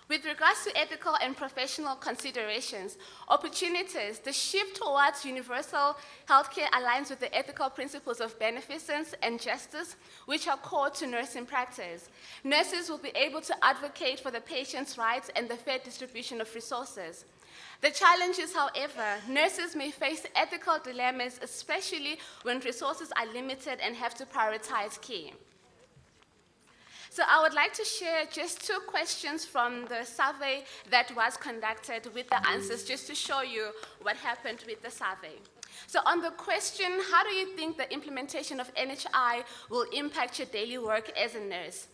With regards to ethical and professional considerations, opportunities, the shift towards universal healthcare aligns with the ethical principles of beneficence and justice, which are core to nursing practice. Nurses will be able to advocate for the patient's rights and the fair distribution of resources. The challenge is, however, nurses may face ethical dilemmas, especially when resources are limited and have to prioritize care. So I would like to share just 2 questions from the survey that was conducted with the answers, just to show you what happened with the survey. So on the question, how do you think the implementation of NHI will impact your daily work as a nurse?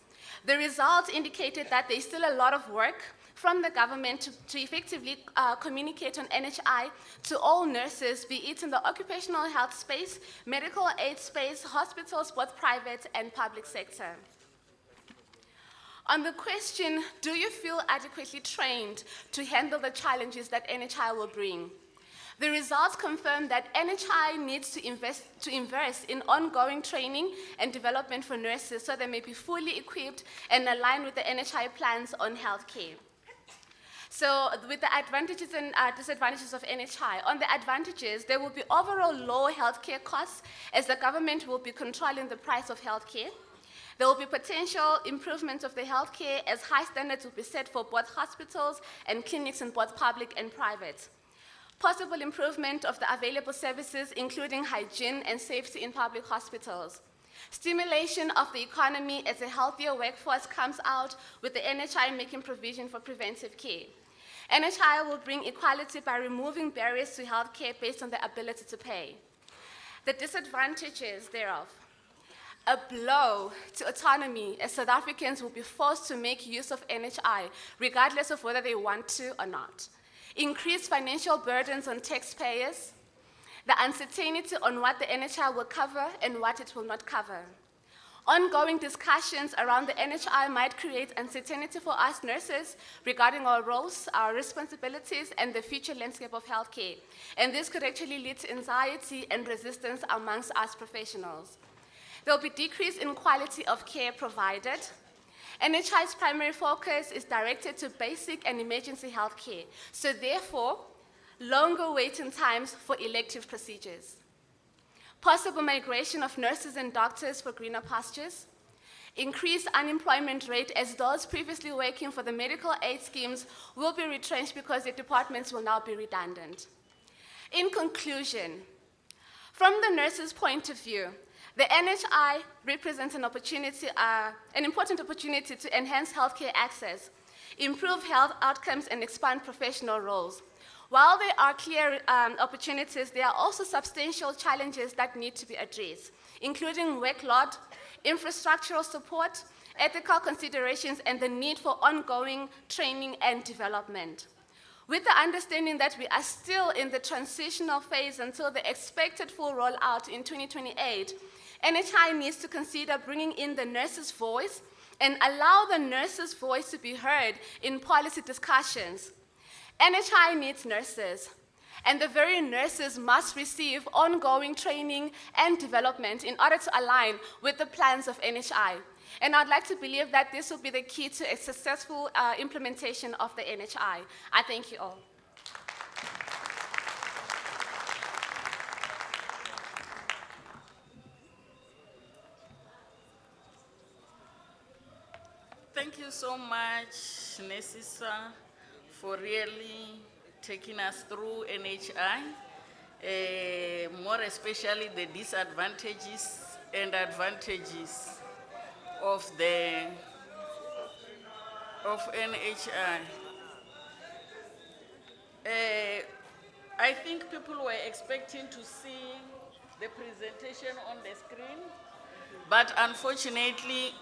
The results indicated that there's still a lot of work from the government to effectively communicate on NHI to all nurses, be it in the occupational health space, medical aid space, hospitals, both private and public sector. On the question, do you feel adequately trained to handle the challenges that NHI will bring? The results confirm that NHI needs to invest in ongoing training and development for nurses so they may be fully equipped and aligned with the NHI plans on healthcare. So with the advantages and disadvantages of NHI, on the advantages, there will be overall low healthcare costs as the government will be controlling the price of healthcare. There will be potential improvements of the healthcare as high standards will be set for both hospitals and clinics in both public and private. Possible improvement of the available services, including hygiene and safety in public hospitals. Stimulation of the economy as a healthier workforce comes out with the NHI making provision for preventive care. NHI will bring equality by removing barriers to healthcare based on the ability to pay. The disadvantages thereof. A blow to autonomy, as South Africans will be forced to make use of NHI, regardless of whether they want to or not. Increased financial burdens on taxpayers, the uncertainty on what the NHI will cover and what it will not cover. Ongoing discussions around the NHI might create uncertainty for us nurses regarding our roles, our responsibilities, and the future landscape of healthcare. And this could actually lead to anxiety and resistance amongst us professionals. There will be decrease in quality of care provided. NHI's primary focus is directed to basic and emergency health care, so therefore, longer waiting times for elective procedures. Possible migration of nurses and doctors for greener pastures. Increased unemployment rate as those previously working for the medical aid schemes will be retrenched because their departments will now be redundant. In conclusion, from the nurses' point of view, the NHI represents an opportunity, an important opportunity to enhance healthcare access, improve health outcomes, and expand professional roles. While there are clear opportunities, there are also substantial challenges that need to be addressed, including workload, infrastructural support, ethical considerations, and the need for ongoing training and development. With the understanding that we are still in the transitional phase until the expected full rollout in 2028, NHI needs to consider bringing in the nurse's voice and allow the nurse's voice to be heard in policy discussions. NHI needs nurses, and the very nurses must receive ongoing training and development in order to align with the plans of NHI. And I'd like to believe that this will be the key to a successful implementation of the NHI. I thank you all. Thank you so much, Nesisa, for really taking us through NHI, more especially the disadvantages and advantages of NHI. I think people were expecting to see the presentation on the screen, but unfortunately,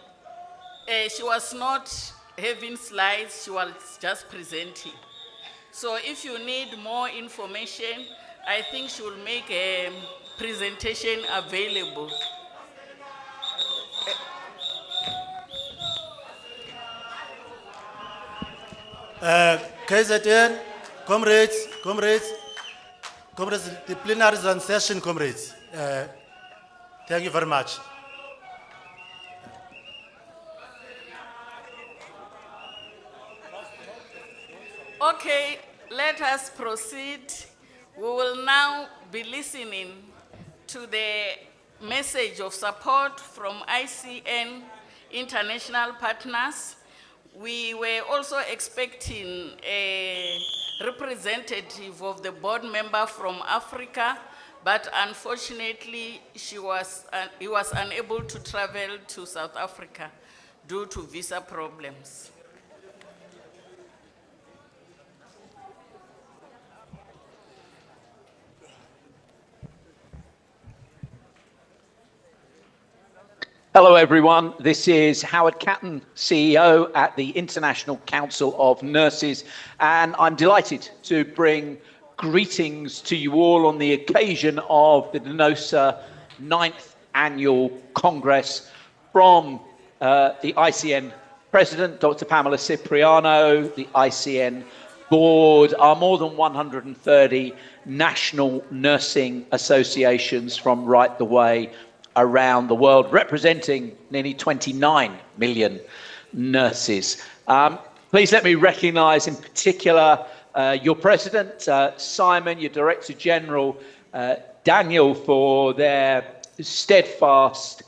she was not having slides, she was just presenting. So if you need more information, I think she will make a presentation available. KZN, comrades, the plenary is on session, comrades. Thank you very much. Okay, let us proceed. We will now be listening to the message of support from ICN international partners. We were also expecting a representative of the board member from Africa, but unfortunately he was unable to travel to South Africa due to visa problems. Hello, everyone. This is Howard Catton, CEO at the International Council of Nurses, and I'm delighted to bring greetings to you all on the occasion of the DENOSA 9th Annual Congress from the ICN President, Dr. Pamela Cipriano, the ICN Board, our more than 130 national nursing associations from right the way around the world, representing nearly 29 million nurses. Please let me recognise in particular your President, Simon, your Director General, Daniel, for their steadfast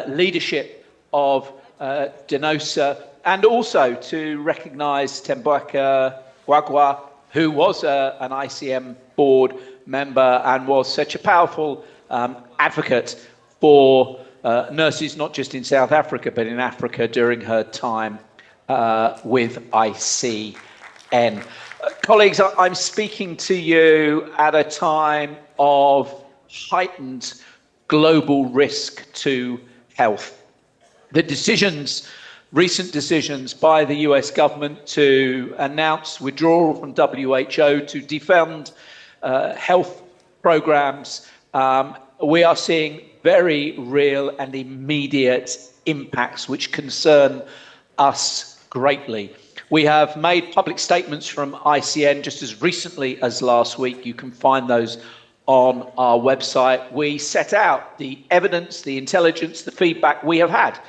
leadership of DENOSA, and also to recognise Temboeka Gwagwa, who was an ICM board member and was such a powerful advocate for nurses, not just in South Africa, but in Africa during her time with ICN. Colleagues, I'm speaking to you at a time of heightened global risk to health. The recent decisions by the US government to announce withdrawal from WHO to defund health programs, we are seeing very real and immediate impacts which concern us greatly. We have made public statements from ICN just as recently as last week. You can find those on our website. We set out the evidence, the intelligence, the feedback we have had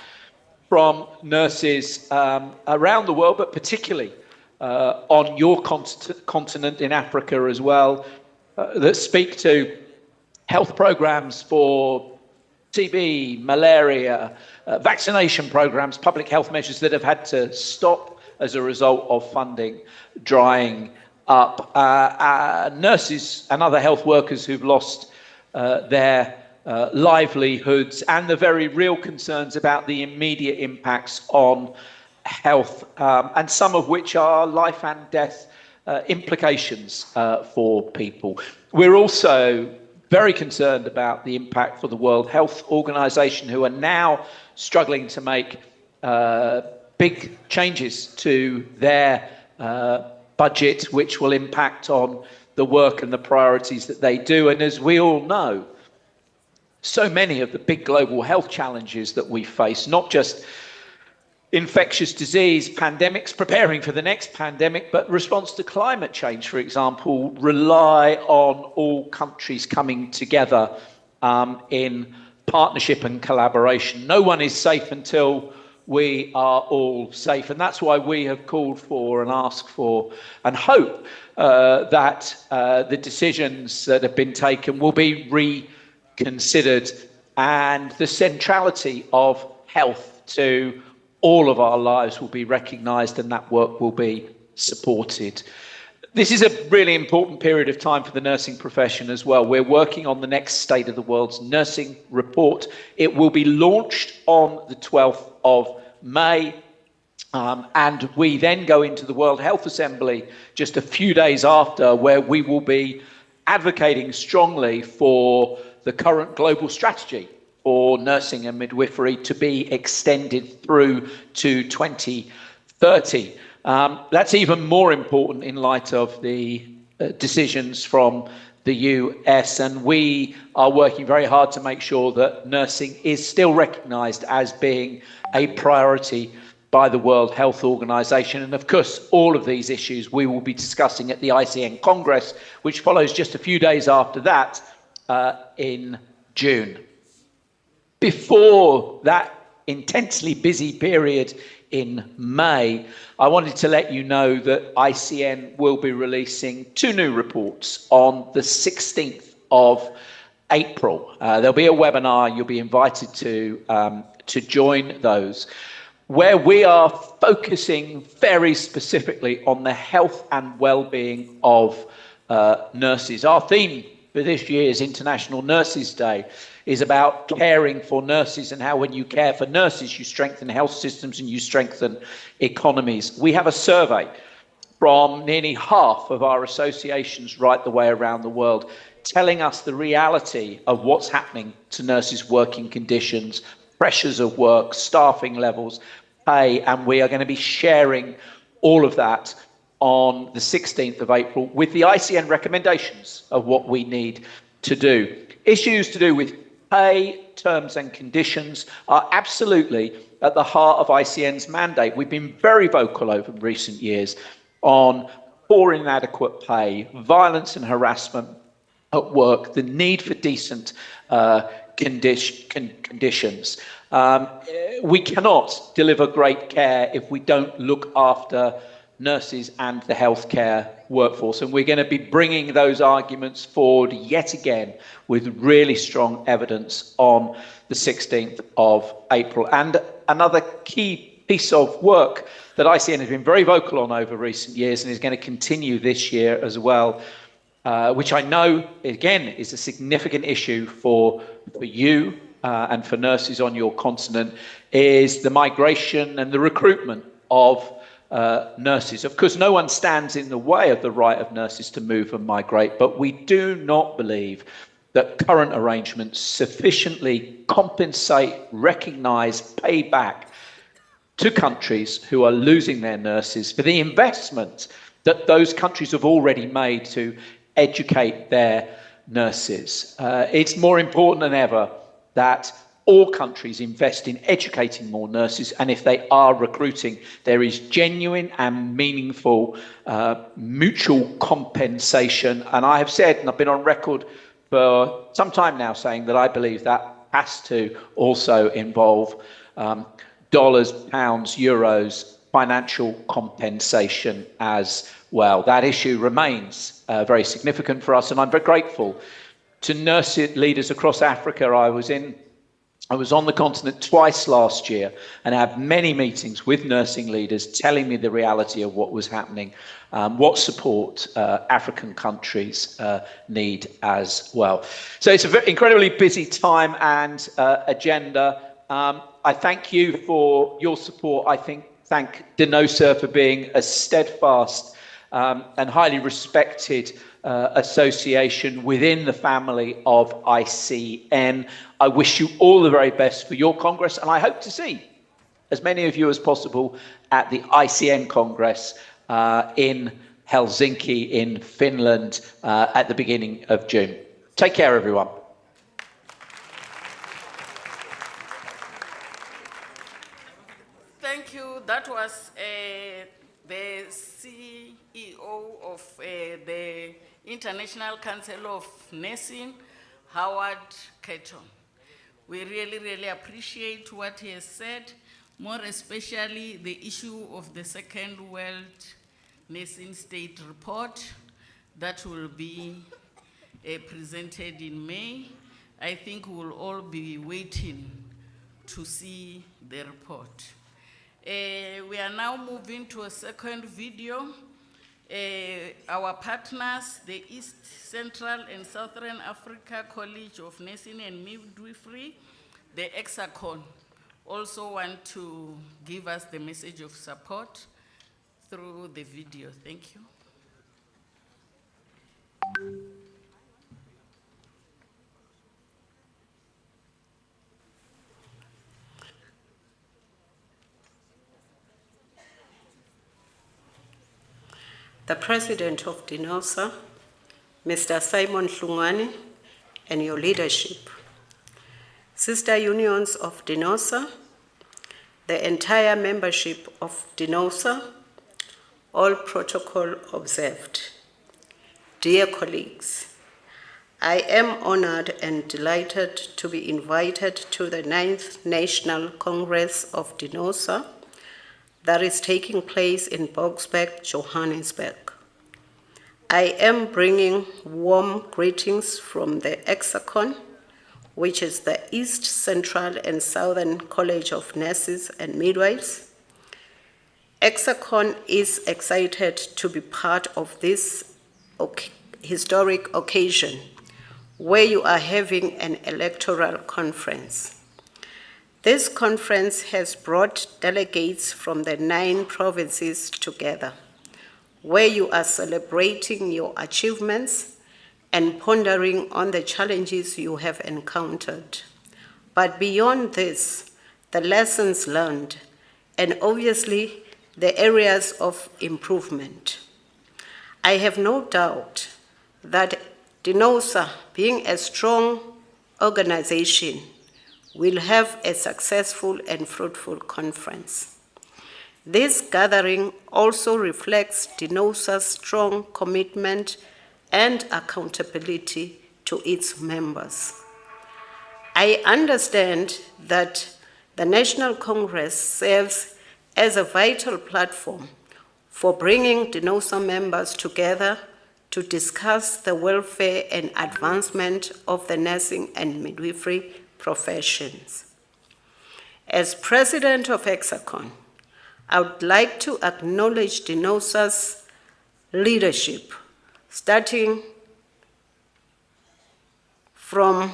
from nurses around the world, but particularly on your continent in Africa as well, that speak to health programs for TB, malaria, vaccination programs, public health measures that have had to stop as a result of funding drying up. Nurses and other health workers who've lost their livelihoods, and the very real concerns about the immediate impacts on health, and some of which are life and death implications for people. We're also very concerned about the impact for the World Health Organization, who are now struggling to make big changes to their budget, which will impact on the work and the priorities that they do. And as we all know, so many of the big global health challenges that we face, not just infectious disease, pandemics, preparing for the next pandemic, but response to climate change, for example, rely on all countries coming together in partnership and collaboration. No one is safe until we are all safe. And that's why we have called for and asked for and hope that the decisions that have been taken will be reconsidered, and the centrality of health to all of our lives will be recognised, and that work will be supported. This is a really important period of time for the nursing profession as well. We're working on the next State of the World's Nursing Report. It will be launched on the 12th of May, and we then go into the World Health Assembly just a few days after, where we will be advocating strongly for the current global strategy for nursing and midwifery to be extended through to 2030. That's even more important in light of the decisions from the US, and we are working very hard to make sure that nursing is still recognised as being a priority by the World Health Organization. And of course, all of these issues we will be discussing at the ICN Congress, which follows just a few days after that in June. Before that intensely busy period in May, I wanted to let you know that ICN will be releasing 2 new reports on the 16th of April. There'll be a webinar. You'll be invited to join those, where we are focusing very specifically on the health and well-being of nurses. Our theme for this year's International Nurses Day is about caring for nurses, and how when you care for nurses, you strengthen health systems and you strengthen economies. We have a survey from nearly half of our associations right the way around the world, telling us the reality of what's happening to nurses' working conditions, pressures of work, staffing levels, pay, and we are going to be sharing all of that on the 16th of April with the ICN recommendations of what we need to do. Issues to do with pay, terms and conditions are absolutely at the heart of ICN's mandate. We've been very vocal over recent years on poor and inadequate pay, violence and harassment at work, the need for decent conditions. We cannot deliver great care if we don't look after nurses and the healthcare workforce. And we're going to be bringing those arguments forward yet again with really strong evidence on the 16th of April. And another key piece of work that ICN has been very vocal on over recent years and is going to continue this year as well, which I know, again, is a significant issue for you and for nurses on your continent, is the migration and the recruitment of nurses. Of course, no one stands in the way of the right of nurses to move and migrate, but we do not believe that current arrangements sufficiently compensate, recognise, pay back to countries who are losing their nurses for the investment that those countries have already made to educate their nurses. It's more important than ever that all countries invest in educating more nurses, and if they are recruiting, there is genuine and meaningful mutual compensation. And I have said, and I've been on record for some time now saying that I believe that has to also involve dollars, pounds, euros, financial compensation as well. That issue remains very significant for us, and I'm very grateful to nurse leaders across Africa. I was on the continent twice last year and had many meetings with nursing leaders telling me the reality of what was happening, what support African countries need as well. So it's an incredibly busy time and agenda. I thank you for your support. I thank DENOSA for being a steadfast and highly respected association within the family of ICN. I wish you all the very best for your Congress, and I hope to see as many of you as possible at the ICN Congress in Helsinki in Finland at the beginning of June. Take care, everyone. Thank you. That was the CEO of the International Council of Nursing, Howard Ketton. We really, really appreciate what he has said, more especially the issue of the Second World Nursing State Report that will be presented in May. I think we'll all be waiting to see the report. We are now moving to a second video. Our partners, the East Central and Southern Africa College of Nursing and Midwifery, the EXACON, also want to give us the message of support through the video. Thank you. The President of DENOSA, Mr. Simon Hlungwane, and your leadership, sister unions of DENOSA, the entire membership of DENOSA, all protocol observed. Dear colleagues, I am honored and delighted to be invited to the 9th National Congress of DENOSA, that is taking place in Boksburg, Johannesburg. I am bringing warm greetings from the Hexacon, which is the East Central and Southern College of Nurses and Midwives. Hexacon is excited to be part of this historic occasion where you are having an electoral conference. This conference has brought delegates from the 9 provinces together, where you are celebrating your achievements and pondering on the challenges you have encountered. But beyond this, the lessons learned, and obviously the areas of improvement. I have no doubt that DINOSA, being a strong organization, will have a successful and fruitful conference. This gathering also reflects DINOSA's strong commitment and accountability to its members. I understand that the National Congress serves as a vital platform for bringing DINOSA members together to discuss the welfare and advancement of the nursing and midwifery professions. As president of Hexacon, I would like to acknowledge DINOSA's leadership, starting from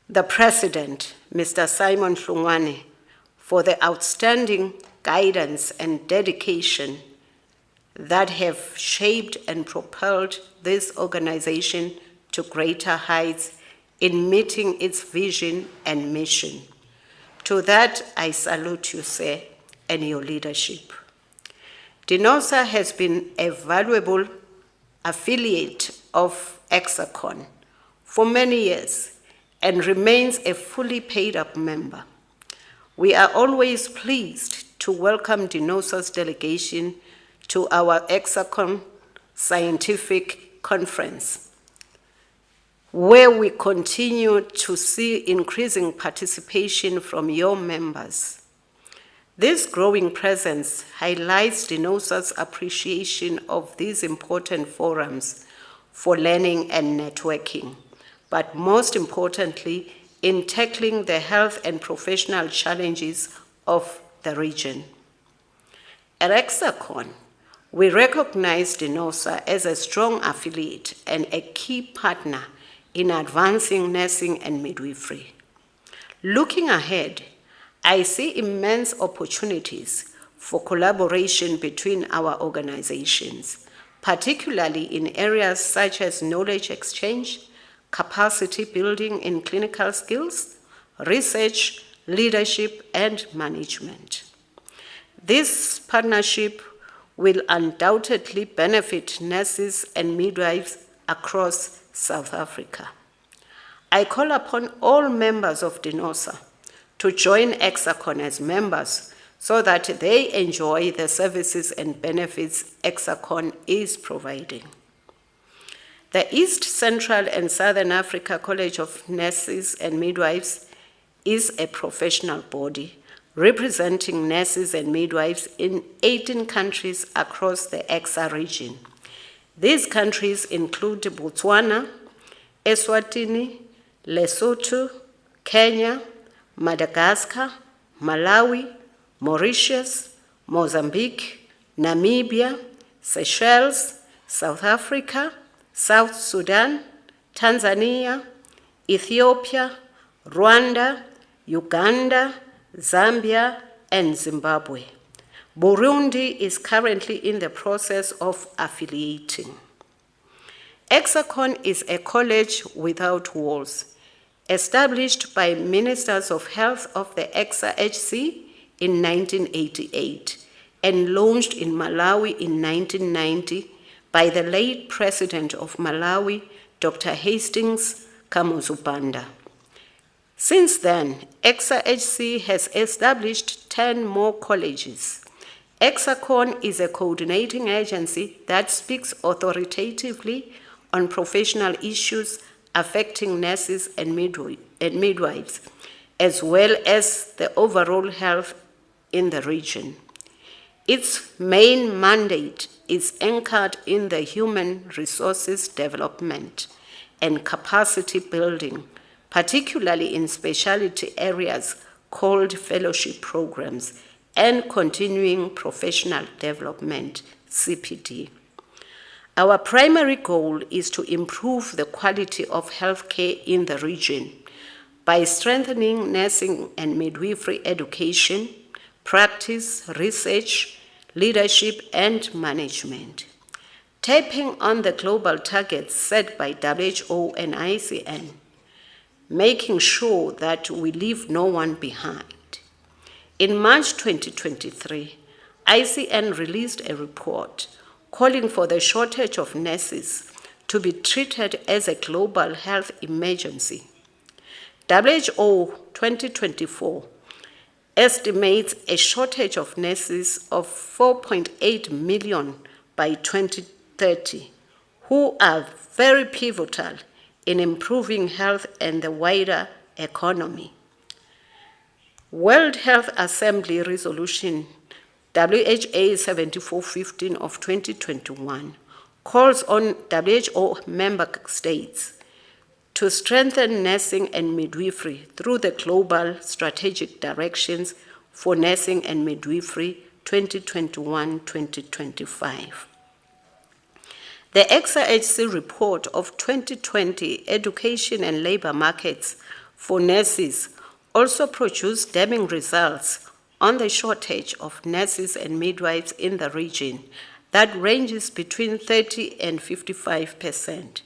the president, Mr. Simon Hlungwane, for the outstanding guidance and dedication that have shaped and propelled this organization to greater heights in meeting its vision and mission. To that, I salute you, sir, and your leadership. DINOSA has been a valuable affiliate of Hexacon for many years and remains a fully paid-up member. We are always pleased to welcome DINOSA's delegation to our Hexacon Scientific Conference, where we continue to see increasing participation from your members. This growing presence highlights DINOSA's appreciation of these important forums for learning and networking, but most importantly, in tackling the health and professional challenges of the region. At Hexacon, we recognize DINOSA as a strong affiliate and a key partner in advancing nursing and midwifery. Looking ahead, I see immense opportunities for collaboration between our organizations, particularly in areas such as knowledge exchange, capacity building in clinical skills, research, leadership, and management. This partnership will undoubtedly benefit nurses and midwives across South Africa. I call upon all members of DINOSA to join Hexacon as members so that they enjoy the services and benefits Hexacon is providing. The East Central and Southern Africa College of Nurses and Midwives is a professional body representing nurses and midwives in 18 countries across the Hexa region. These countries include Botswana, Eswatini, Lesotho, Kenya, Madagascar, Malawi, Mauritius, Mozambique, Namibia, Seychelles, South Africa, South Sudan, Tanzania, Ethiopia, Rwanda, Uganda, Zambia, and Zimbabwe. Burundi is currently in the process of affiliating. Hexacon is a college without walls, established by Ministers of Health of the Hexa HC in 1988 and launched in Malawi in 1990 by the late President of Malawi, Dr. Hastings Kamuzubanda. Since then, Hexa HC has established 10 more colleges. Hexacon is a coordinating agency that speaks authoritatively on professional issues affecting nurses and midwives, as well as the overall health in the region. Its main mandate is anchored in the human resources development and capacity building, particularly in specialty areas called fellowship programs and continuing professional development, CPD. Our primary goal is to improve the quality of healthcare in the region by strengthening nursing and midwifery education, practice, research, leadership, and management. Tapping on the global targets set by WHO and ICN, making sure that we leave no one behind. In March 2023, ICN released a report calling for the shortage of nurses to be treated as a global health emergency. WHO 2024 estimates a shortage of nurses of 4.8 million by 2030, who are very pivotal in improving health and the wider economy. World Health Assembly Resolution WHA 7415 of 2021 calls on WHO member states to strengthen nursing and midwifery through the Global Strategic Directions for Nursing and Midwifery 2021-2025. The XRHC report of 2020 Education and Labor Markets for Nurses also produced damning results on the shortage of nurses and midwives in the region that ranges between 30 and 55%.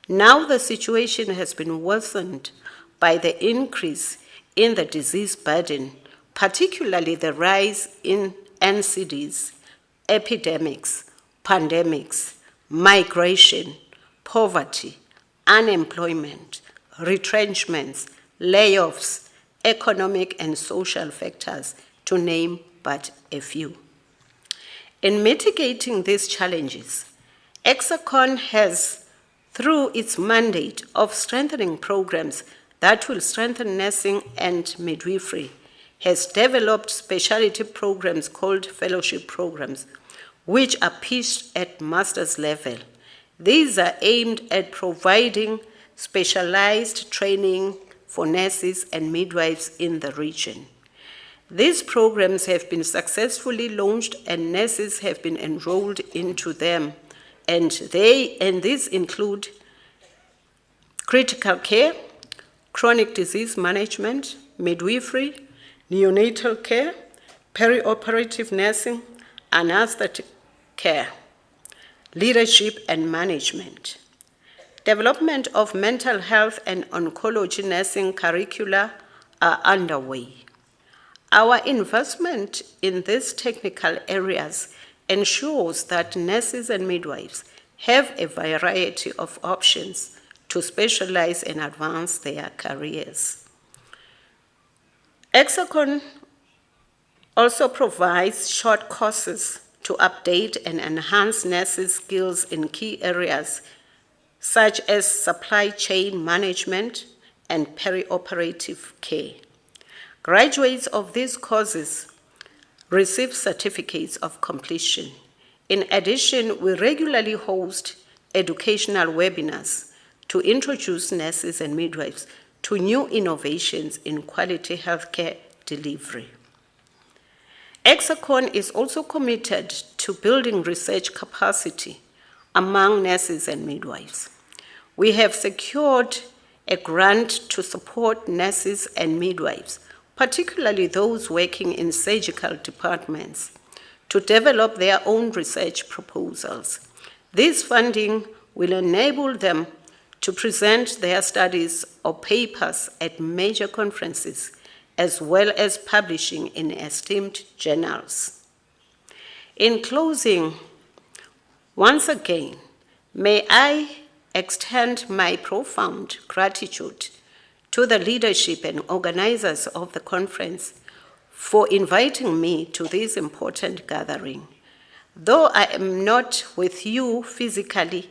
Now the situation has been worsened by the increase in the disease burden, particularly the rise in NCDs, epidemics, pandemics, migration, poverty, unemployment, retrenchments, layoffs, economic and social factors, to name but a few. In mitigating these challenges, Hexacon has, through its mandate of strengthening programs that will strengthen nursing and midwifery, has developed specialty programs called fellowship programs, which are pitched at master's level. These are aimed at providing specialized training for nurses and midwives in the region. These programs have been successfully launched and nurses have been enrolled into them, and these include critical care, chronic disease management, midwifery, neonatal care, perioperative nursing, anesthetic care, leadership and management. Development of mental health and oncology nursing curricula are underway. Our investment in these technical areas ensures that nurses and midwives have a variety of options to specialize and advance their careers. Hexacon also provides short courses to update and enhance nurses' skills in key areas such as supply chain management and perioperative care. Graduates of these courses receive certificates of completion. In addition, we regularly host educational webinars to introduce nurses and midwives to new innovations in quality healthcare delivery. Hexacon is also committed to building research capacity among nurses and midwives. We have secured a grant to support nurses and midwives, particularly those working in surgical departments, to develop their own research proposals. This funding will enable them to present their studies or papers at major conferences, as well as publishing in esteemed journals. In closing, once again, may I extend my profound gratitude to the leadership and organizers of the conference for inviting me to this important gathering. Though I am not with you physically,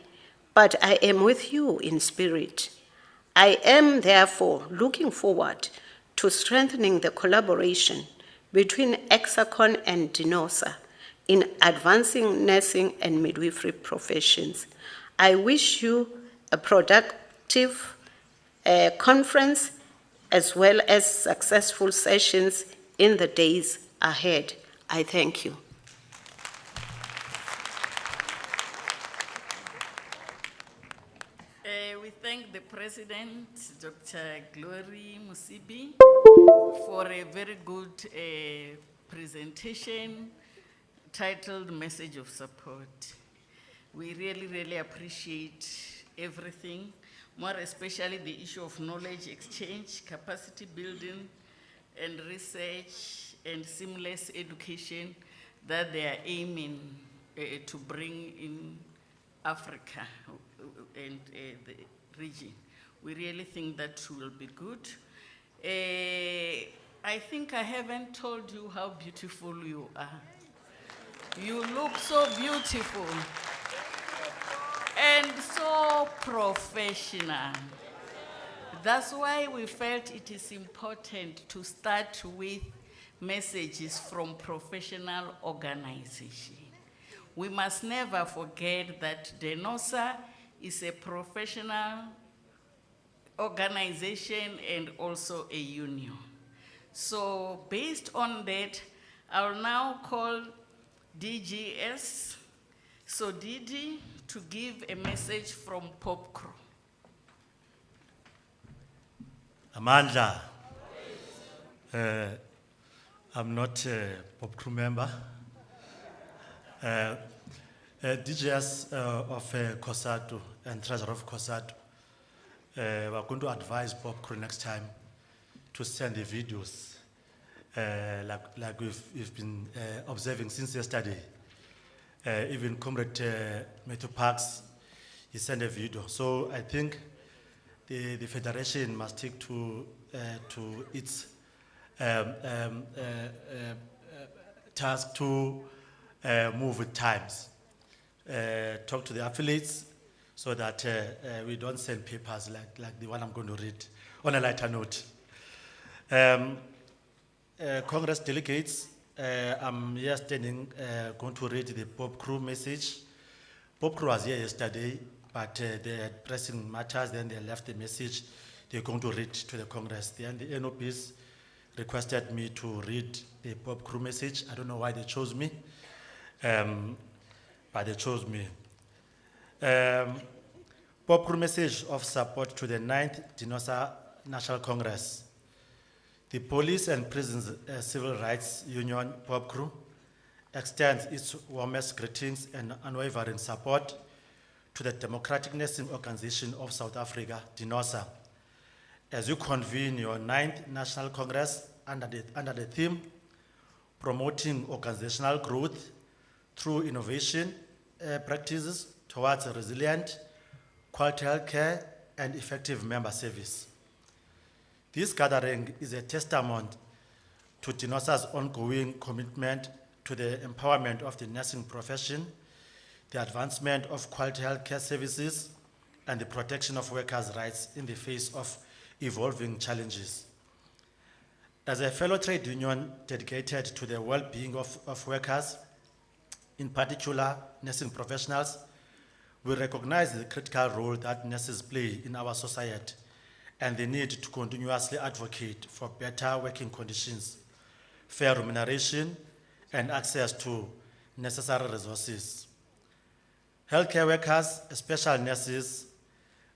but I am with you in spirit. I am therefore looking forward to strengthening the collaboration between Hexacon and DINOSA in advancing nursing and midwifery professions. I wish you a productive conference as well as successful sessions in the days ahead. I thank you. We thank the President, Dr. Glory Musibi, for a very good presentation titled Message of Support. We really, really appreciate everything, more especially the issue of knowledge exchange, capacity building, and research and seamless education that they are aiming to bring in Africa and the region. We really think that will be good. I think I haven't told you how beautiful you are. You look so beautiful and so professional. That's why we felt it is important to start with messages from professional organizations. We must never forget that DENOSA is a professional organization and also a union. So based on that, I will now call DGS, so Didi, to give a message from POPCRO. Amandla. I'm not a POP crew member. DGS of COSATU and Treasurer of COSATU, we're going to advise POP crew next time to send the videos like we've been observing since yesterday. Even Comrade Matthew Parks, he sent a video. So I think the Federation must stick to its task to move with times. Talk to the affiliates so that we don't send papers like the one I'm going to read. On a lighter note, Congress delegates, I'm here standing, going to read the POP crew message. POP crew was here yesterday, but they had pressing matters, then they left the message they're going to read to the Congress. Then the NOPs requested me to read the POP crew message. I don't know why they chose me, but they chose me. POP crew message of support to the 9th DENOSA National Congress. The Police and Prisons Civil Rights Union, POP crew, extends its warmest greetings and unwavering support to the Democratic Nursing Organization of South Africa, DENOSA, as you convene your 9th National Congress under the theme, Promoting Organizational Growth through Innovation Practices towards a resilient, quality healthcare, and effective member service. This gathering is a testament to DENOSA's ongoing commitment to the empowerment of the nursing profession, the advancement of quality healthcare services, and the protection of workers' rights in the face of evolving challenges. As a fellow trade union dedicated to the well-being of workers, in particular nursing professionals, we recognize the critical role that nurses play in our society and the need to continuously advocate for better working conditions, fair remuneration, and access to necessary resources. Healthcare workers, especially nurses,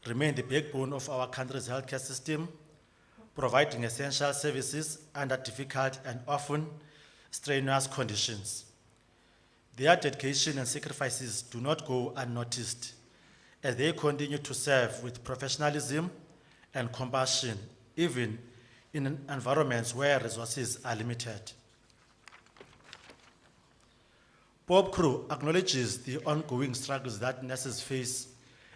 remain the backbone of our country's healthcare system, providing essential services under difficult and often strenuous conditions. Their dedication and sacrifices do not go unnoticed as they continue to serve with professionalism and compassion, even in environments where resources are limited. POP crew acknowledges the ongoing struggles that nurses face,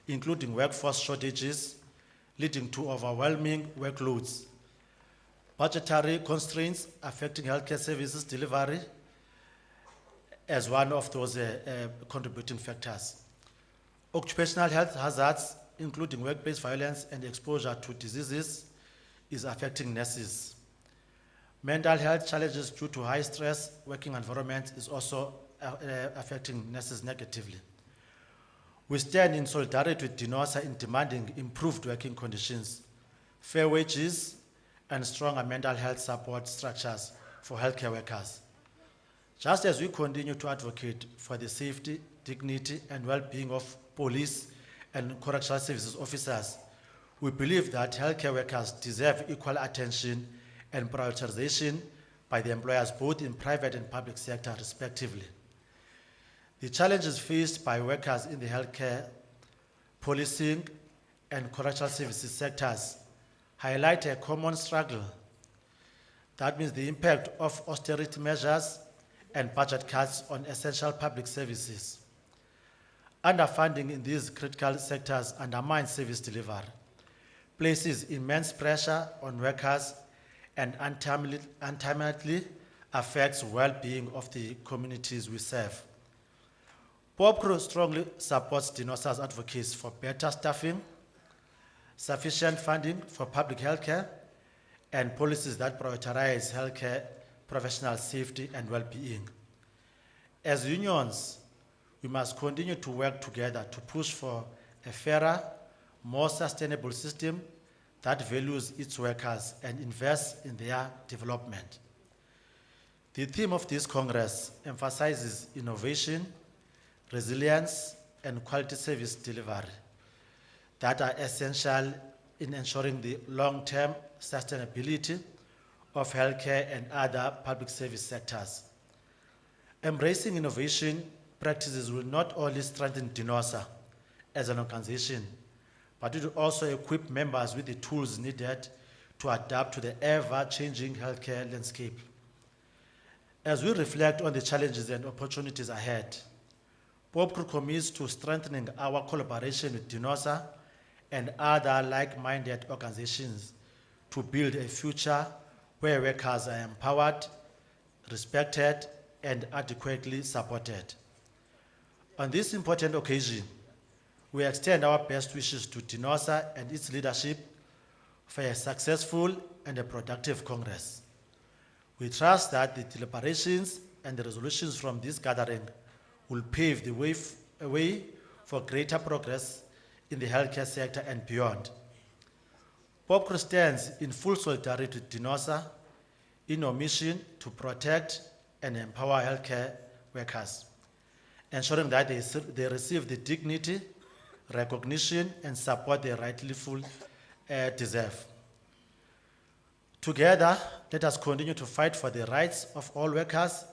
including workforce shortages, leading to overwhelming workloads, budgetary constraints affecting healthcare services delivery as one of those contributing factors. Occupational health hazards, including workplace violence and exposure to diseases, is affecting nurses. Mental health challenges due to high stress working environments is also affecting nurses negatively. We stand in solidarity with DINOSA in demanding improved working conditions, fair wages, and stronger mental health support structures for healthcare workers. Just as we continue to advocate for the safety, dignity, and well-being of police and correctional services officers, we believe that healthcare workers deserve equal attention and prioritization by the employers both in private and public sector respectively. The challenges faced by workers in the healthcare, policing, and correctional services sectors highlight a common struggle. That means the impact of austerity measures and budget cuts on essential public services. Underfunding in these critical sectors undermines service delivery, places immense pressure on workers, and ultimately affects well-being of the communities we serve. POPCRO strongly supports DINOSA's advocacy for better staffing, sufficient funding for public healthcare, and policies that prioritize healthcare professional safety and well-being. As unions, we must continue to work together to push for a fairer, more sustainable system that values its workers and invests in their development. The theme of this Congress emphasizes innovation, resilience, and quality service delivery that are essential in ensuring the long-term sustainability of healthcare and other public service sectors. Embracing innovation practices will not only strengthen DINOSA as an organization, but it will also equip members with the tools needed to adapt to the ever-changing healthcare landscape. As we reflect on the challenges and opportunities ahead, POPCRO commits to strengthening our collaboration with DINOSA and other like-minded organizations to build a future where workers are empowered, respected, and adequately supported. On this important occasion, we extend our best wishes to DINOSA and its leadership for a successful and a productive Congress. We trust that the deliberations and the resolutions from this gathering will pave the way for greater progress in the healthcare sector and beyond. POPCRO stands in full solidarity with DINOSA in our mission to protect and empower healthcare workers, ensuring that they receive the dignity, recognition, and support they rightly deserve. Together, let us continue to fight for the rights of all workers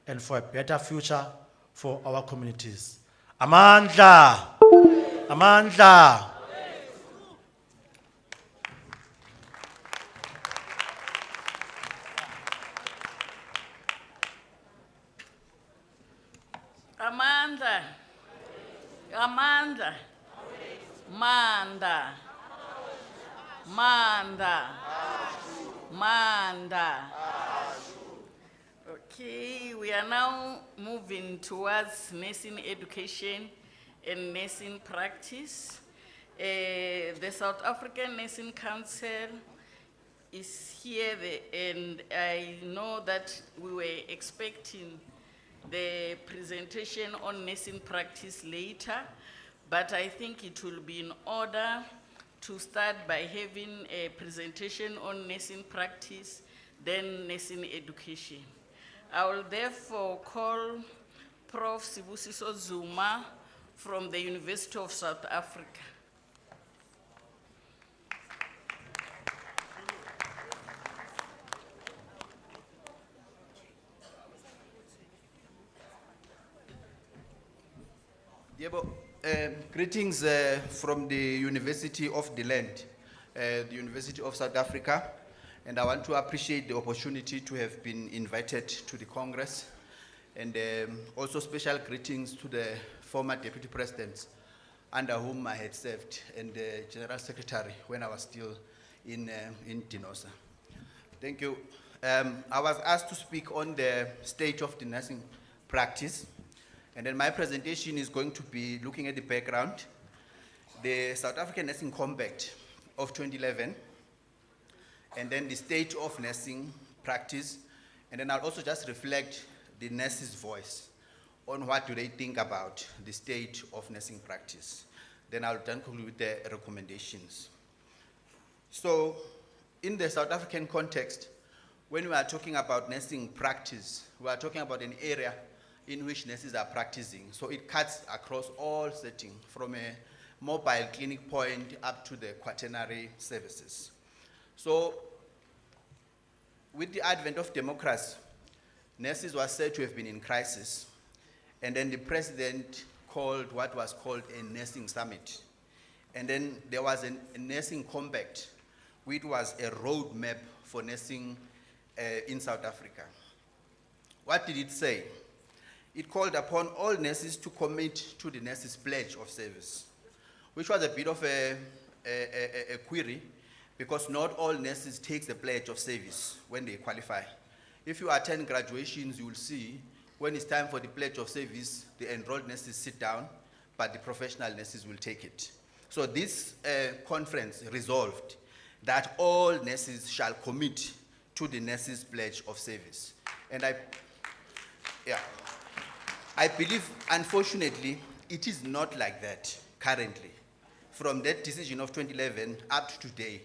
and for a better future for our communities. Amandla! Amandla! Amanda. Amanda. Manda. Manda. Manda. Okay, we are now moving towards nursing education and nursing practice. The South African Nursing Council is here, and I know that we were expecting the presentation on nursing practice later, but I think it will be in order to start by having a presentation on nursing practice, then nursing education. I will therefore call Prof. Sibusiso Zuma from the University of South Africa. Greetings from the University of the Land, the University of South Africa, and I want to appreciate the opportunity to have been invited to the Congress, and also special greetings to the former Deputy Presidents under whom I had served and the General Secretary when I was still in DINOSA. Thank you. I was asked to speak on the state of the nursing practice. And then my presentation is going to be looking at the background, the South African Nursing Compact of 2011, and then the state of nursing practice, and then I'll also just reflect the nurse's voice on what do they think about the state of nursing practice. Then I'll then conclude with the recommendations. So, in the South African context, when we are talking about nursing practice, we are talking about an area in which nurses are practicing. So it cuts across all settings, from a mobile clinic point up to the quaternary services. So, with the advent of democracy, nurses were said to have been in crisis, and then the president called what was called a nursing summit. And then there was a nursing compact, which was a roadmap for nursing in South Africa. What did it say? It called upon all nurses to commit to the nurses' pledge of service, which was a bit of a query, because not all nurses take the pledge of service when they qualify. If you attend graduations, you will see when it's time for the pledge of service, the enrolled nurses sit down, but the professional nurses will take it. So this conference resolved that all nurses shall commit to the nurses' pledge of service. And I believe, unfortunately, it is not like that currently. From that decision of 2011 up to today,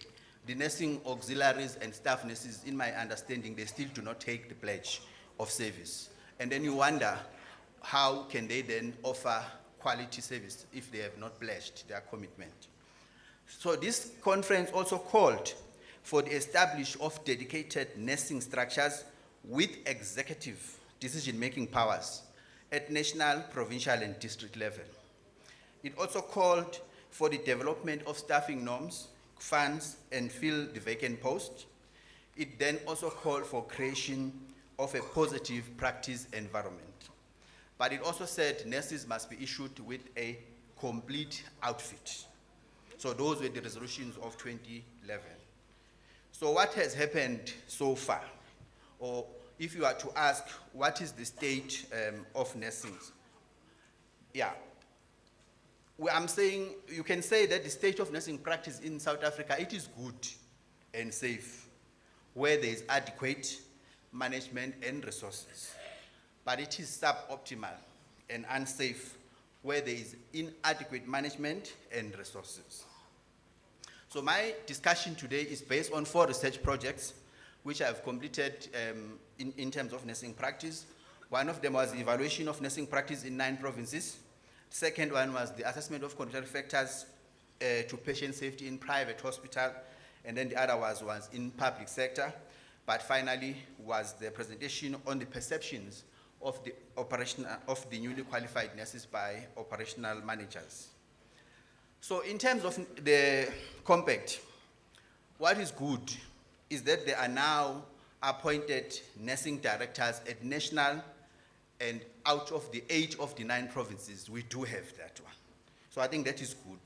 the nursing auxiliaries and staff nurses, in my understanding, they still do not take the pledge of service. And then you wonder, how can they then offer quality service if they have not pledged their commitment? So this conference also called for the establishment of dedicated nursing structures with executive decision-making powers at national, provincial, and district level. It also called for the development of staffing norms, funds, and fill the vacant post. It then also called for creation of a positive practice environment. But it also said nurses must be issued with a complete outfit. So those were the resolutions of 2011. So what has happened so far? Or if you are to ask, what is the state of nursing? Yeah. Well, I'm saying, you can say that the state of nursing practice in South Africa, it is good and safe, where there is adequate management and resources. But it is suboptimal and unsafe, where there is inadequate management and resources. So my discussion today is based on 4 research projects, which I have completed in terms of nursing practice. One of them was the evaluation of nursing practice in 9 provinces. Second one was the assessment of contributory factors to patient safety in private hospital, and then the other was in public sector. But finally was the presentation on the perceptions of the operational of the newly qualified nurses by operational managers. So in terms of the compact, what is good is that there are now appointed nursing directors at national, and out of the 8 of the 9 provinces, we do have that one. So I think that is good.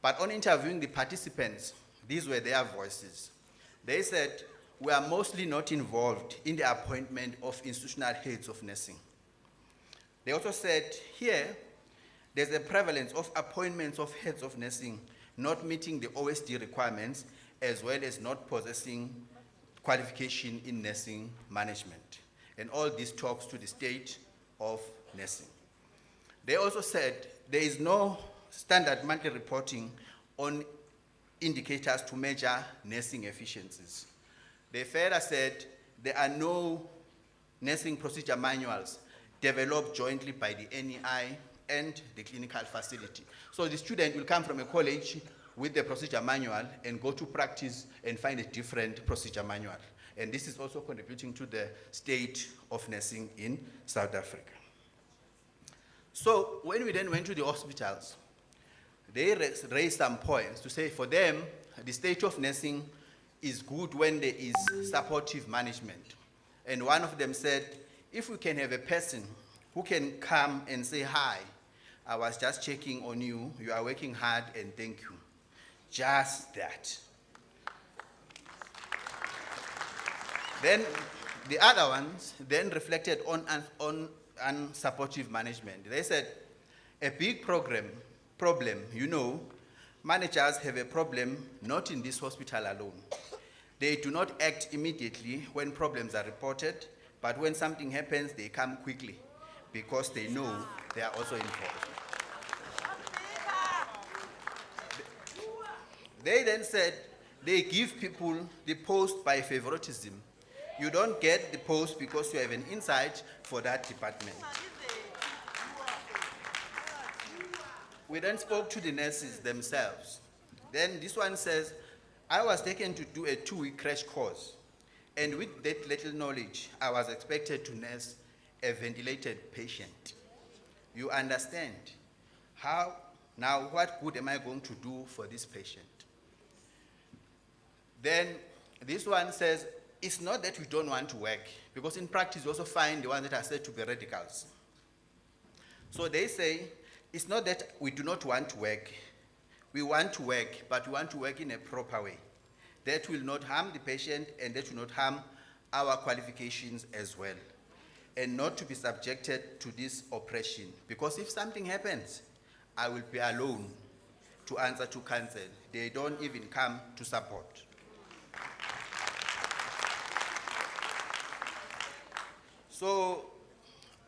But on interviewing the participants, these were their voices. They said, we are mostly not involved in the appointment of institutional heads of nursing. They also said, here, there's a prevalence of appointments of heads of nursing not meeting the OSD requirements, as well as not possessing qualification in nursing management. And all this talks to the state of nursing. They also said there is no standard monthly reporting on indicators to measure nursing efficiencies. They further said there are no nursing procedure manuals developed jointly by the NEI and the clinical facility. So the student will come from a college with the procedure manual and go to practice and find a different procedure manual. And this is also contributing to the state of nursing in South Africa. So when we then went to the hospitals, they raised some points to say for them, the state of nursing is good when there is supportive management. And one of them said, if we can have a person who can come and say, hi, I was just checking on you, you are working hard and thank you. Just that. Then the other ones then reflected on unsupportive management. They said, a big problem, managers have a problem not in this hospital alone. They do not act immediately when problems are reported, but when something happens, they come quickly because they know they are also involved. They then said they give people the post by favoritism. You don't get the post because you have an insight for that department. We then spoke to the nurses themselves. Then this one says, I was taken to do a 2-week crash course. And with that little knowledge, I was expected to nurse a ventilated patient. You understand? Now what good am I going to do for this patient? Then this one says, it's not that we don't want to work, because in practice we also find the ones that are said to be radicals. So they say, it's not that we do not want to work. We want to work, but we want to work in a proper way. That will not harm the patient and that will not harm our qualifications as well. And not to be subjected to this oppression. Because if something happens, I will be alone to answer to council. They don't even come to support. So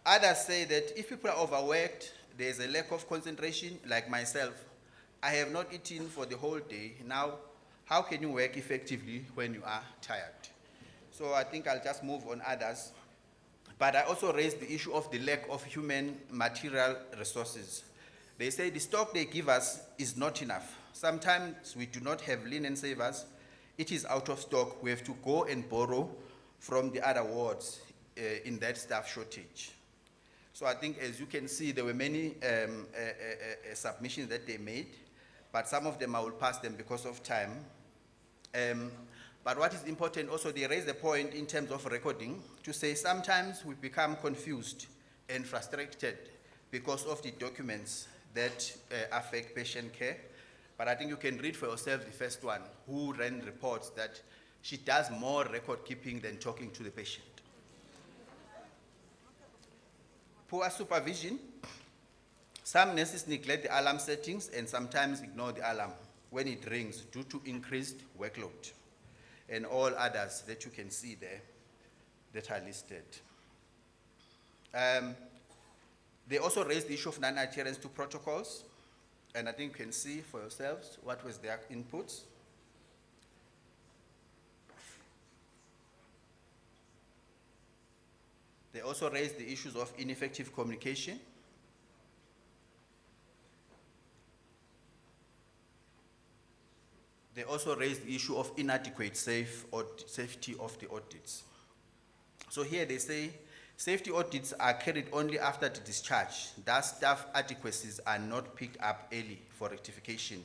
others say that if people are overworked, there's a lack of concentration, like myself. I have not eaten for the whole day. Now, how can you work effectively when you are tired? So I think I'll just move on others. But I also raised the issue of the lack of human material resources. They say the stock they give us is not enough. Sometimes we do not have linen savers. It is out of stock. We have to go and borrow from the other wards in that staff shortage. So I think, as you can see, there were many submissions that they made, but some of them I will pass them because of time. But what is important also, they raise the point in terms of recording to say sometimes we become confused and frustrated because of the documents that affect patient care. But I think you can read for yourself the first one, who ran reports that she does more record keeping than talking to the patient. Poor supervision. Some nurses neglect the alarm settings and sometimes ignore the alarm when it rings due to increased workload, and all others that you can see there that are listed. They also raised the issue of non-adherence to protocols, and I think you can see for yourselves what was their inputs. They also raised the issues of ineffective communication. They also raised the issue of inadequate safety of the audits. So here they say, safety audits are carried only after the discharge. Thus, staff adequacies are not picked up early for rectification.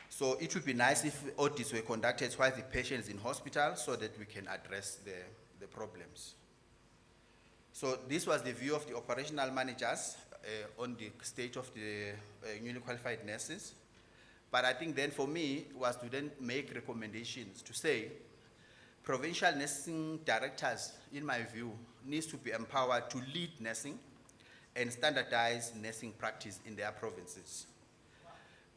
So it would be nice if audits were conducted while the patient is in hospital so that we can address the problems. So this was the view of the operational managers on the state of the newly qualified nurses. But I think then for me was to then make recommendations to say provincial nursing directors, in my view, needs to be empowered to lead nursing and standardize nursing practice in their provinces.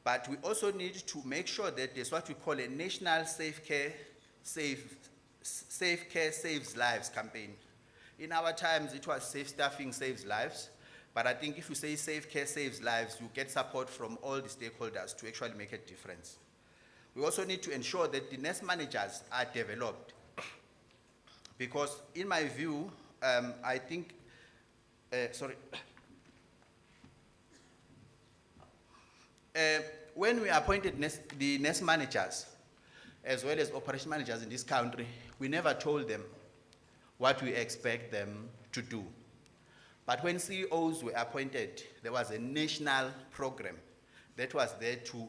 But we also need to make sure that there's what we call a national Safe Care Saves Lives campaign. In our times, it was safe staffing saves lives. But I think if you say Safe Care Saves Lives, you get support from all the stakeholders to actually make a difference. We also need to ensure that the nurse managers are developed. Because in my view, I think, when we appointed the nurse managers, as well as operation managers in this country, we never told them what we expect them to do. But when CEOs were appointed, there was a national program that was there to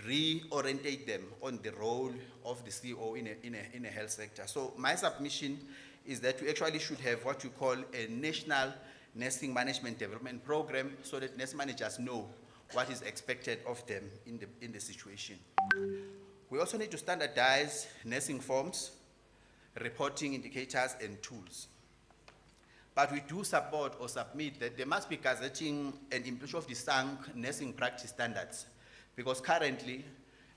reorientate them on the role of the CEO in a health sector. So my submission is that we actually should have what you call a national nursing management development program so that nurse managers know what is expected of them in the situation. We also need to standardize nursing forms, reporting indicators and tools. But we do support or submit that there must be gazetting and implementation of the SANC nursing practice standards, because currently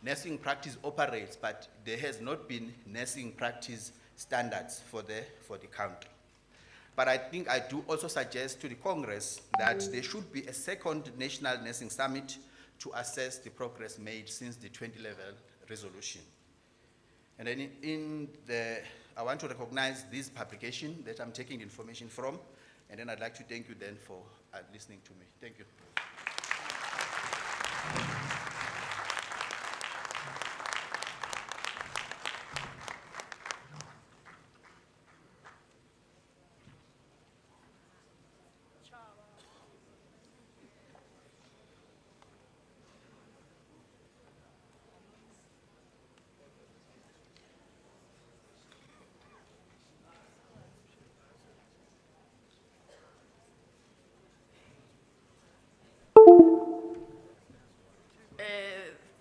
nursing practice operates, but there has not been nursing practice standards for the country. But I think I do also suggest to the Congress that there should be a second National Nursing Summit to assess the progress made since the 2011 resolution. And then I want to recognize this publication that I'm taking the information from, and then I'd like to thank you then for listening to me. Thank you.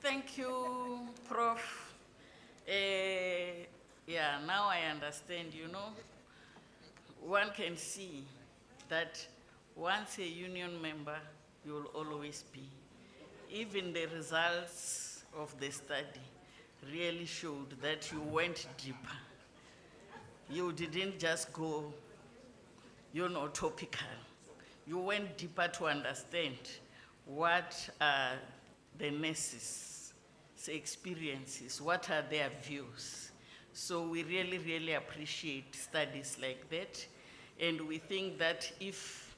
Thank you, Prof. Yeah, now I understand, you know. One can see that once a union member, you will always be. Even the results of the study really showed that you went deeper. You didn't just go, you know, topical. You went deeper to understand what are the nurses' experiences, what are their views. So we really, really appreciate studies like that. And we think that if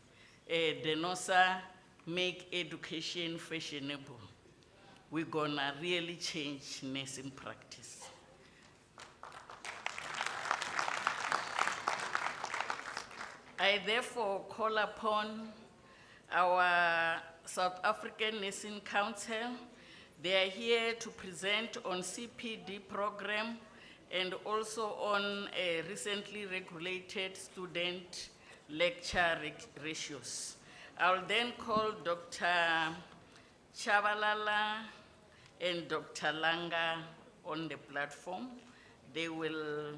the NOSA make education fashionable, we're gonna really change nursing practice. I therefore call upon our South African Nursing Council. They are here to present on CPD program and also on recently regulated student lecture ratios. I'll then call Dr. Chabalala and Dr. Langa on the platform. They will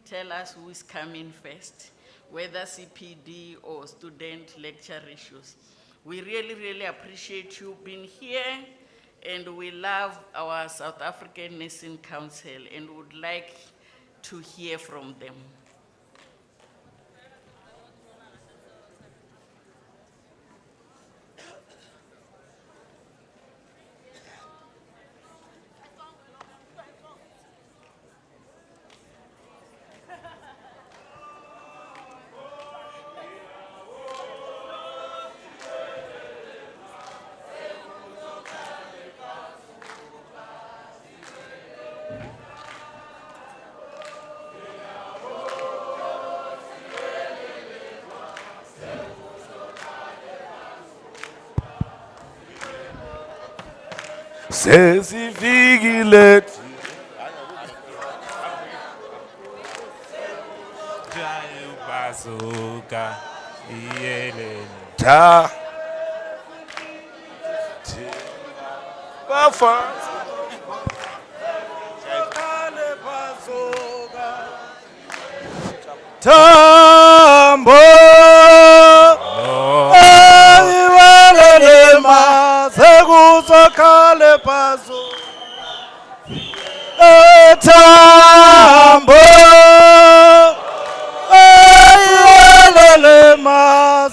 tell us who is coming first, whether CPD or student lecture ratios. We really, really appreciate you being here, and we love our South African Nursing Council and would like to hear from them. Sesifikile Jayu bazuka iyeleni ta Bafansi Kale bazuka Tambo Ayiwelele Sekuzakale bazo Tambo Ayiwelele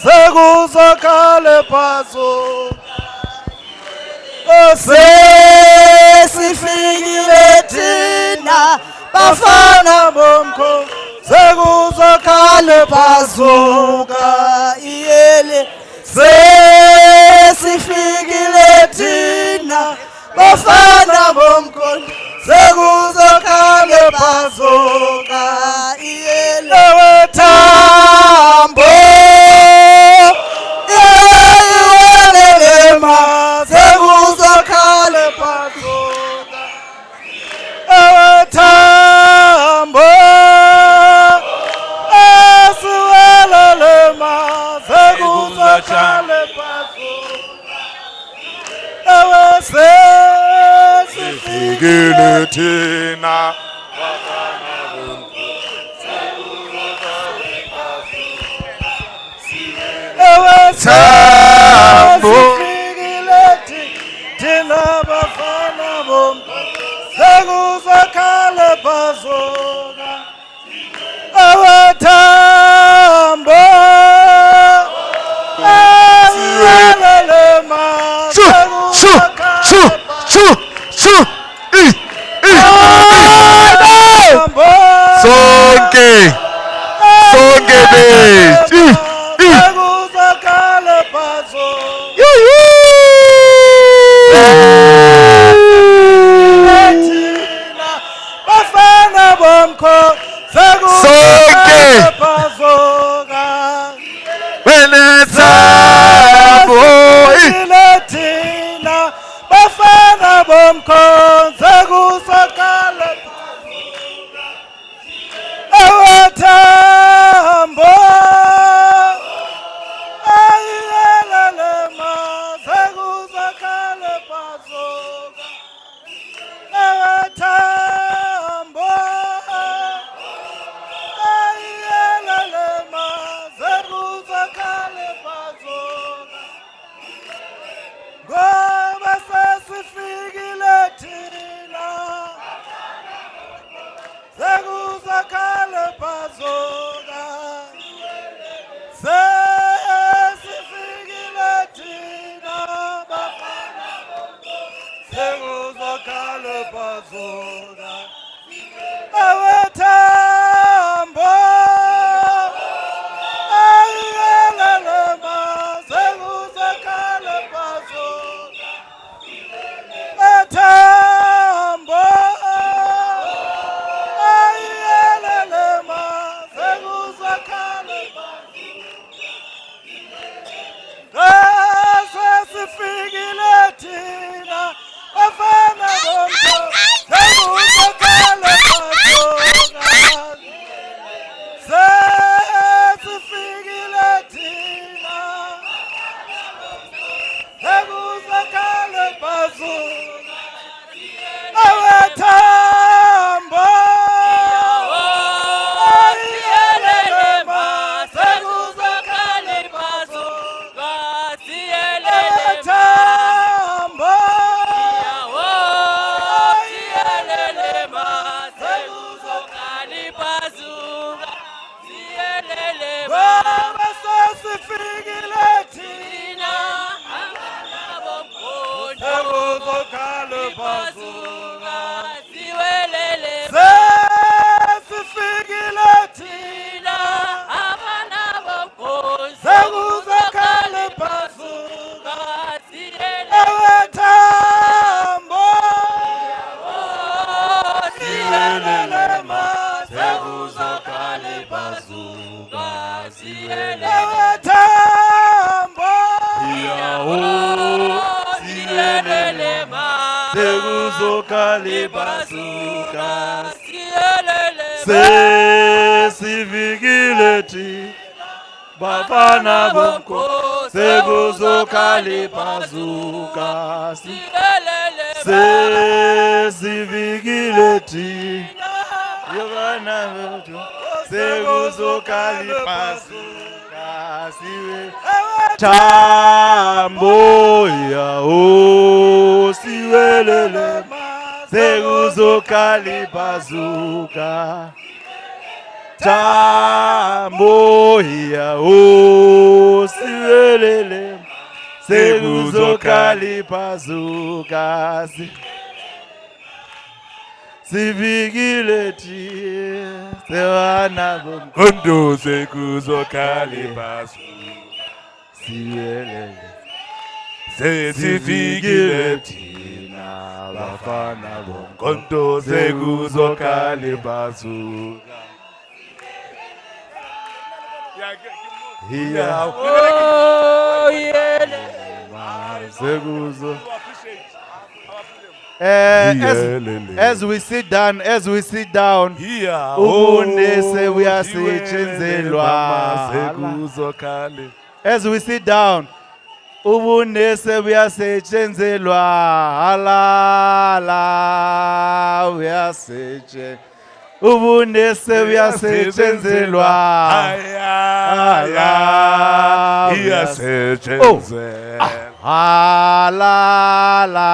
Sekuzakale bazo Sesifikile thina Bafana bomkho Sekuzakale bazuka iyele Sesifikile thina Bafana bomkhondo Sekuzakale bazuka iyele Tambo Ayiwelele Sekuzakale bazuka Tambo Asiwelele Sekuzakale Sesifikile thina Tambo thina bafana bomkhondo Sekuzakale bazuka Tambo bomkhonza kusakale awethambo ayelele maze kusakale bazoka awethambo ayelele maze kusakale bazoka ngoba sesifikile thina sekuzakale bazoka sesifikile thina bafana sekuzakale bazoka awethambo ayelele maze kuzakale bazoka ethambo ayelele maze kuzakale bazoka sesifikile thina bafana bomkhonza sekuzakale bazoka sesifikile thina sekuzakale bazoka awethambo ayelele maze kuzakale bazoka awethambo ayelele maze kuzakale bazoka ngoba sesifikile thina sekuzakale bazoka sesifikile thina sekuzakale bazoka awethambo ayelele maze kuzakale bazoka awethambo sekuzakale bazoka sesifikile thina bafana bomkhonza sekuzakale bazoka sesifikile thina bafana bomkhonza sekuzakale bazoka thambo yawo siwelele sekuzakale bazoka thambo yawo siwelele sekuzakale bazoka sifikile thina bafana bomkhonza sekuzakale bazoka siwelele sesifikile thina bafana bomkhonza sekuzakale bazoka As we sit down, ubunese buyasetshenzelwa. As we sit down, ubunese buyasetshenzelwa. Halala buyasetshenzelwa. Ubunese buyasetshenzelwa. Halala buyasetshenzelwa. Halala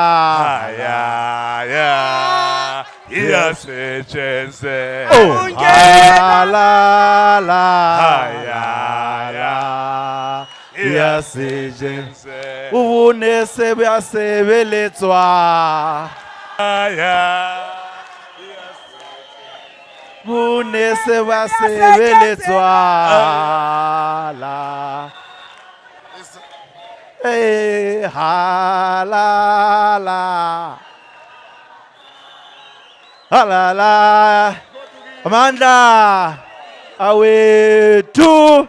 iyasetshenziswa halala iyasetshenziswa ubunese buyasebeletswa bunese buyasebeletswa la halala halala amandla awethu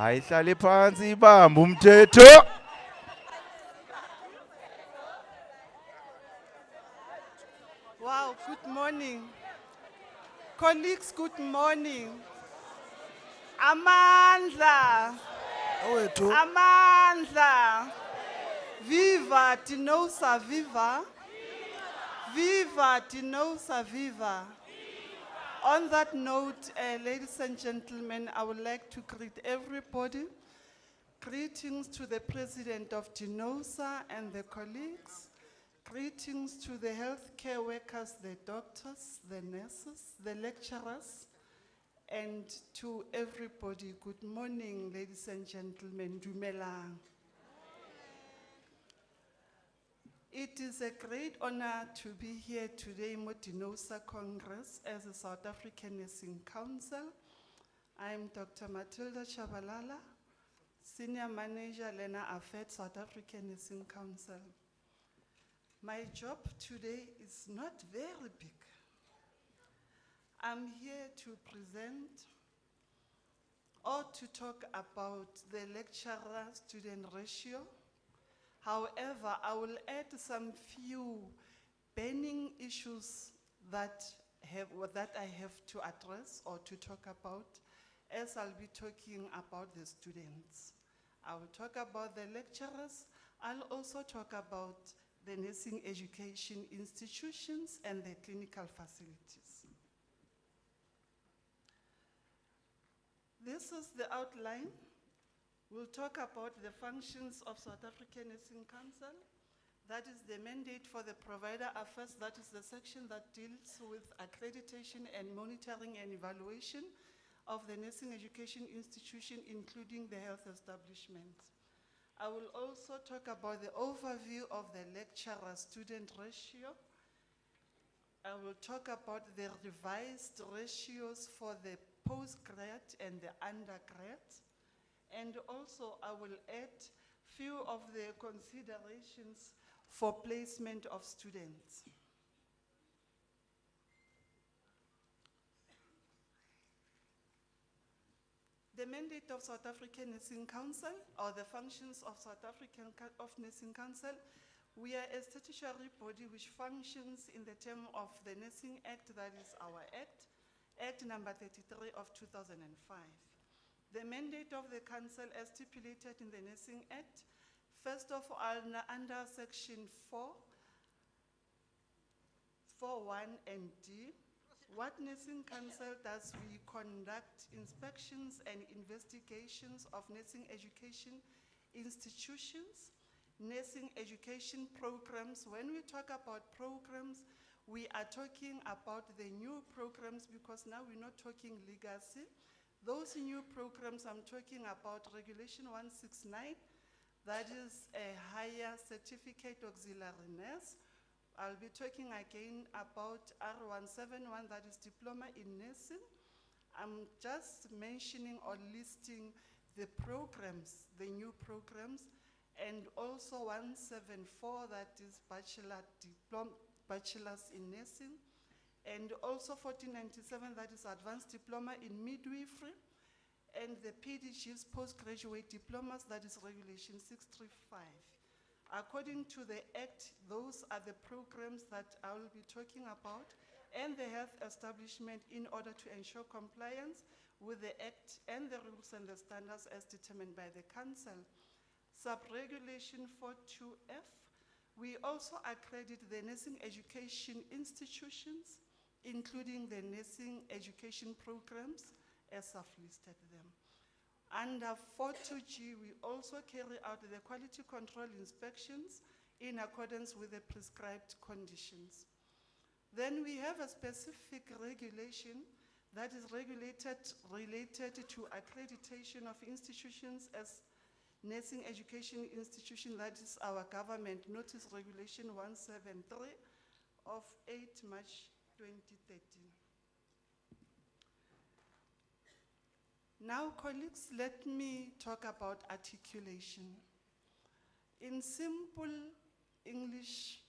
ayihlale phansi ibamba umthetho Wow, good morning. Colleagues, good morning. Amandla, Awethu. Amandla. Viva Tinosa, viva. Viva Tinosa, viva. On that note, ladies and gentlemen, I would like to greet everybody. Greetings to the president of Tinosa and the colleagues. Greetings to the healthcare workers, the doctors, the nurses, the lecturers, and to everybody. Good morning, ladies and gentlemen. Dumelang. It is a great honor to be here today in Tinosa Congress as a South African Nursing Council. I'm Dr. Matilda Chabalala, Senior Manager, Lena Affairs, South African Nursing Council. My job today is not very big. I'm here to present or to talk about the lecturer-student ratio. However, I will add some few burning issues that I have to address or to talk about, as I'll be talking about the students. I will talk about the lecturers. I'll also talk about the nursing education institutions and the clinical facilities. This is the outline. We'll talk about the functions of South African Nursing Council. That is the mandate for the provider affairs. That is the section that deals with accreditation and monitoring and evaluation of the nursing education institution, including the health establishment. I will also talk about the overview of the lecturer-student ratio. I will talk about the revised ratios for the postgrad and the undergrad. And also I will add few of the considerations for placement of students. The mandate of South African Nursing Council, or the functions of South African Nursing Council, we are a statutory body which functions in the term of the Nursing Act, that is our Act, Act number 33 of 2005. The mandate of the council as stipulated in the Nursing Act, first of all, under section 4.1 and D, what Nursing Council does, we conduct inspections and investigations of nursing education institutions, nursing education programs. When we talk about programs, we are talking about the new programs, because now we're not talking legacy. Those new programs, I'm talking about Regulation 169, that is a higher certificate auxiliary nurse. I'll be talking again about R171, that is diploma in nursing. I'm just mentioning or listing the programs, the new programs, and also 174, that is bachelor's in nursing. And also 1497, that is advanced diploma in midwifery, and the PDG's postgraduate diplomas, that is Regulation 635. According to the Act, those are the programs that I will be talking about, and the health establishment, in order to ensure compliance with the Act and the rules and the standards as determined by the Council. Sub-Regulation 42F, we also accredit the nursing education institutions, including the nursing education programs, as I've listed them. Under 42G, we also carry out the quality control inspections in accordance with the prescribed conditions. Then we have a specific regulation that is related to accreditation of institutions as nursing education institution, that is our government notice Regulation 173 of 8 March 2013. Now, colleagues, let me talk about articulation. In simple English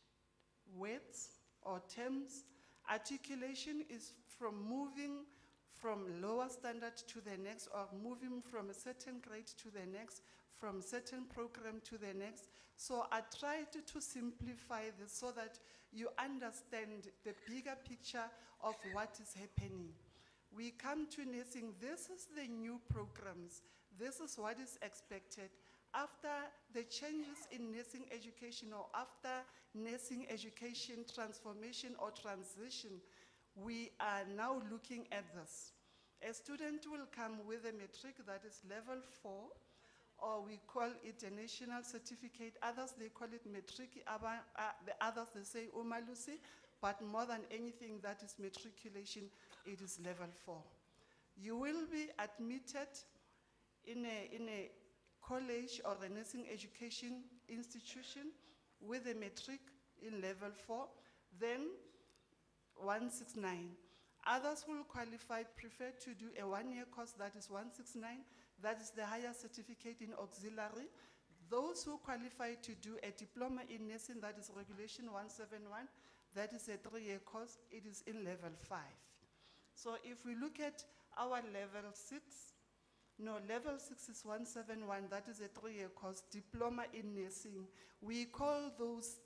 words or terms, articulation is from moving from lower standard to the next, or moving from a certain grade to the next, from certain program to the next. So I tried to simplify this so that you understand the bigger picture of what is happening. We come to nursing, this is the new programs. This is what is expected. After the changes in nursing education or after nursing education transformation or transition, we are now looking at this. A student will come with a matric that is level 4, or we call it a national certificate. Others, they call it matric. The others, they say umalusi, but more than anything that is matriculation, it is level 4. You will be admitted in a college or a nursing education institution with a matric in level 4, then 169. Others will qualify, prefer to do a one-year course that is 169, that is the higher certificate in auxiliary. Those who qualify to do a diploma in nursing, that is regulation 171, that is a 3-year course, it is in level 5. So if we look at our level 6, level 6 is 171, that is a 3-year course, diploma in nursing. We call those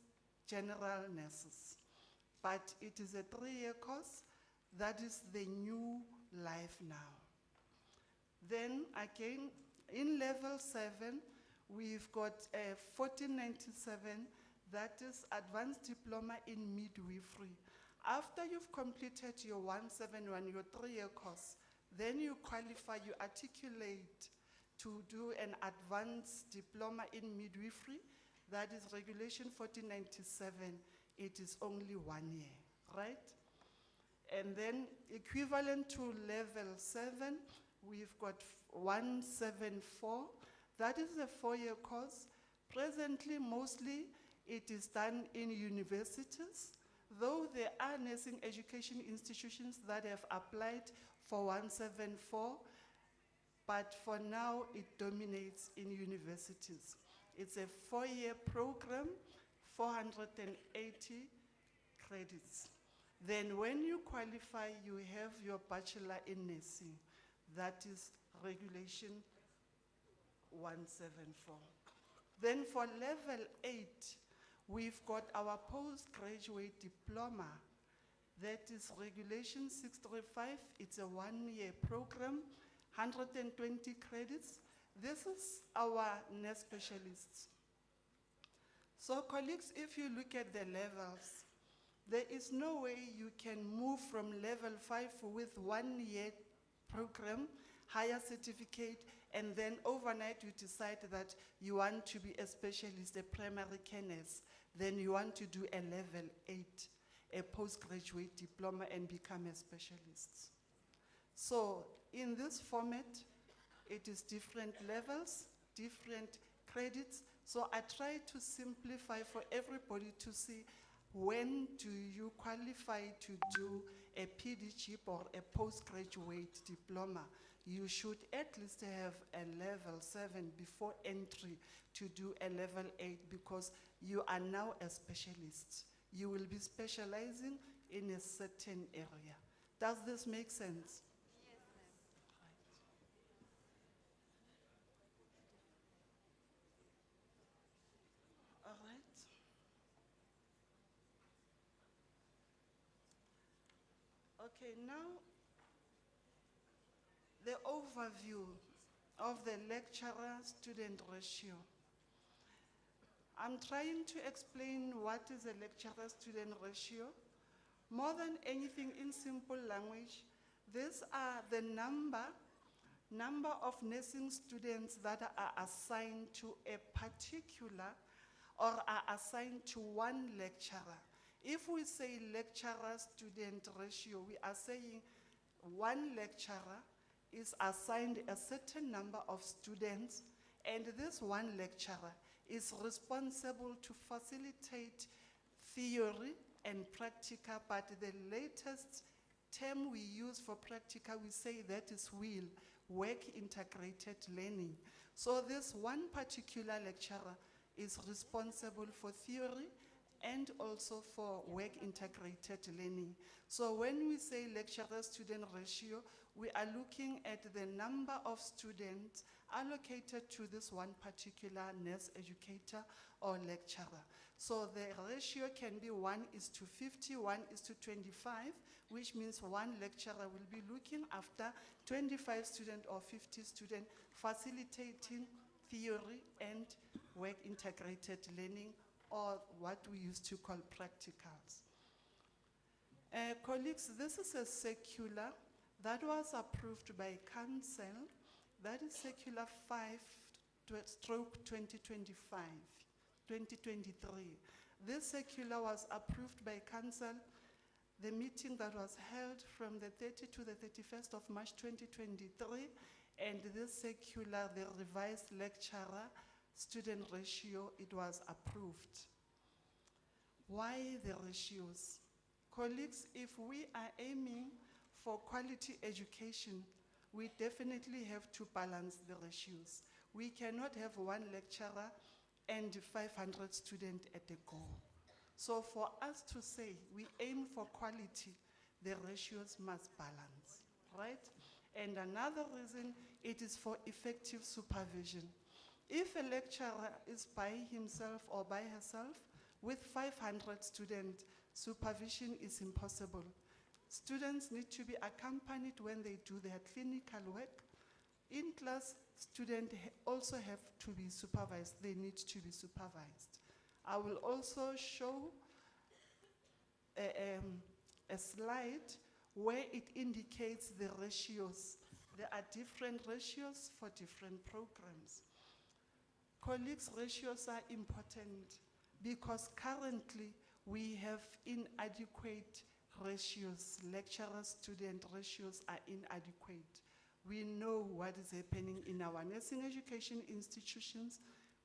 general nurses, but it is a 3-year course. That is the new life now. Then again, in level 7, we've got a 1497, that is advanced diploma in midwifery. After you've completed your 171, your 3-year course, then you qualify, you articulate to do an advanced diploma in midwifery. That is regulation 1497. It is only 1 year, right? And then equivalent to level 7, we've got 174. That is a 4-year course. Presently, mostly it is done in universities, though there are nursing education institutions that have applied for 174, but for now it dominates in universities. It's a 4-year program, 480 credits. Then when you qualify, you have your bachelor in nursing. That is regulation 174. Then for level 8, we've got our postgraduate diploma. That is regulation 635. It's a 1-year program, 120 credits. This is our nurse specialists. So colleagues, if you look at the levels, there is no way you can move from level 5 with 1-year program, higher certificate, and then overnight you decide that you want to be a specialist, a primary care nurse, then you want to do a level 8, a postgraduate diploma, and become a specialist. So in this format, it is different levels, different credits. So I try to simplify for everybody to see when do you qualify to do a PDG or a postgraduate diploma. You should at least have a level 7 before entry to do a level 8, because you are now a specialist. You will be specializing in a certain area. Does this make sense? Yes, ma'am. All right. Okay, now the overview of the lecturer-student ratio. I'm trying to explain what is a lecturer-student ratio. More than anything, in simple language, these are the number of nursing students that are assigned to a particular or are assigned to one lecturer. If we say lecturer-student ratio, we are saying one lecturer is assigned a certain number of students, and this one lecturer is responsible to facilitate theory and practical, but the latest term we use for practical, we say that is WIL, work integrated learning. So this one particular lecturer is responsible for theory and also for work integrated learning. So when we say lecturer-student ratio, we are looking at the number of students allocated to this one particular nurse educator or lecturer. So the ratio can be 1:50, 1:25, which means one lecturer will be looking after 25 students or 50 students, facilitating theory and work integrated learning, or what we used to call practicals. Colleagues, this is a circular that was approved by Council. That is Circular 5/2023. This circular was approved by Council, the meeting that was held from the 30 to the 31st of March 2023, and this circular, the revised lecturer student ratio, it was approved. Why the ratios? Colleagues, if we are aiming for quality education, we definitely have to balance the ratios. We cannot have one lecturer and 500 students at a go. So for us to say we aim for quality, the ratios must balance, right? And another reason, it is for effective supervision. If a lecturer is by himself or by herself with 500 students, supervision is impossible. Students need to be accompanied when they do their clinical work. In class, students also have to be supervised. They need to be supervised. I will also show a slide where it indicates the ratios. There are different ratios for different programs. Colleagues, ratios are important because currently we have inadequate ratios. Lecturer-student ratios are inadequate. We know what is happening in our nursing education institutions.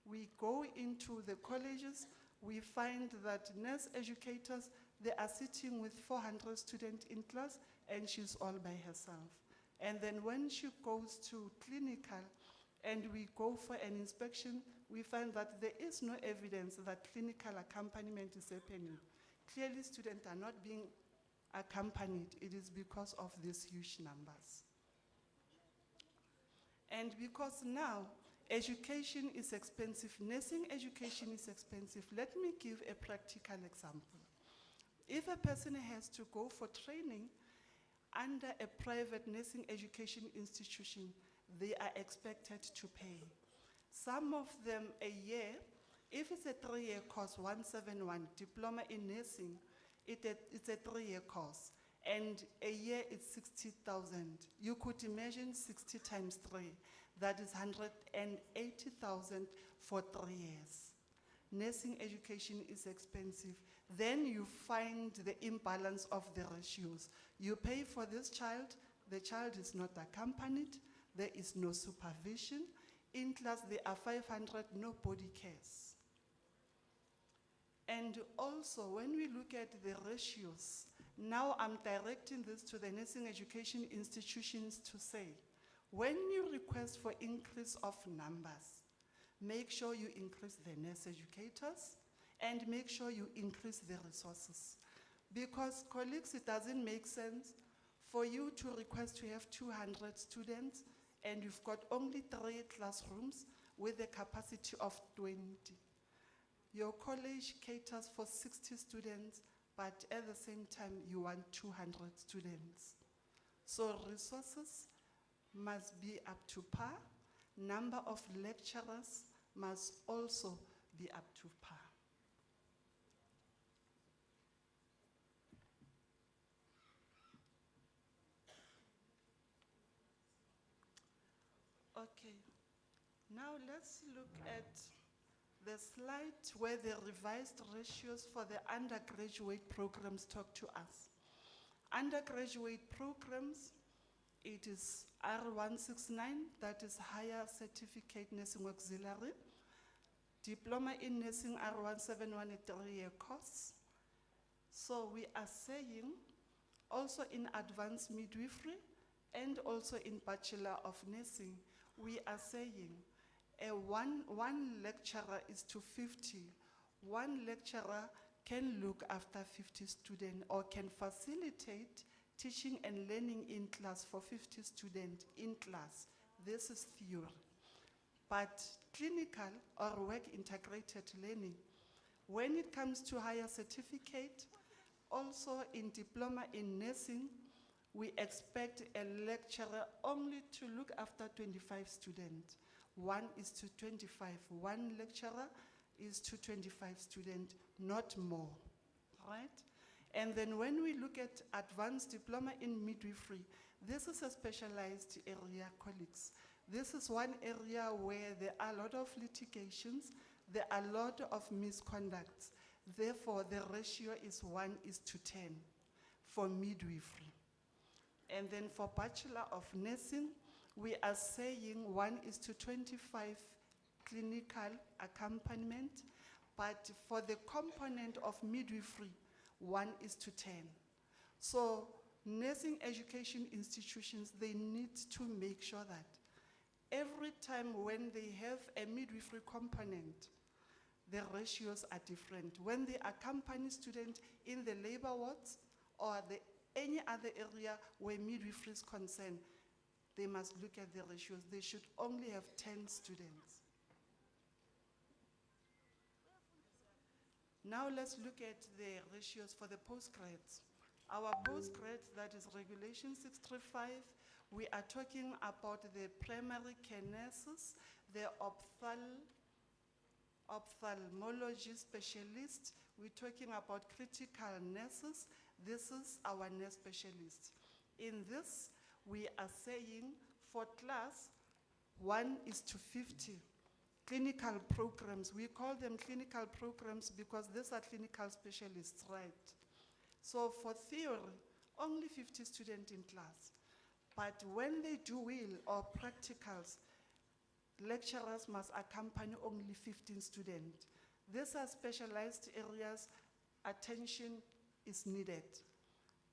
We go into the colleges, we find that nurse educators, they are sitting with 400 students in class and she's all by herself. And then when she goes to clinical and we go for an inspection, we find that there is no evidence that clinical accompaniment is happening. Clearly, students are not being accompanied. It is because of these huge numbers. And because now education is expensive, nursing education is expensive, let me give a practical example. If a person has to go for training under a private nursing education institution, they are expected to pay. Some of them a year, if it's a 3-year course, 171, diploma in nursing, it's a 3-year course. And a year it's 60,000. You could imagine 60 times 3. That is 180,000 for 3 years. Nursing education is expensive. Then you find the imbalance of the ratios. You pay for this child, the child is not accompanied, there is no supervision. In class there are 500, nobody cares. And also when we look at the ratios, now I'm directing this to the nursing education institutions to say, when you request for increase of numbers, make sure you increase the nurse educators and make sure you increase the resources. Because colleagues, it doesn't make sense for you to request to have 200 students and you've got only 3 classrooms with a capacity of 20. Your college caters for 60 students, but at the same time, you want 200 students. So resources must be up to par. Number of lecturers must also be up to par. Okay, now let's look at the slide where the revised ratios for the undergraduate programs talk to us. Undergraduate programs, it is R169, that is Higher Certificate Nursing Auxiliary. Diploma in Nursing R171, a 3-year course. So we are saying also in Advanced Midwifery and also in Bachelor of Nursing, we are saying one lecturer is to 50. One lecturer can look after 50 students or can facilitate teaching and learning in class for 50 students in class. This is theory. But clinical or work integrated learning, when it comes to higher certificate, also in diploma in nursing, we expect a lecturer only to look after 25 students. 1:25. One lecturer is to 25 students, not more, right? And then when we look at advanced diploma in midwifery, this is a specialized area, colleagues. This is one area where there are a lot of litigations, there are a lot of misconducts. Therefore, the ratio is 1:10 for midwifery. And then for Bachelor of Nursing, we are saying 1:25 clinical accompaniment, but for the component of midwifery, 1:10. So nursing education institutions, they need to make sure that every time when they have a midwifery component, the ratios are different. When they accompany students in the labor wards or any other area where midwifery is concerned, they must look at the ratios. They should only have 10 students. Now let's look at the ratios for the postgrads. Our postgrads, that is Regulation 635, we are talking about the primary care nurses, the ophthalmology specialists, we're talking about critical nurses. This is our nurse specialists. In this, we are saying for class 1:50. Clinical programs, we call them clinical programs because these are clinical specialists, right? So for theory, only 50 students in class. But when they do will or practicals, lecturers must accompany only 15 students. These are specialized areas, attention is needed.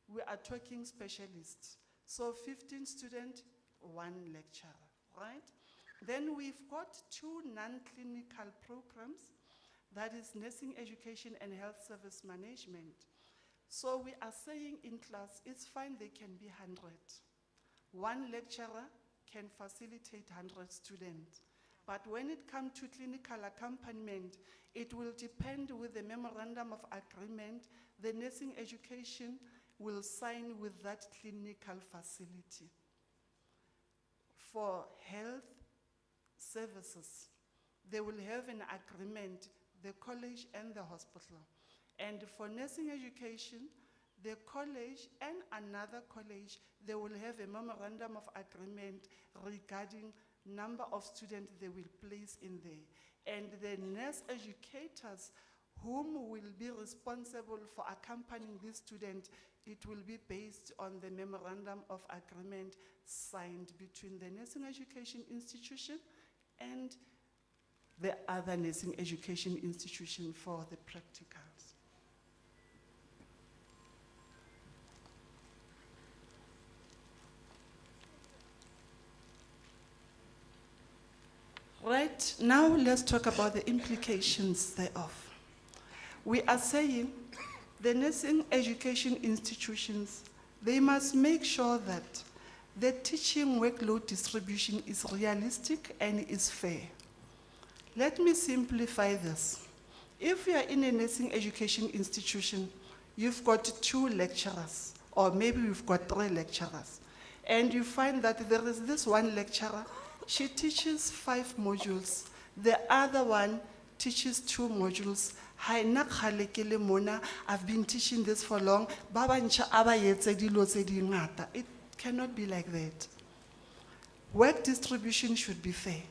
We are talking specialists. So 15 students, 1 lecturer, right? Then we've got 2 non-clinical programs, that is nursing education and health service management. So we are saying in class, it's fine, they can be 100. 1 lecturer can facilitate 100 students. But when it comes to clinical accompaniment, it will depend with the memorandum of agreement the nursing education will sign with that clinical facility. For health services, they will have an agreement, the college and the hospital. And for nursing education, the college and another college, they will have a memorandum of agreement regarding number of students they will place in there. And the nurse educators whom will be responsible for accompanying these students, it will be based on the memorandum of agreement signed between the nursing education institution and the other nursing education institution for the practicals. Right, now let's talk about the implications thereof. We are saying the nursing education institutions, they must make sure that the teaching workload distribution is realistic and is fair. Let me simplify this. If you are in a nursing education institution, you've got 2 lecturers, or maybe you've got 3 lecturers, and you find that there is this 1 lecturer, she teaches 5 modules, the other one teaches 2 modules. Hi, nna kgale ke le mona, I've been teaching this for long. Ba bantšha a ba etse dilo tse di ngata. It cannot be like that. Work distribution should be fair,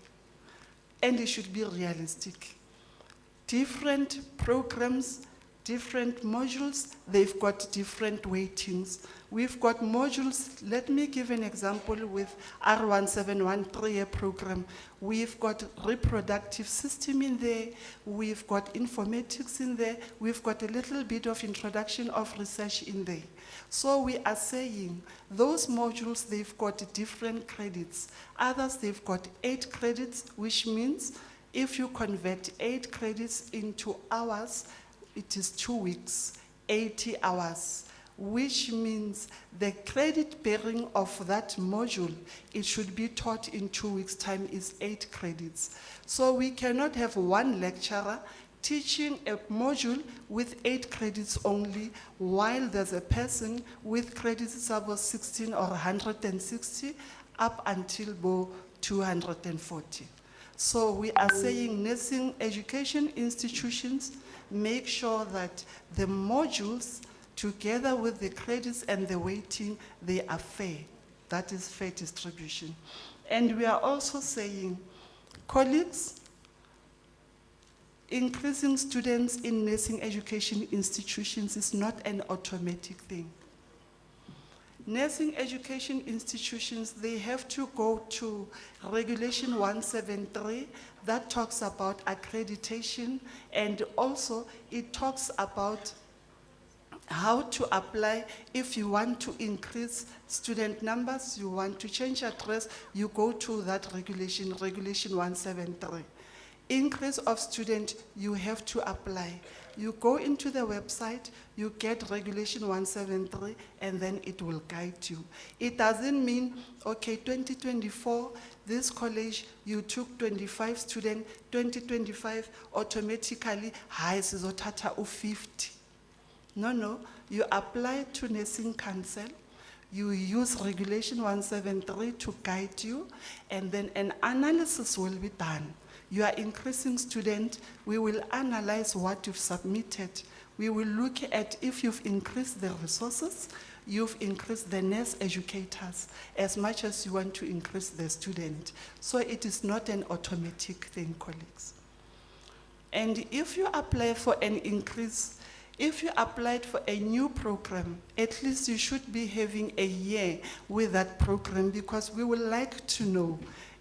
and it should be realistic. Different programs, different modules, they've got different weightings. We've got modules, let me give an example with R1713 3-year program. We've got reproductive system in there, we've got informatics in there, we've got a little bit of introduction of research in there. So we are saying those modules, they've got different credits. Others, they've got 8 credits, which means if you convert 8 credits into hours, it is 2 weeks, 80 hours. which means the credit bearing of that module, it should be taught in 2 weeks' time, is 8 credits. So we cannot have one lecturer teaching a module with 8 credits only, while there's a person with credits about 16 or 160 up until about 240. So we are saying nursing education institutions, make sure that the modules, together with the credits and the weighting, they are fair. That is fair distribution. And we are also saying, colleagues, increasing students in nursing education institutions is not an automatic thing. Nursing education institutions, they have to go to Regulation 173 that talks about accreditation, and also it talks about how to apply if you want to increase student numbers, you want to change address, you go to that regulation, Regulation 173. Increase of student, you have to apply. You go into the website, you get Regulation 173, and then it will guide you. It doesn't mean, okay, 2024, this college, you took 25 students, 2025, automatically, high sizothatha u50. No, you apply to Nursing Council, you use Regulation 173 to guide you, and then an analysis will be done. You are increasing student, we will analyze what you've submitted. We will look at if you've increased the resources, you've increased the nurse educators as much as you want to increase the student. So it is not an automatic thing, colleagues. And if you apply for an increase, if you applied for a new program, at least you should be having a year with that program, because we would like to know.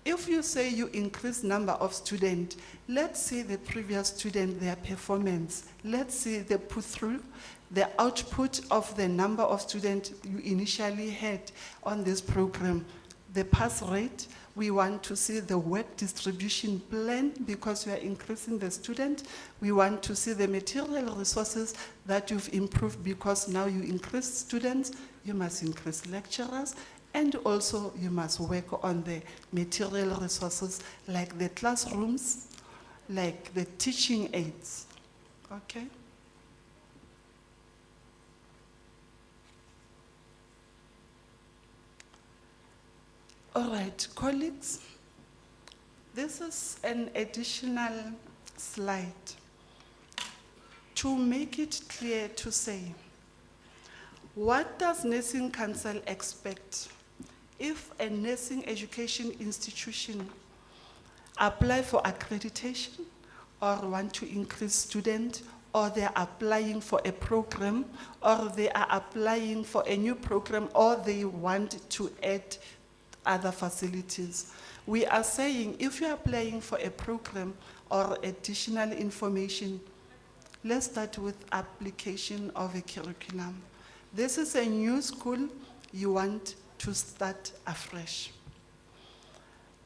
If you say you increase number of students, let's see the previous student, their performance. Let's see the put through, the output of the number of students you initially had on this program. The pass rate, we want to see the work distribution plan, because we are increasing the student. We want to see the material resources that you've improved, because now you increase students, you must increase lecturers, and also you must work on the material resources like the classrooms, like the teaching aids, okay? All right, colleagues, this is an additional slide to make it clear to say, what does Nursing Council expect if a nursing education institution apply for accreditation or want to increase students, or they are applying for a program, or they are applying for a new program, or they want to add other facilities? We are saying if you're applying for a program or additional information, let's start with application of a curriculum. This is a new school, you want to start afresh.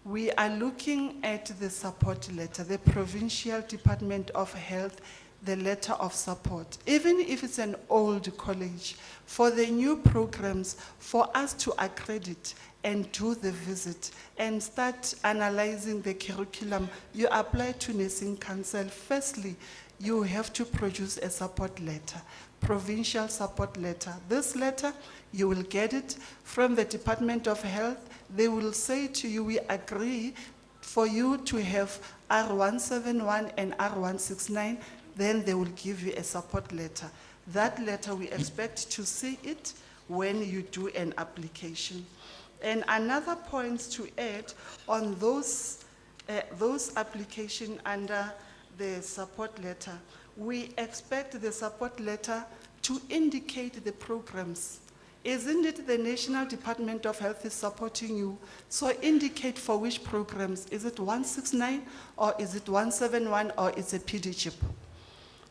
We are looking at the support letter, the Provincial Department of Health, the letter of support. Even if it's an old college, for the new programs, for us to accredit and do the visit and start analyzing the curriculum, you apply to Nursing Council. Firstly, you have to produce a support letter, provincial support letter. This letter, you will get it from the Department of Health. They will say to you, we agree for you to have R171 and R169, then they will give you a support letter. That letter, we expect to see it when you do an application. And another point to add on those applications under the support letter, we expect the support letter to indicate the programs. Isn't it the National Department of Health is supporting you? So indicate for which programs. Is it 169 or is it 171 or is it PDCHIP?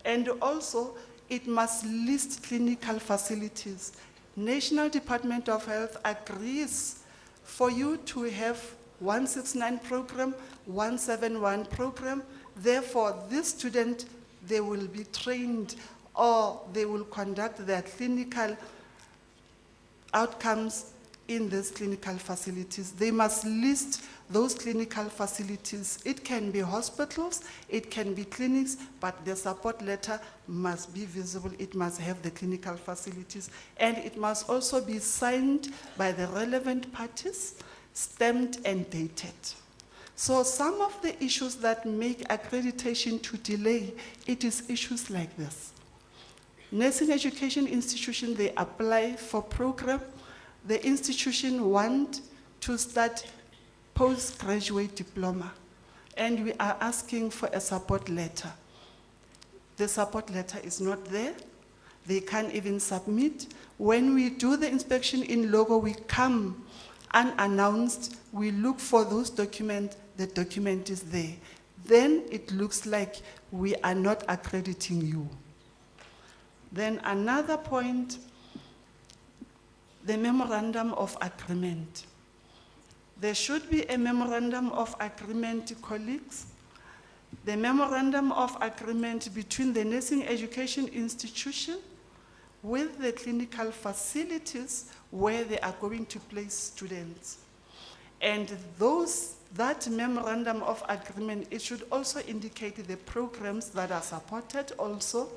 And also, it must list clinical facilities. National Department of Health agrees for you to have 169 program, 171 program. Therefore, this student, they will be trained or they will conduct their clinical outcomes in these clinical facilities. They must list those clinical facilities. It can be hospitals, it can be clinics, but the support letter must be visible. It must have the clinical facilities, and it must also be signed by the relevant parties, stamped and dated. So some of the issues that make accreditation to delay, it is issues like this. Nursing education institution, they apply for program. The institution want to start postgraduate diploma, and we are asking for a support letter. The support letter is not there. They can't even submit. When we do the inspection in Logo, we come unannounced. We look for those documents. The document is there. Then it looks like we are not accrediting you. Then another point, the memorandum of agreement. There should be a memorandum of agreement, colleagues. The memorandum of agreement between the nursing education institution with the clinical facilities where they are going to place students. And that memorandum of agreement, it should also indicate the programs that are supported also,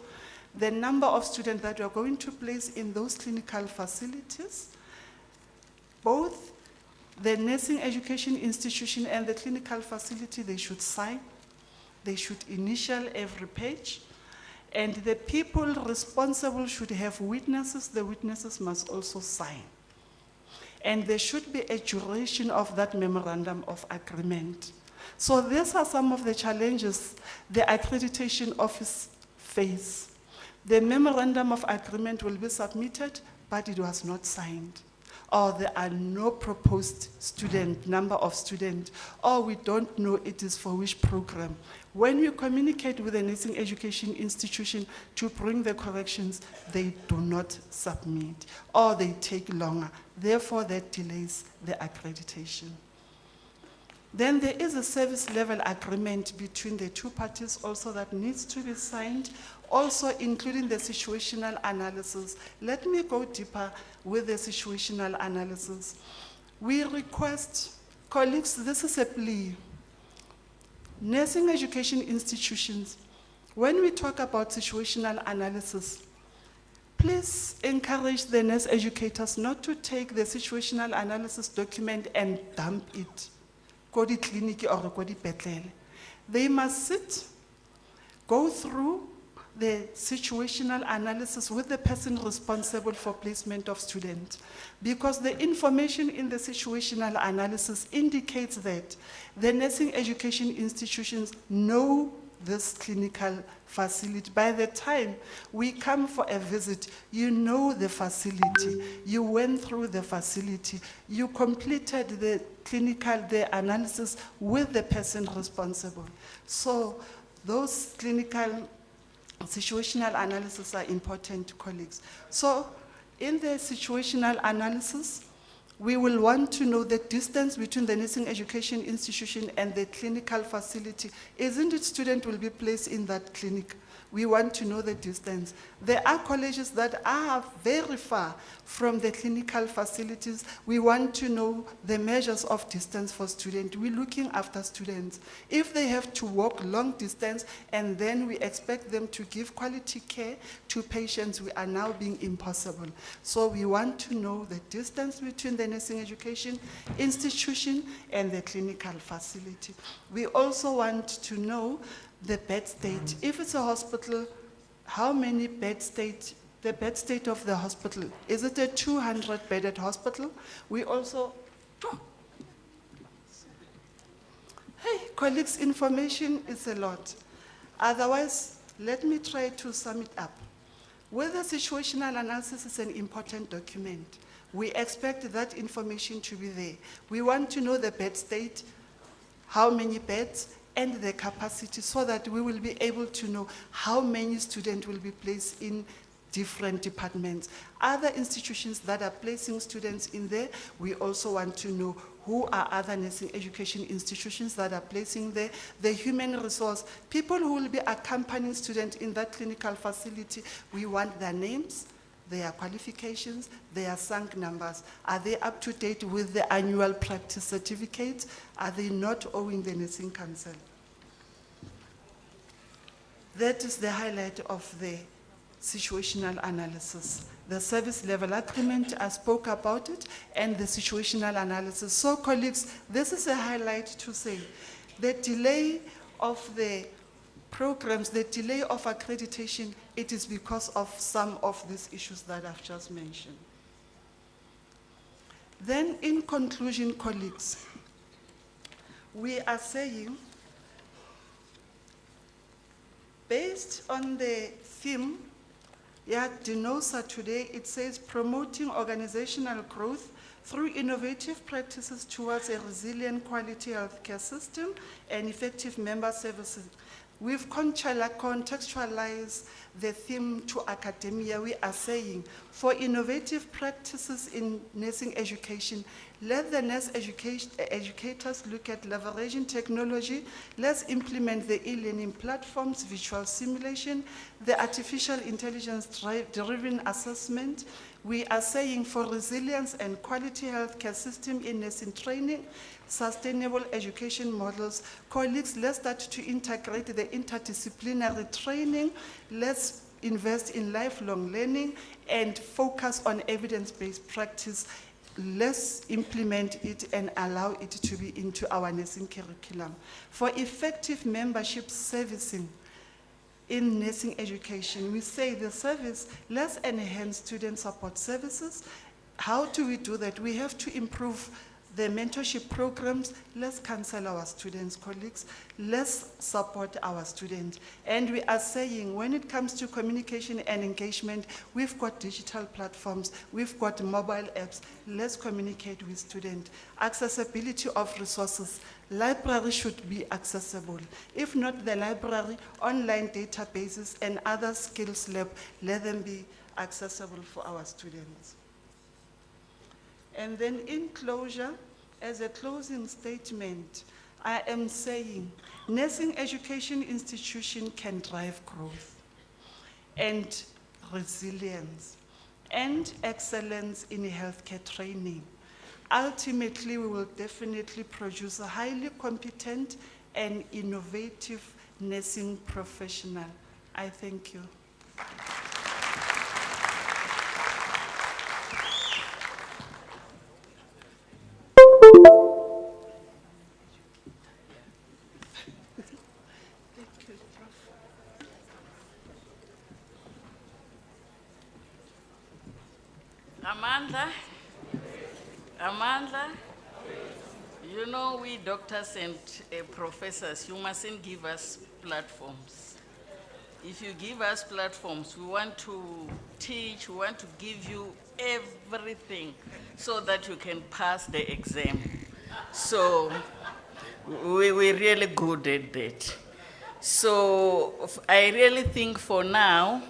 the number of students that we are going to place in those clinical facilities. Both the nursing education institution and the clinical facility, they should sign. They should initial every page. And the people responsible should have witnesses. The witnesses must also sign. And there should be a duration of that memorandum of agreement. So these are some of the challenges the accreditation office face. The memorandum of agreement will be submitted, but it was not signed. Or there are no proposed number of students, or we don't know it is for which program. When we communicate with the nursing education institution to bring the corrections, they do not submit, or they take longer. Therefore, that delays the accreditation. Then there is a service level agreement between the two parties also that needs to be signed, also including the situational analysis. Let me go deeper with the situational analysis. We request, colleagues, this is a plea. Nursing education institutions, when we talk about situational analysis, please encourage the nurse educators not to take the situational analysis document and dump it. Go to clinic or go to petlele. They must sit, go through the situational analysis with the person responsible for placement of students, because the information in the situational analysis indicates that the nursing education institutions know this clinical facility. By the time we come for a visit, you know the facility, you went through the facility, you completed the analysis with the person responsible. So those clinical situational analysis are important, colleagues. So in the situational analysis, we will want to know the distance between the nursing education institution and the clinical facility. Isn't it student will be placed in that clinic? We want to know the distance. There are colleges that are very far from the clinical facilities. We want to know the measures of distance for students. We're looking after students. If they have to walk long distance and then we expect them to give quality care to patients, we are now being impossible. So we want to know the distance between the nursing education institution and the clinical facility. We also want to know the bed state. If it's a hospital, how many bed state, the bed state of the hospital? Is it a 200-bedded hospital? We also, hey, colleagues, information is a lot. Otherwise, let me try to sum it up. Whether situational analysis is an important document, we expect that information to be there. We want to know the bed state, how many beds, and the capacity, so that we will be able to know how many students will be placed in different departments. Other institutions that are placing students in there, we also want to know who are other nursing education institutions that are placing there, the human resource, people who will be accompanying students in that clinical facility. We want their names, their qualifications, their SANC numbers. Are they up to date with the annual practice certificates? Are they not owing the Nursing Council? That is the highlight of the situational analysis. The service level agreement, I spoke about it, and the situational analysis. So colleagues, this is a highlight to say the delay of the programs, the delay of accreditation, it is because of some of these issues that I've just mentioned. Then in conclusion, colleagues, we are saying, based on the theme, DINOSA today, it says promoting organizational growth through innovative practices towards a resilient quality healthcare system and effective member services. We've contextualized the theme to academia. We are saying, for innovative practices in nursing education, let the nurse educators look at leveraging technology. Let's implement the e-learning platforms, virtual simulation, the artificial intelligence-driven assessment. We are saying for resilience and quality healthcare system in nursing training, sustainable education models. Colleagues, let's start to integrate the interdisciplinary training. Let's invest in lifelong learning and focus on evidence-based practice. Let's implement it and allow it to be into our nursing curriculum. For effective membership servicing in nursing education, we say the service, let's enhance student support services. How do we do that? We have to improve the mentorship programs. Let's counsel our students, colleagues. Let's support our students. And we are saying, when it comes to communication and engagement, we've got digital platforms, we've got mobile apps. Let's communicate with students. Accessibility of resources. Library should be accessible. If not the library, online databases and other skills lab, let them be accessible for our students. And then in closure, as a closing statement, I am saying nursing education institution can drive growth and resilience and excellence in healthcare training. Ultimately, we will definitely produce a highly competent and innovative nursing professional. I thank you. Amandla, you know, we doctors and professors, you mustn't give us platforms. If you give us platforms, we want to teach, we want to give you everything so that you can pass the exam. So we're really good at that. So I really think for now,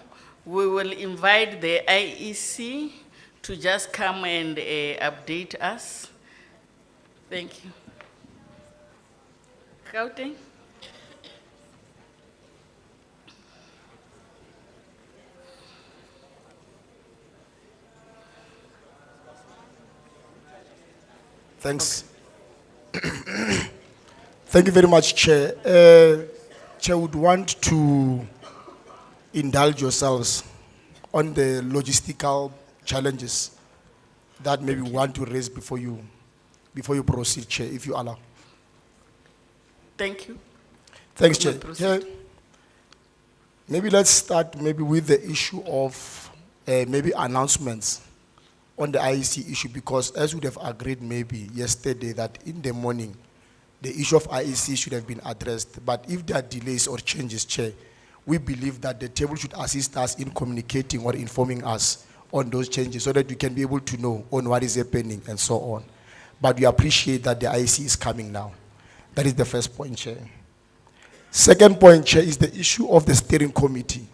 we will invite the IEC to just come and update us. Thank you. Gauteng? Thanks. Thank you very much, Chair. Chair would want to indulge yourselves on the logistical challenges that maybe we want to raise before you proceed, Chair, if you allow. Thank you. Thanks, You Chair. may proceed. Chair, maybe let's start maybe with the issue of maybe announcements on the IEC issue, because as we'd have agreed maybe yesterday that in the morning, the issue of IEC should have been addressed. But if there are delays or changes, Chair, we believe that the table should assist us in communicating or informing us on those changes so that we can be able to know on what is happening and so on. But we appreciate that the IEC is coming now. That is the first point, Chair. Second point, Chair, is the issue of the steering committee,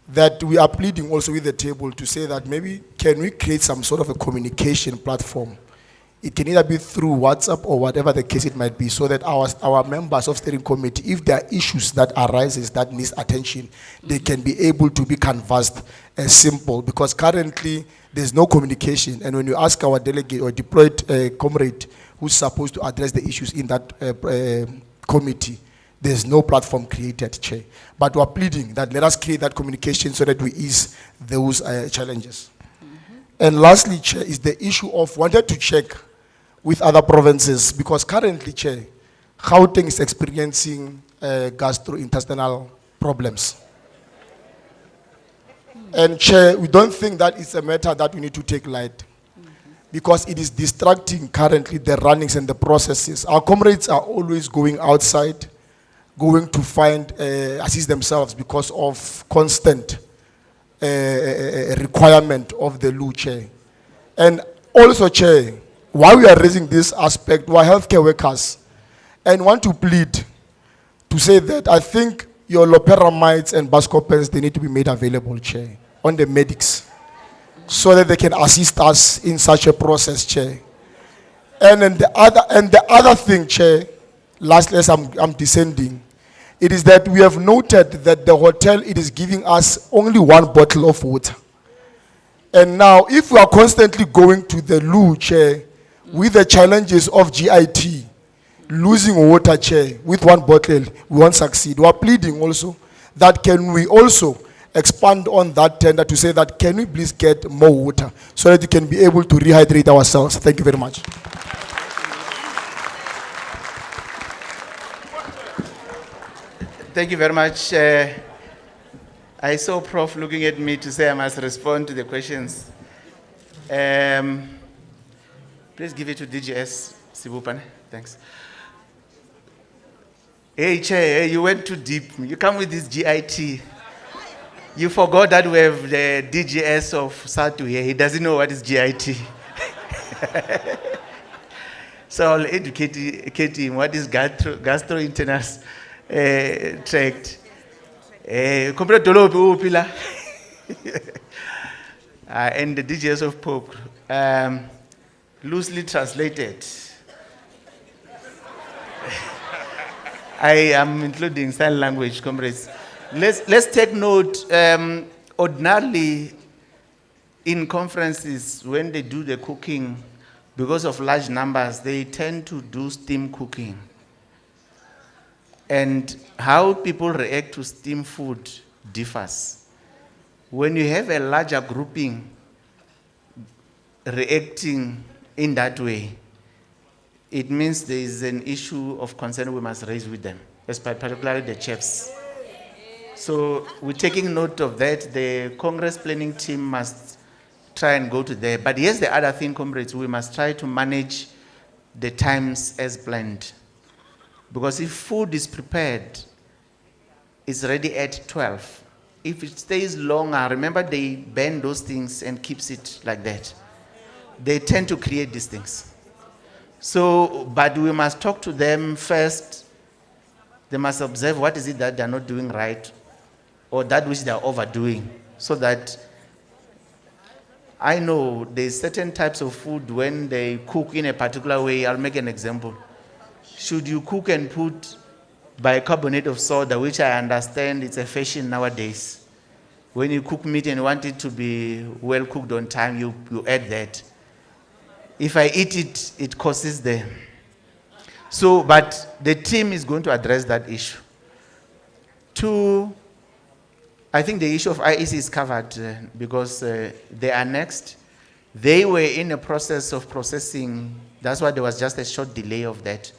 that we are pleading also with the table to say that maybe can we create some sort of a communication platform It can either be through WhatsApp or whatever the case it might be, so that our members of steering committee, if there are issues that arises that needs attention, they can be able to be canvassed as simple, because currently there's no communication. And when you ask our delegate or deployed comrade who's supposed to address the issues in that committee, there's no platform created, Chair. But we're pleading that let us create that communication so that we ease those challenges. And lastly, Chair, is the issue of wanted to check with other provinces, because currently, Chair, Gauteng is experiencing gastrointestinal problems. And Chair, we don't think that it's a matter that we need to take light, because it is distracting currently the runnings and the processes. Our comrades are always going outside, going to find, assist themselves because of constant requirement of the law, Chair. And also, Chair, while we are raising this aspect, we are healthcare workers and want to plead to say that I think your loperamides and buscoppers, they need to be made available, Chair, on the medics, so that they can assist us in such a process, Chair. And then the other thing, Chair, lastly, as I'm descending, it is that we have noted that the hotel, it is giving us only 1 bottle of water. And now, if we are constantly going to the loo, Chair, with the challenges of GIT, losing water, Chair, with 1 bottle, we won't succeed. We are pleading also that can we also expand on that tender to say that can we please get more water so that we can be able to rehydrate ourselves. Thank you very much. Thank you very much. I saw Prof looking at me to say I must respond to the questions. Please give it to DGS, Sibupane. Thanks. Hey, Chair, you went too deep. You come with this GIT. You forgot that we have the DGS of SADTU here. He doesn't know what is GIT. So I'll educate him what is gastrointestinal tract. And the DGS of Pope. Loosely translated, I am including sign language, comrades. Let's take note. Ordinarily, in conferences, when they do the cooking, because of large numbers, they tend to do steam cooking. And how people react to steam food differs. When you have a larger grouping reacting in that way, it means there is an issue of concern we must raise with them, particularly the chefs. So we're taking note of that. The Congress planning team must try and go to there. But here's the other thing, comrades, we must try to manage the times as planned. Because if food is prepared, it's ready at 12. If it stays longer, remember they ban those things and keeps it like that. They tend to create these things. So, but we must talk to them first. They must observe what is it that they're not doing right or that which they're overdoing, so that I know there's certain types of food when they cook in a particular way. I'll make an example. Should you cook and put bicarbonate of soda, which I understand it's a fashion nowadays. When you cook meat and want it to be well cooked on time, you add that. If I eat it, it causes them. So, but the team is going to address that issue. 2, I think the issue of IEC is covered because they are next. They were in a process of processing. That's why there was just a short delay of that.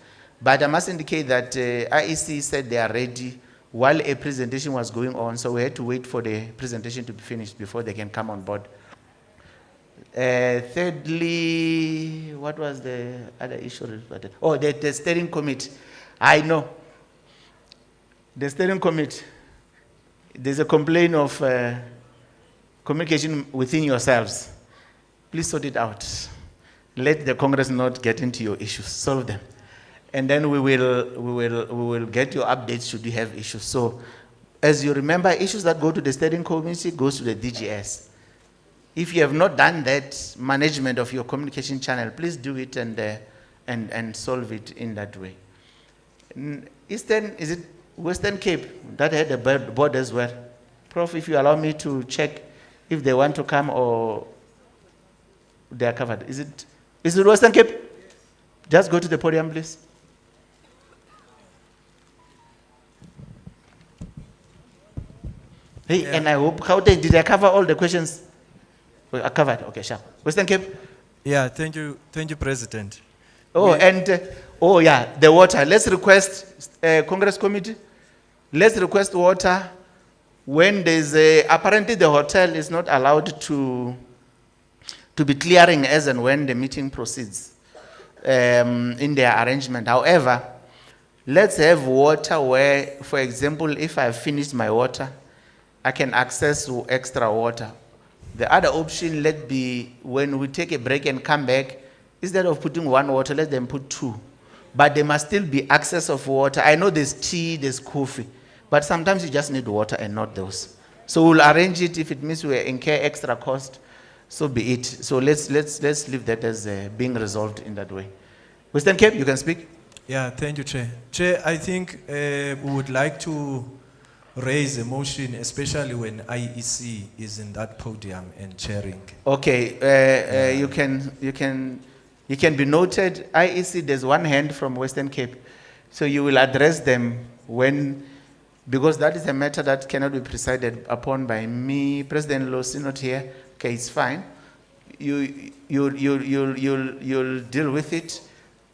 But I must indicate that IEC said they are ready while a presentation was going on. So we had to wait for the presentation to be finished before they can come on board. Thirdly, what was the other issue? Oh, the steering committee. I know. The steering committee, there's a complaint of communication within yourselves. Please sort it out. Let the Congress not get into your issues. Solve them. And then we will get your updates should you have issues. So, as you remember, issues that go to the steering committee goes to the DGS. If you have not done that management of your communication channel, please do it and solve it in that way. Eastern, is it Western Cape that had a board as well? Prof, if you allow me to check if they want to come or they are covered. Is it Western Cape? Just go to the podium, please. Hey, and I hope, did I cover all the questions? I covered, okay, sure. Western Cape? Yeah, thank you, President. Oh, oh yeah, the water. Let's request, Congress Committee, let's request water when there's apparently the hotel is not allowed to be clearing as and when the meeting proceeds in their arrangement. However, let's have water where, for example, if I've finished my water, I can access extra water. The other option, let be when we take a break and come back, instead of putting one water, let them put two. But there must still be access of water. I know there's tea, there's coffee, but sometimes you just need water and not those. So we'll arrange it. If it means we incur extra cost, so be it. So let's leave that as being resolved in that way. Western Cape, you can speak. Yeah, thank you, Chair. Chair, I think we would like to raise a motion, especially when IEC is in that podium and chairing. Okay, you can be noted. IEC, there's one hand from Western Cape, so you will address them when, because that is a matter that cannot be presided upon by me. President Losi not here. Okay, it's fine. You'll deal with it.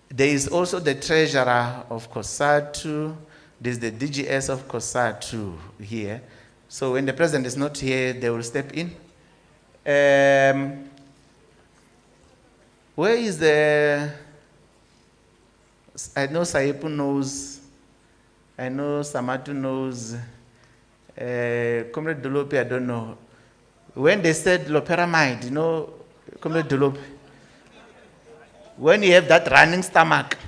There is also the treasurer of COSATU. There's the DGS of COSATU here. So when the president is not here, they will step in. Where is the, I know Saipu knows, I know Samatu knows, Comrade Dolope, I don't know. When they said loperamide, you know, Comrade Dolope, when you have that running stomach,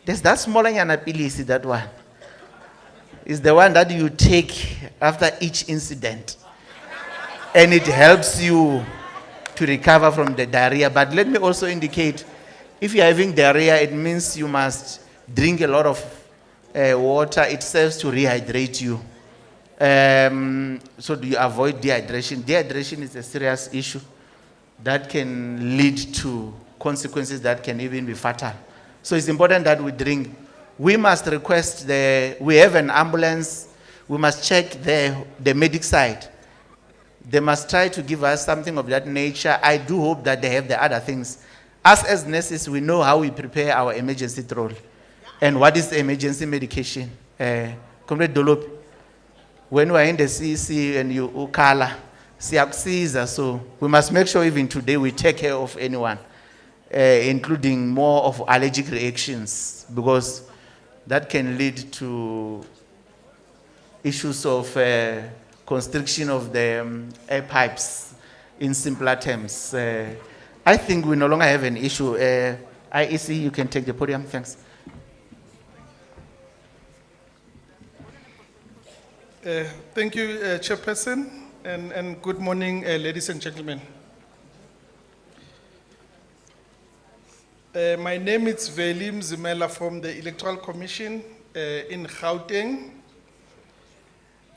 there's that smaller yanapilisi, that one. Is the one that you take after each incident. And it helps you to recover from the diarrhea. But let me also indicate, if you're having diarrhea, it means you must drink a lot of water. It serves to rehydrate you. So do you avoid dehydration? Dehydration is a serious issue that can lead to consequences that can even be fatal. So it's important that we drink. We must request we have an ambulance. We must check the medic side. They must try to give us something of that nature. I do hope that they have the other things. Us as nurses, we know how we prepare our emergency role. And what is emergency medication? Comrade Dolope, when we're in the CEC and you ukala, siyakusiza, so we must make sure even today we take care of anyone, including more of allergic reactions, because that can lead to issues of constriction of the air pipes in simpler terms. I think we no longer have an issue. IEC, you can take the podium. Thanks. Thank you, Chairperson, and good morning, ladies and gentlemen. My name is Velim Zimela from the Electoral Commission in Gauteng.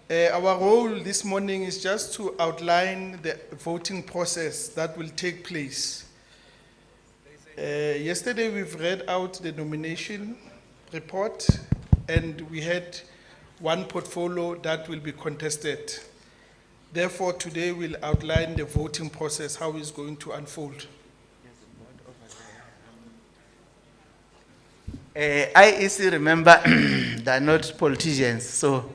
Our role this morning is just to outline the voting process that will take place. Yesterday we've read out the nomination report, and we had one portfolio that will be contested. Therefore, today we'll outline the voting process, how it's going to unfold. IEC, remember, they're not politicians, so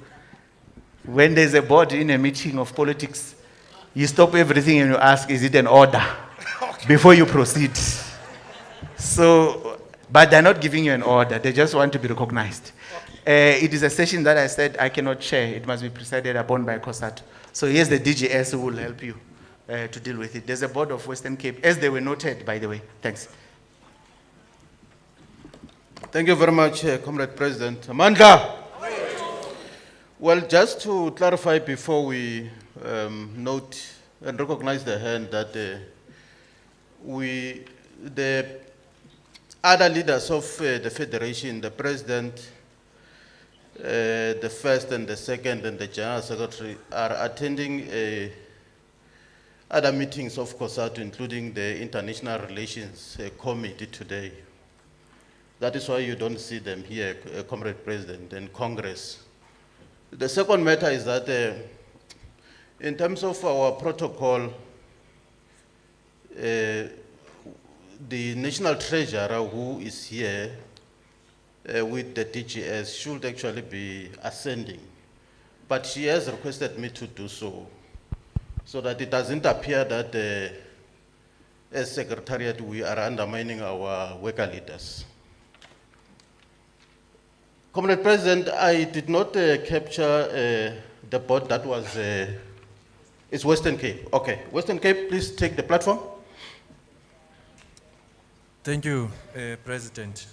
when there's a board in a meeting of politics, you stop everything and you ask, is it an order? Before you proceed. So, but they're not giving you an order, they just want to be recognized. It is a session that I said I cannot chair, it must be presided upon by COSATU. So here's the DGS who will help you to deal with it. There's a board of Western Cape, as they were noted, by the way. Thanks. Thank you very much, Comrade President. Amanda. Well, just to clarify before we note and recognize the hand that the other leaders of the Federation, the President, the first and the second and the General Secretary are attending other meetings of COSATU, including the International Relations Committee today. That is why you don't see them here, Comrade President, and Congress. The second matter is that in terms of our protocol, the National Treasurer who is here with the DGS should actually be ascending. But she has requested me to do so that it doesn't appear that as Secretariat we are undermining our worker leaders. Comrade President, I did not capture the board that was, it's Western Cape. Okay, Western Cape, please take the platform. Thank you, President.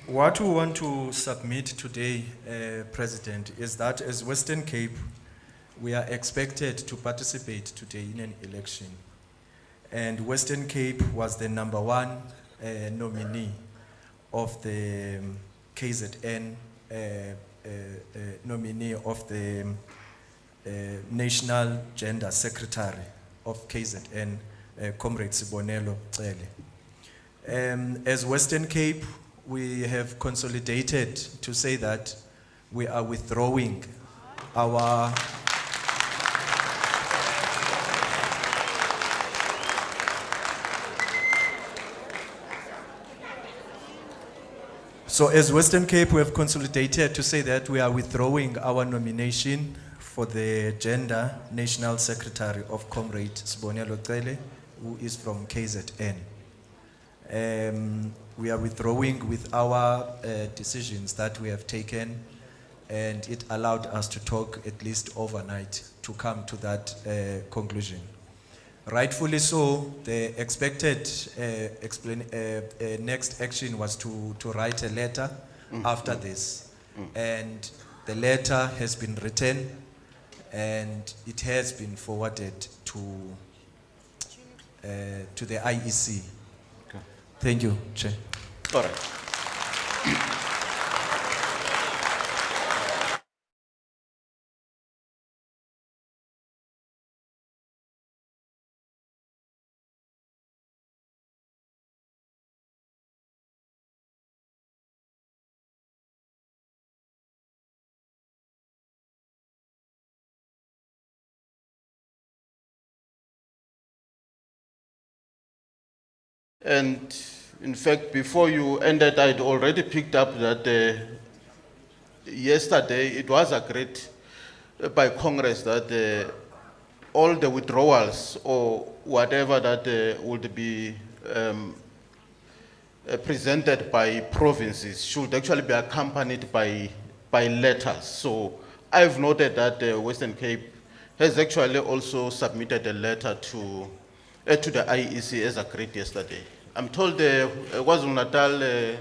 What we want to submit today, President, is that as Western Cape, we are expected to participate today in an election. And Western Cape was the #1 nominee of the KZN, nominee of the National Gender Secretary of KZN, Comrade Sibonelo Cele. As Western Cape, we have consolidated to say that we are withdrawing our So as Western Cape, we have consolidated to say that we are withdrawing our nomination for the Gender National Secretary of Comrade Sibonelo Cele, who is from KZN. We are withdrawing with our decisions that we have taken, and it allowed us to talk at least overnight to come to that conclusion. Rightfully so, the expected next action was to write a letter after this. And the letter has been written and it has been forwarded to the IEC. Okay. Thank you, Chair. All right. And in fact, before you ended, I'd already picked up that yesterday it was agreed by Congress that all the withdrawals or whatever that would be presented by provinces should actually be accompanied by letters. So I've noted that Western Cape has actually also submitted a letter to the IEC as agreed yesterday. I'm told KwaZulu-Natal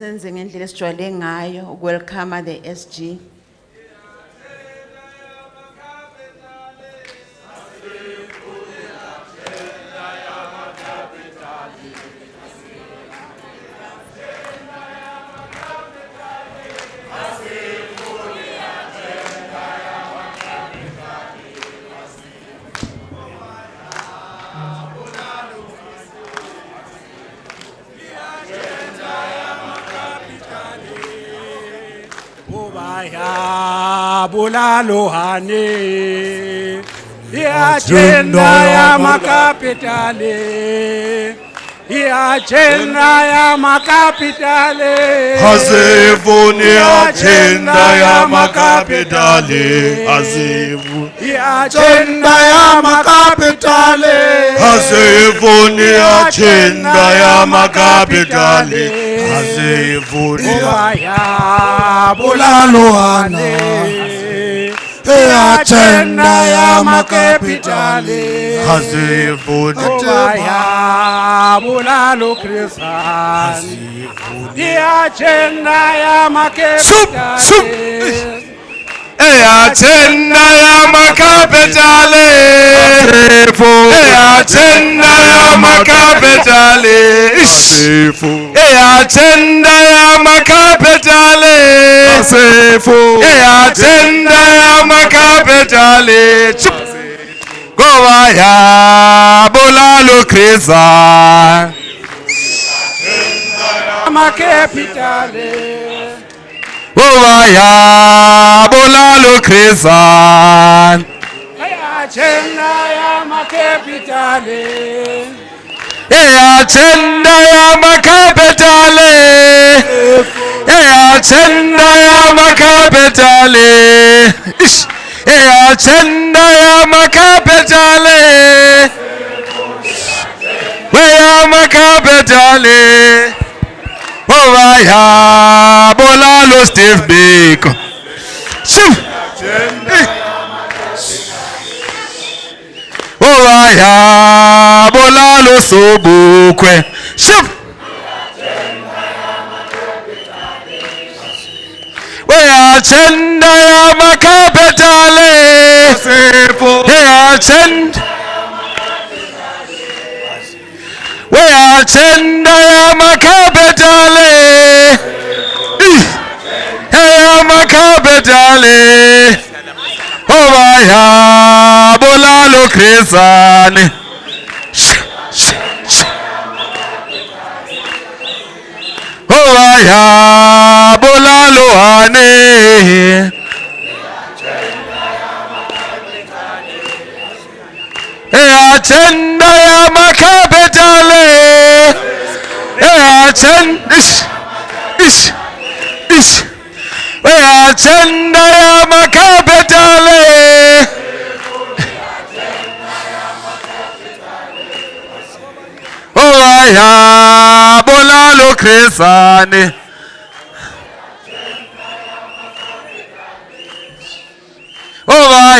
Senze ngendlela esijwayele ngayo ukwelcome the SG. Ya bulalohane ya agenda ya makapitali ya agenda ya makapitali Hasifuni agenda ya makapitali. Hasifuni ya agenda ya makapitali Hasifuni agenda ya makapitali. Hasifuni ya bulalohane ya agenda ya makapitali Hasifuni ya bulalo Christian ya agenda ya makapitali agenda ya makapitali. Agenda ya makapitali. Agenda ya makapitali. Agenda ya makapitali. Goa ya bulalo Christian. makapitali Ya bulalo Christian. agenda ya makapitali Agenda ya makapitali. Agenda ya makapitali. Agenda ya makapitali. Ya makapitali. Ya bulalo Steve Biko. Ya bulalo Sobukwe. Agenda ya makapitali. Agenda ya makapitali. Ya makapitali. Ya bulalo Christian. Ya bulalo ane. Agenda ya makapitali. Agenda ya makapitali. Ya bulalo Christian.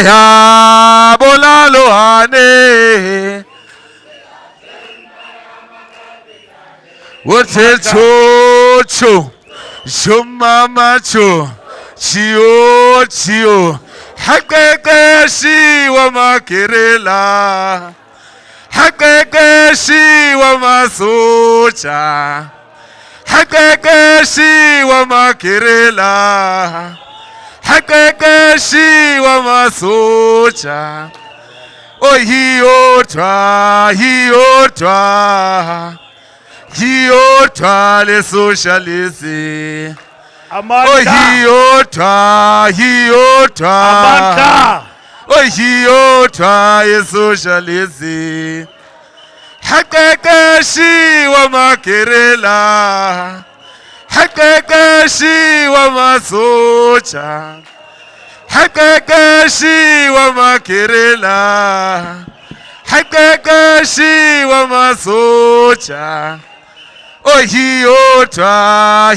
Ya bulalo ane. Chocho, shumama cho, chio, hakekeshi wa makirela, hakekeshi wa masocha, hakekeshi wa makirela, hakekeshi wa masocha. Oh, hiotwa. Hiotwa le socialist. Amanda. Hiotwa. Amanda. Hiotwa ye socialist. Hakekeshi wa makirela. Hakekeshi wa masocha. Hakekeshi wa makirela. Hakekeshi wa masocha. Hiotwa.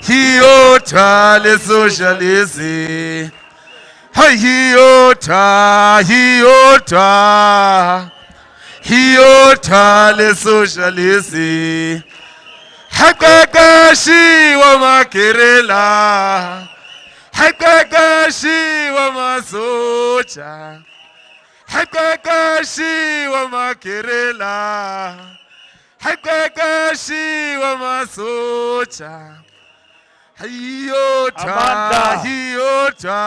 Hiotwa le socialist. Hiotwa le socialist. Hakakashi wa makerela. Hakakashi wa masocha. Hakakashi wa makerela. Hakakashi wa masocha. Hiyota, Amanda. hiyota.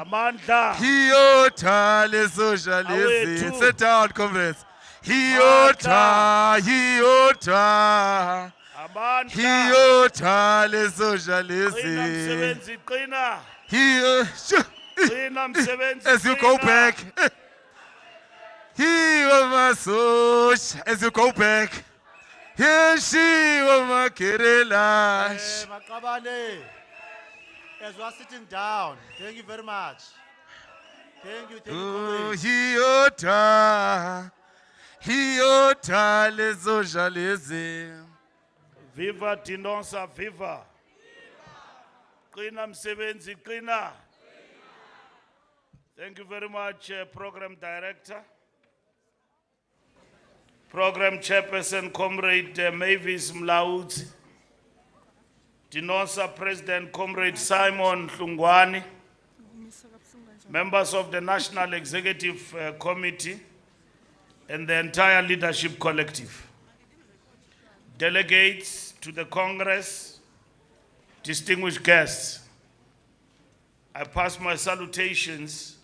Amanda. Hiyota le socialism. Awethu. Sit down, comrades. Hiyota, hiyota. Amanda. Hiyota le Qina socialism. msebenzi, qina. Qina msebenzi, As you go qina. back. He was my soch. As you go back. Here she was my kirela. Makabane, as we are sitting down, thank you very much. Thank you, comrades. Hiyota le socialism. Viva Tinosa, viva. Qina msebenzi, qina. Thank you very much, Program Director. Program Chairperson, Comrade Mavis Mlaudzi. Tinosa President, Comrade Simon Hlungwane. Members of the National Executive Committee and the entire leadership collective. Delegates to the Congress, distinguished guests, I pass my salutations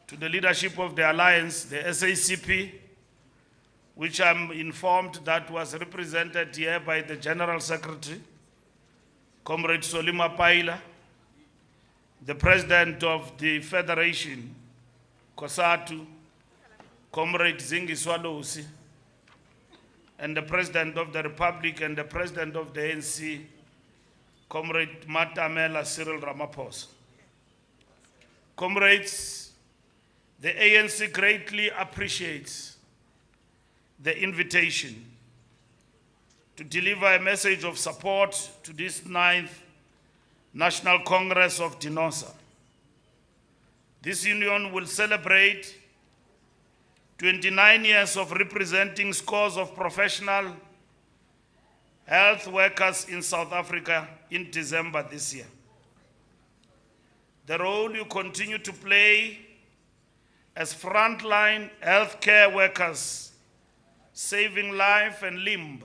to the leadership of the Alliance, the SACP, which I'm informed that was represented here by the General Secretary, Comrade Solima Paila, the President of the Federation, Kosatu, Comrade Zingi Swadosi, and the President of the Republic and the President of the ANC, Comrade Matamela Cyril Ramaphosa. Comrades, the ANC greatly appreciates the invitation to deliver a message of support to this 9th National Congress of Tinosa. This union will celebrate 29 years of representing scores of professional health workers in South Africa in December this year. The role you continue to play as frontline healthcare workers, saving life and limb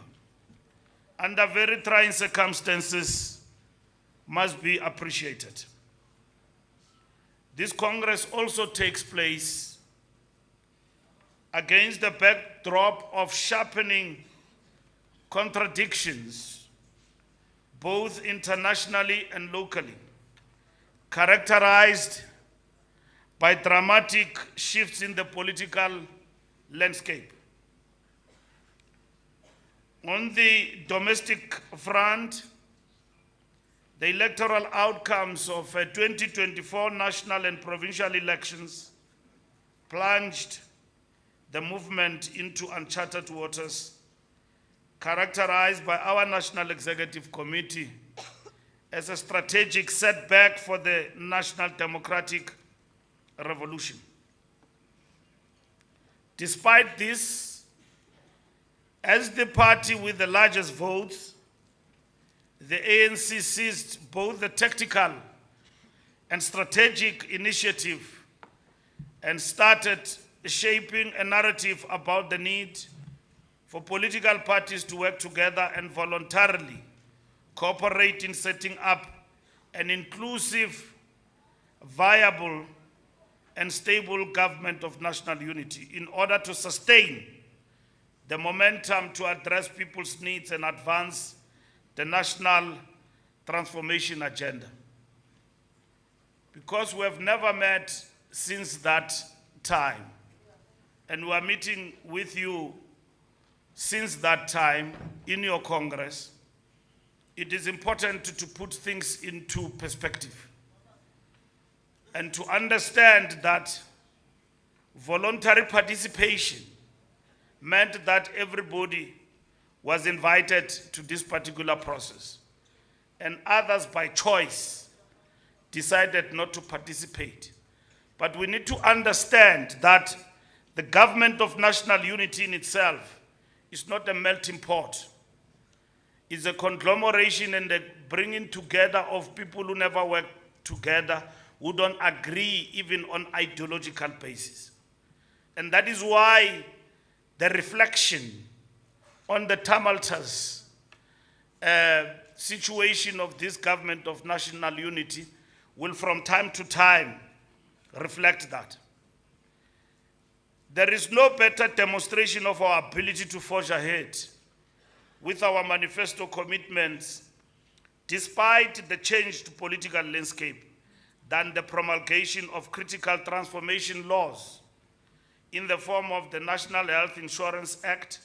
under very trying circumstances must be appreciated. This Congress also takes place against the backdrop of sharpening contradictions, both internationally and locally, characterized by dramatic shifts in the political landscape. On the domestic front, the electoral outcomes of 2024 national and provincial elections plunged the movement into uncharted waters, characterized by our National Executive Committee as a strategic setback for the national democratic revolution. Despite this, as the party with the largest votes, the ANC seized both the tactical and strategic initiative and started shaping a narrative about the need for political parties to work together and voluntarily cooperate in setting up an inclusive, viable, and stable government of national unity in order to sustain the momentum to address people's needs and advance the national transformation agenda. Because we have never met since that time, and we are meeting with you since that time in your Congress, it is important to put things into perspective and to understand that voluntary participation meant that everybody was invited to this particular process, and others by choice decided not to participate. But we need to understand that the government of national unity in itself is not a melting pot. is a conglomeration and a bringing together of people who never worked together, who don't agree even on ideological basis. And that is why the reflection on the tumultuous situation of this government of national unity will from time to time reflect that. There is no better demonstration of our ability to forge ahead with our manifesto commitments, despite the changed political landscape, than the promulgation of critical transformation laws in the form of the National Health Insurance Act,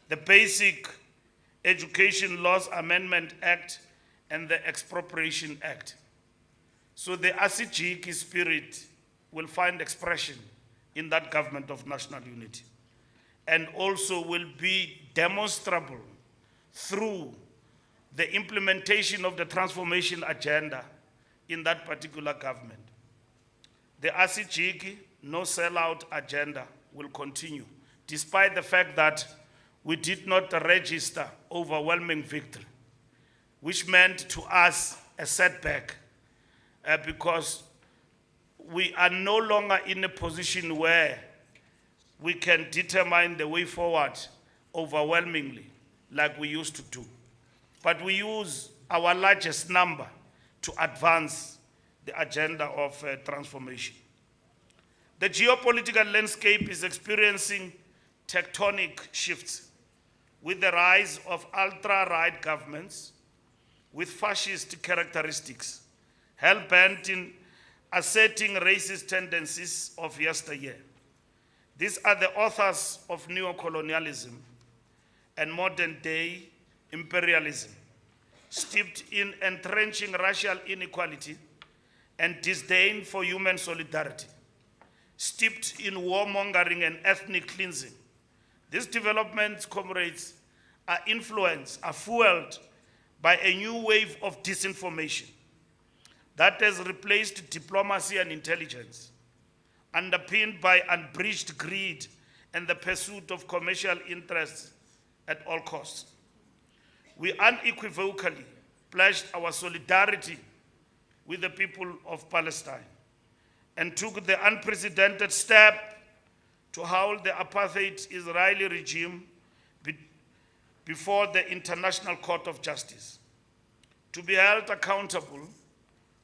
the Basic Education Laws Amendment Act, and the Expropriation Act. So the ASIJIKI spirit will find expression in that government of national unity, and also will be demonstrable through the implementation of the transformation agenda in that particular government. The ASIJIKI no sellout agenda will continue, despite the fact that we did not register overwhelming victory, which meant to us a setback because we are no longer in a position where we can determine the way forward overwhelmingly like we used to do. But we use our largest number to advance the agenda of transformation. The geopolitical landscape is experiencing tectonic shifts with the rise of ultra-right governments with fascist characteristics, hell-bent in asserting racist tendencies of yesteryear. These are the authors of neocolonialism and modern-day imperialism, steeped in entrenching racial inequality and disdain for human solidarity, steeped in warmongering and ethnic cleansing. These developments, comrades, are fueled by a new wave of disinformation that has replaced diplomacy and intelligence, underpinned by unbridged greed and the pursuit of commercial interests at all costs. We unequivocally pledged our solidarity with the people of Palestine and took the unprecedented step to hold the apartheid Israeli regime before the International Court of Justice, to be held accountable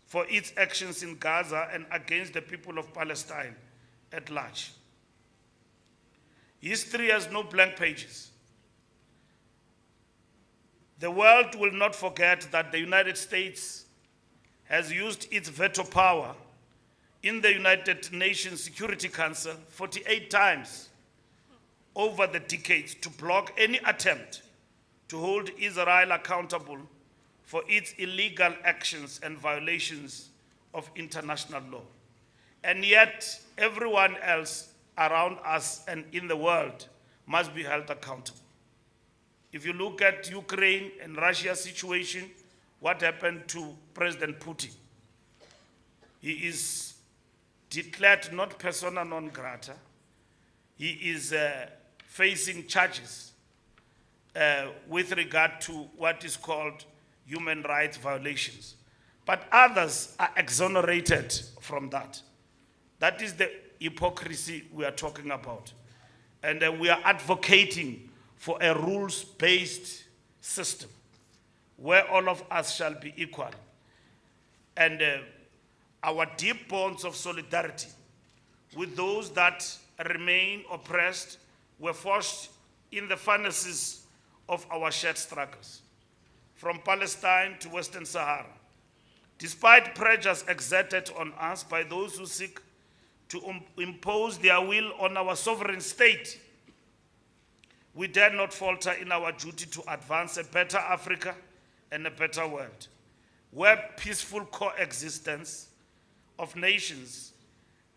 for its actions in Gaza and against the people of Palestine at large. History has no blank pages. The world will not forget that the United States has used its veto power in the United Nations Security Council 48 times over the decades to block any attempt to hold Israel accountable for its illegal actions and violations of international law. And yet, everyone else around us and in the world must be held accountable. If you look at Ukraine and Russia's situation, what happened to President Putin? He is declared not persona non grata. He is facing charges with regard to what is called human rights violations. But others are exonerated from that. That is the hypocrisy we are talking about. And we are advocating for a rules-based system where all of us shall be equal. And our deep bonds of solidarity with those that remain oppressed were forged in the furnaces of our shared struggles, from Palestine to Western Sahara. Despite pressures exerted on us by those who seek to impose their will on our sovereign state, we dare not falter in our duty to advance a better Africa and a better world, where peaceful coexistence of nations,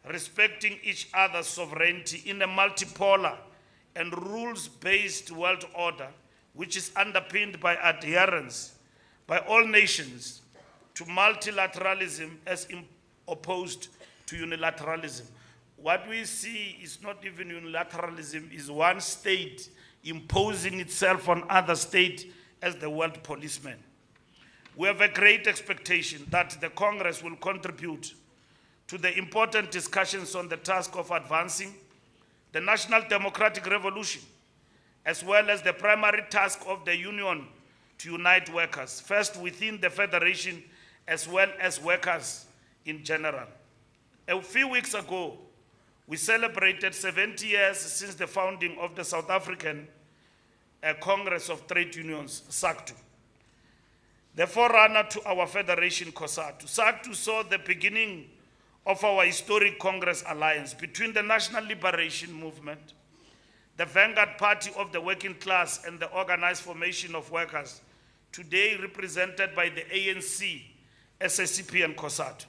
respecting each other's sovereignty in a multipolar and rules-based world order, which is underpinned by adherence by all nations to multilateralism as opposed to unilateralism. What we see is not even unilateralism, is one state imposing itself on other state as the world policeman. We have a great expectation that the Congress will contribute to the important discussions on the task of advancing the national democratic revolution, as well as the primary task of the Union to unite workers, first within the Federation as well as workers in general. A few weeks ago, we celebrated 70 years since the founding of the South African Congress of Trade Unions, SACTU. The forerunner to our federation, COSATU. SACTU saw the beginning of our historic Congress alliance between the National Liberation Movement, the vanguard party of the working class, and the organized formation of workers, today represented by the ANC, SACP, and COSATU.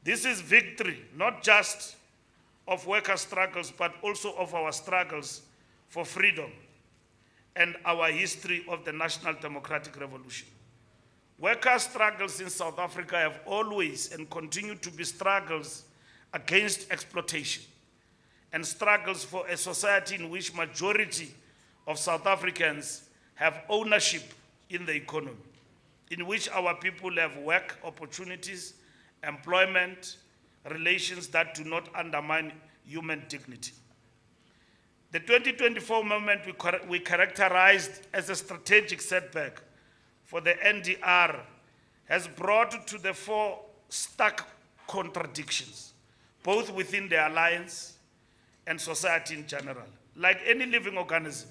This is victory, not just of worker struggles, but also of our struggles for freedom and our history of the National Democratic Revolution. Worker struggles in South Africa have always and continue to be struggles against exploitation and struggles for a society in which majority of South Africans have ownership in the economy, in which our people have work opportunities, employment, relations that do not undermine human dignity. The 2024 moment we characterized as a strategic setback for the NDR has brought to the fore stark contradictions, both within the alliance and society in general. Like any living organism,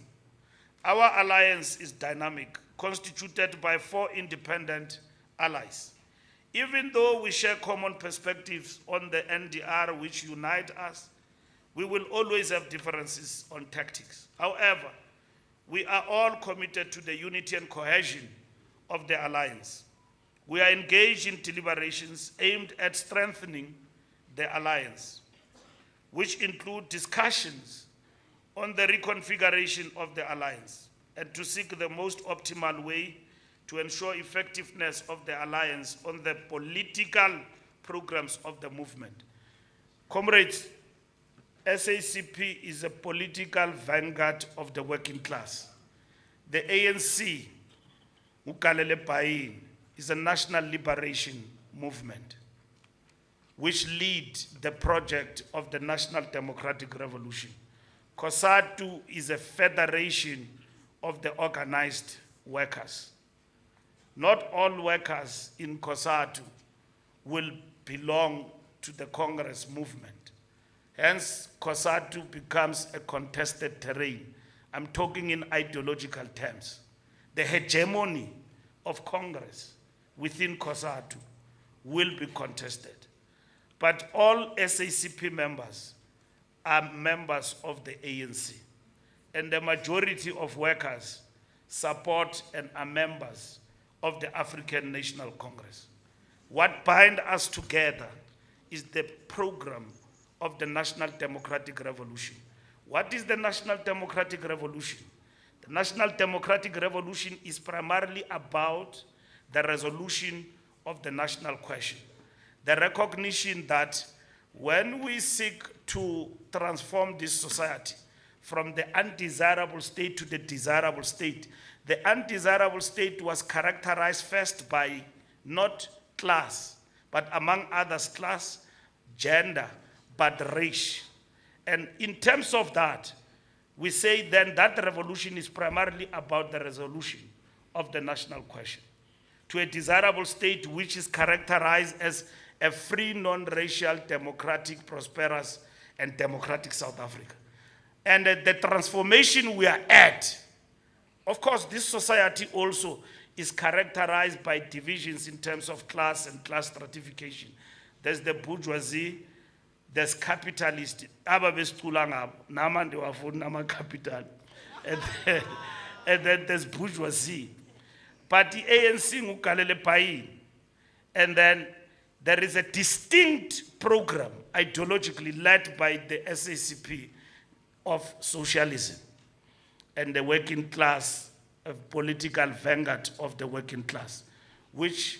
our alliance is dynamic, constituted by 4 independent allies. Even though we share common perspectives on the NDR which unite us, we will always have differences on tactics. However, we are all committed to the unity and cohesion of the alliance. We are engaged in deliberations aimed at strengthening the alliance, which include discussions on the reconfiguration of the alliance and to seek the most optimal way to ensure effectiveness of the alliance on the political programs of the movement. Comrades, SACP is a political vanguard of the working class. The ANC, Ukalele Pain, is a national liberation movement which leads the project of the National Democratic Revolution. COSATU is a federation of the organized workers. Not all workers in COSATU will belong to the Congress movement. Hence, COSATU becomes a contested terrain. I'm talking in ideological terms. The hegemony of Congress within COSATU will be contested. But all SACP members are members of the ANC, and the majority of workers support and are members of the African National Congress. What binds us together is the program of the National Democratic Revolution. What is the National Democratic Revolution? The National Democratic Revolution is primarily about the resolution of the national question, the recognition that when we seek to transform this society from the undesirable state to the desirable state, the undesirable state was characterized first by not class, but among others, class, gender, but race. And in terms of that, we say then that the revolution is primarily about the resolution of the national question to a desirable state which is characterized as a free, non-racial, democratic, prosperous, and democratic South Africa. And the transformation we are at, of course, this society also is characterized by divisions in terms of class and class stratification. There's the bourgeoisie, there's capitalist, capital, and then there's bourgeoisie. But the ANC ngukalele pai, and then there is a distinct program ideologically led by the SACP of socialism and the working class, a political vanguard of the working class, which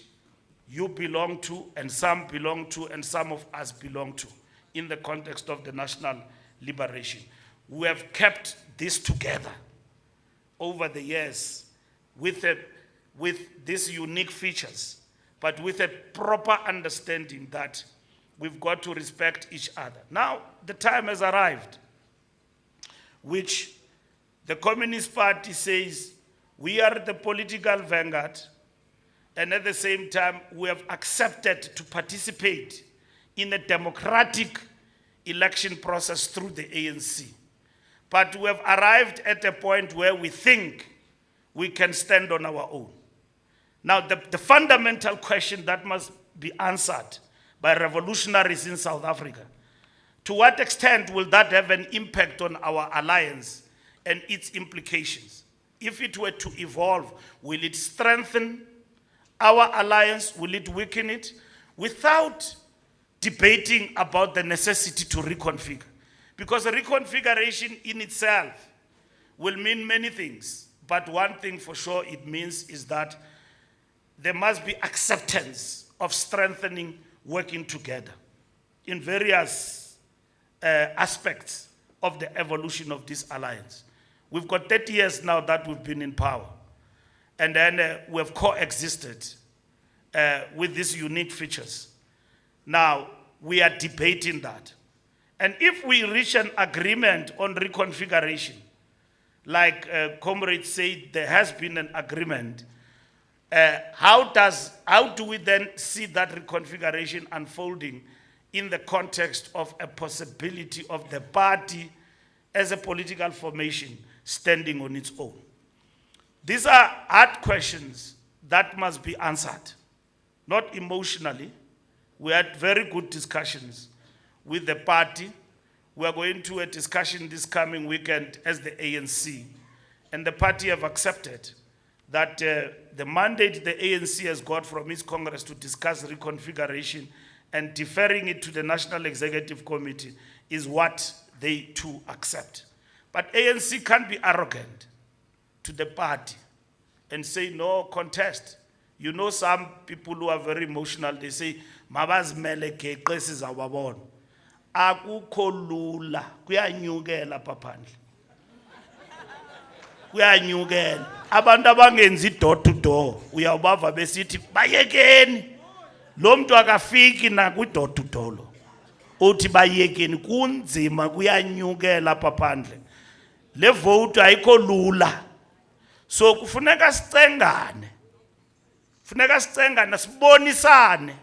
you belong to and some belong to and some of us belong to in the context of the national liberation. We have kept this together over the years with these unique features, but with a proper understanding that we've got to respect each other. Now, the time has arrived, which the Communist Party says we are the political vanguard, and at the same time, we have accepted to participate in a democratic election process through the ANC. But we have arrived at a point where we think we can stand on our own. Now, the fundamental question that must be answered by revolutionaries in South Africa, to what extent will that have an impact on our alliance and its implications? If it were to evolve, will it strengthen our alliance? Will it weaken it? Without debating about the necessity to reconfigure. Because reconfiguration in itself will mean many things. But one thing for sure it means is that there must be acceptance of strengthening, working together in various aspects of the evolution of this alliance. We've got 30 years now that we've been in power. And then we have coexisted with these unique features. Now, we are debating that. And if we reach an agreement on reconfiguration, like comrades say there has been an agreement, how do we then see that reconfiguration unfolding in the context of a possibility of the party as a political formation standing on its own? These are hard questions that must be answered, not emotionally. We had very good discussions with the party. We are going to a discussion this coming weekend as the ANC, and the party have accepted that the mandate the ANC has got from its Congress to discuss reconfiguration and deferring it to the National Executive Committee is what they too accept. But ANC can't be arrogant to the party and say, no, contest. You know, some people who are very emotional, they say, mabazimele geqe sizawabona. Akukho lula, kuyanyukela paphandle. Kuyanyukela. Abantu abangenzi door to door, uyawubava besithi bayekeni. Lo muntu akafiki na ku door to door lo. Uthi bayekeni kunzima kuyanyukela paphandle. Le vote ayikho lula. So kufuneka sicengane. Kufuneka sicengane sibonisane.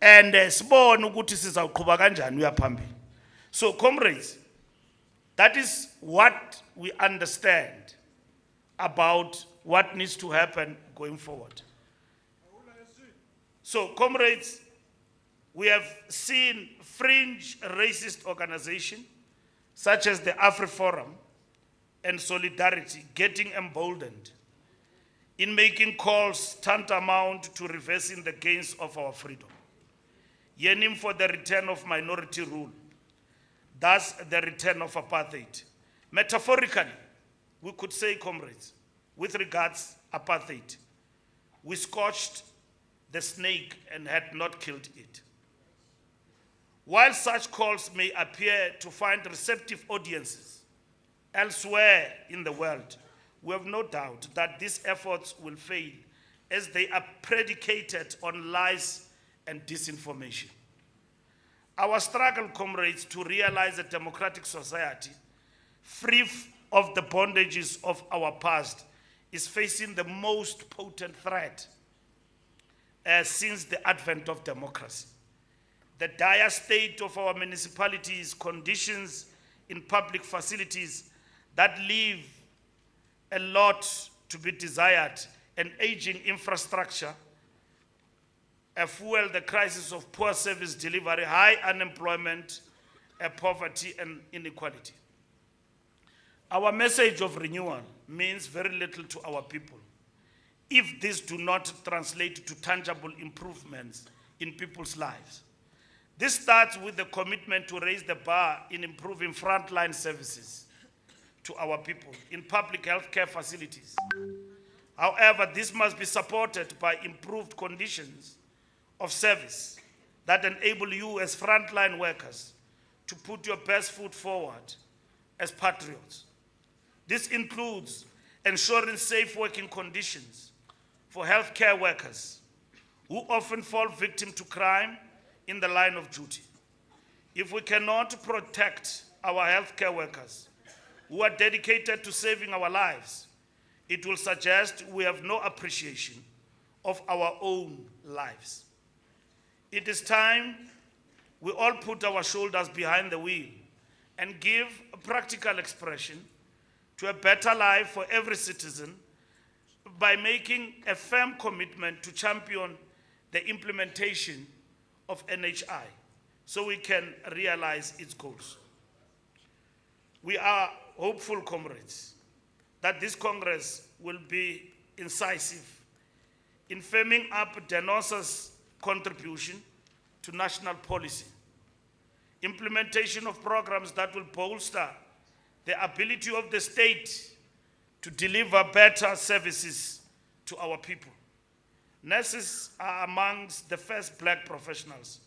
And sibone ukuthi sizawuqhubeka kanjani uya phambili. So comrades, that is what we understand about what needs to happen going forward. So comrades, we have seen fringe racist organizations such as the AfriForum and Solidarity getting emboldened in making calls tantamount to reversing the gains of our freedom, yearning for the return of minority rule, thus the return of apartheid. Metaphorically, we could say, comrades, with regards apartheid, we scorched the snake and had not killed it. While such calls may appear to find receptive audiences elsewhere in the world, we have no doubt that these efforts will fail as they are predicated on lies and disinformation. Our struggle, comrades, to realize a democratic society free of the bondages of our past is facing the most potent threat since the advent of democracy. The dire state of our municipalities, conditions in public facilities that leave a lot to be desired, and aging infrastructure fuel the crisis of poor service delivery, high unemployment, poverty, and inequality. Our message of renewal means very little to our people if these do not translate to tangible improvements in people's lives. This starts with the commitment to raise the bar in improving frontline services to our people in public healthcare facilities. However, this must be supported by improved conditions of service that enable you as frontline workers to put your best foot forward as patriots. This includes ensuring safe working conditions for healthcare workers who often fall victim to crime in the line of duty. If we cannot protect our healthcare workers who are dedicated to saving our lives, it will suggest we have no appreciation of our own lives. It is time we all put our shoulders behind the wheel and give a practical expression to a better life for every citizen by making a firm commitment to champion the implementation of NHI so we can realize its goals. We are hopeful, comrades, that this Congress will be incisive in firming up DENOSA's contribution to national policy, implementation of programs that will bolster the ability of the state to deliver better services to our people. Nurses are amongst the first black professionals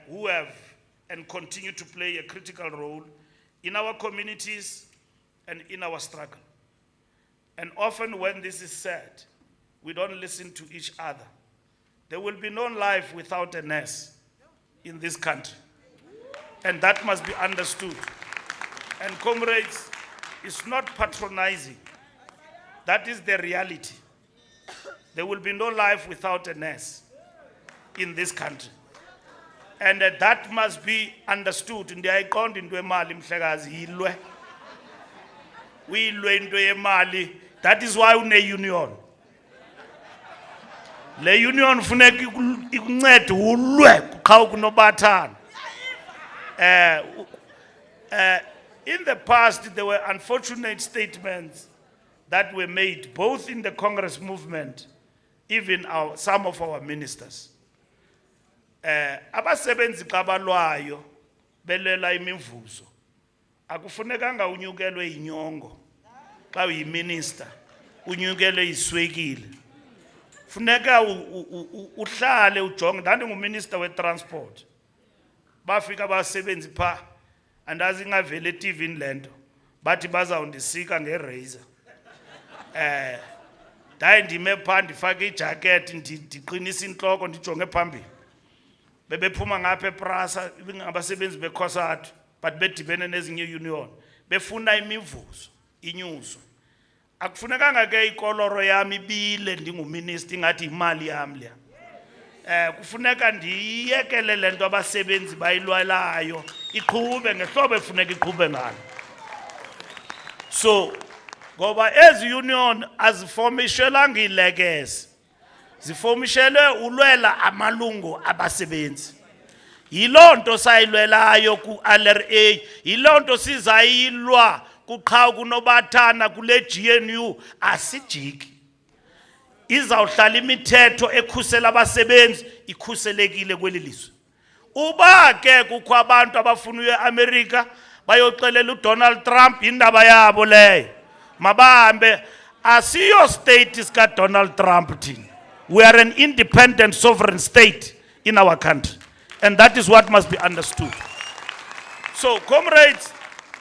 who have and continue to play a critical role in our communities and in our struggle. And often when this is said, we don't listen to each other. There will be no life without a nurse in this country. And that must be understood. And comrades, it's not patronizing. That is the reality. There will be no life without a nurse in this country. And that must be understood. Ndiyayiqonda into yemali mhlekazi yilwe. Uyilwe into yemali. That is why une union. Le union funeka ikuncede ulwe qha ukunobathana. In the past, there were unfortunate statements that were made, both in the Congress movement, even some of our ministers. Abasebenzi qabalwayo belela imivuzo. Akufunekanga unyukelwe inyongo. Xa uyiminister, unyukelwe iswekile. Funeka uhlale ujonge, ndandinguminister we-transport. Bafika abasebenzi pha, andazi ingavele eTV lento, bathi bazawundisika ngerazor. Ndaye ndime pha ndifake ijacket, ndiqinisa intloko, ndijonge phambili. Bebephuma ngapha ePrasa, abasebenzi beCOSATU, but bedibene nezinye union, befuna imivuzo, inyuso. Akufunekanga ke ikoloro yami ibile ndinguminister ingathi imali yami leya. Kufuneka ndiyekele lento abasebenzi bayilwelayo iqhube ngehlobo efuneka iqhube ngalo. So ngoba ezi union azifomishelanga ilekese, zifomishelwe ulwela amalungu abasebenzi. Yiloo nto sayilwelayo ku-LRA, yiloo nto sizayilwa kuqhawe kunobathana kule GNU, asijiki. Izawuhlala imithetho ekhusela abasebenzi ikhuselekile kweli lizwe. Uba ke kukho abantu abafuna eAmerica bayoxelela uDonald Trump indaba yabo leyo. Mabahambe, asiyo state sika Donald Trump thina. We are an independent sovereign state in our country, and that is what must be understood. So comrades,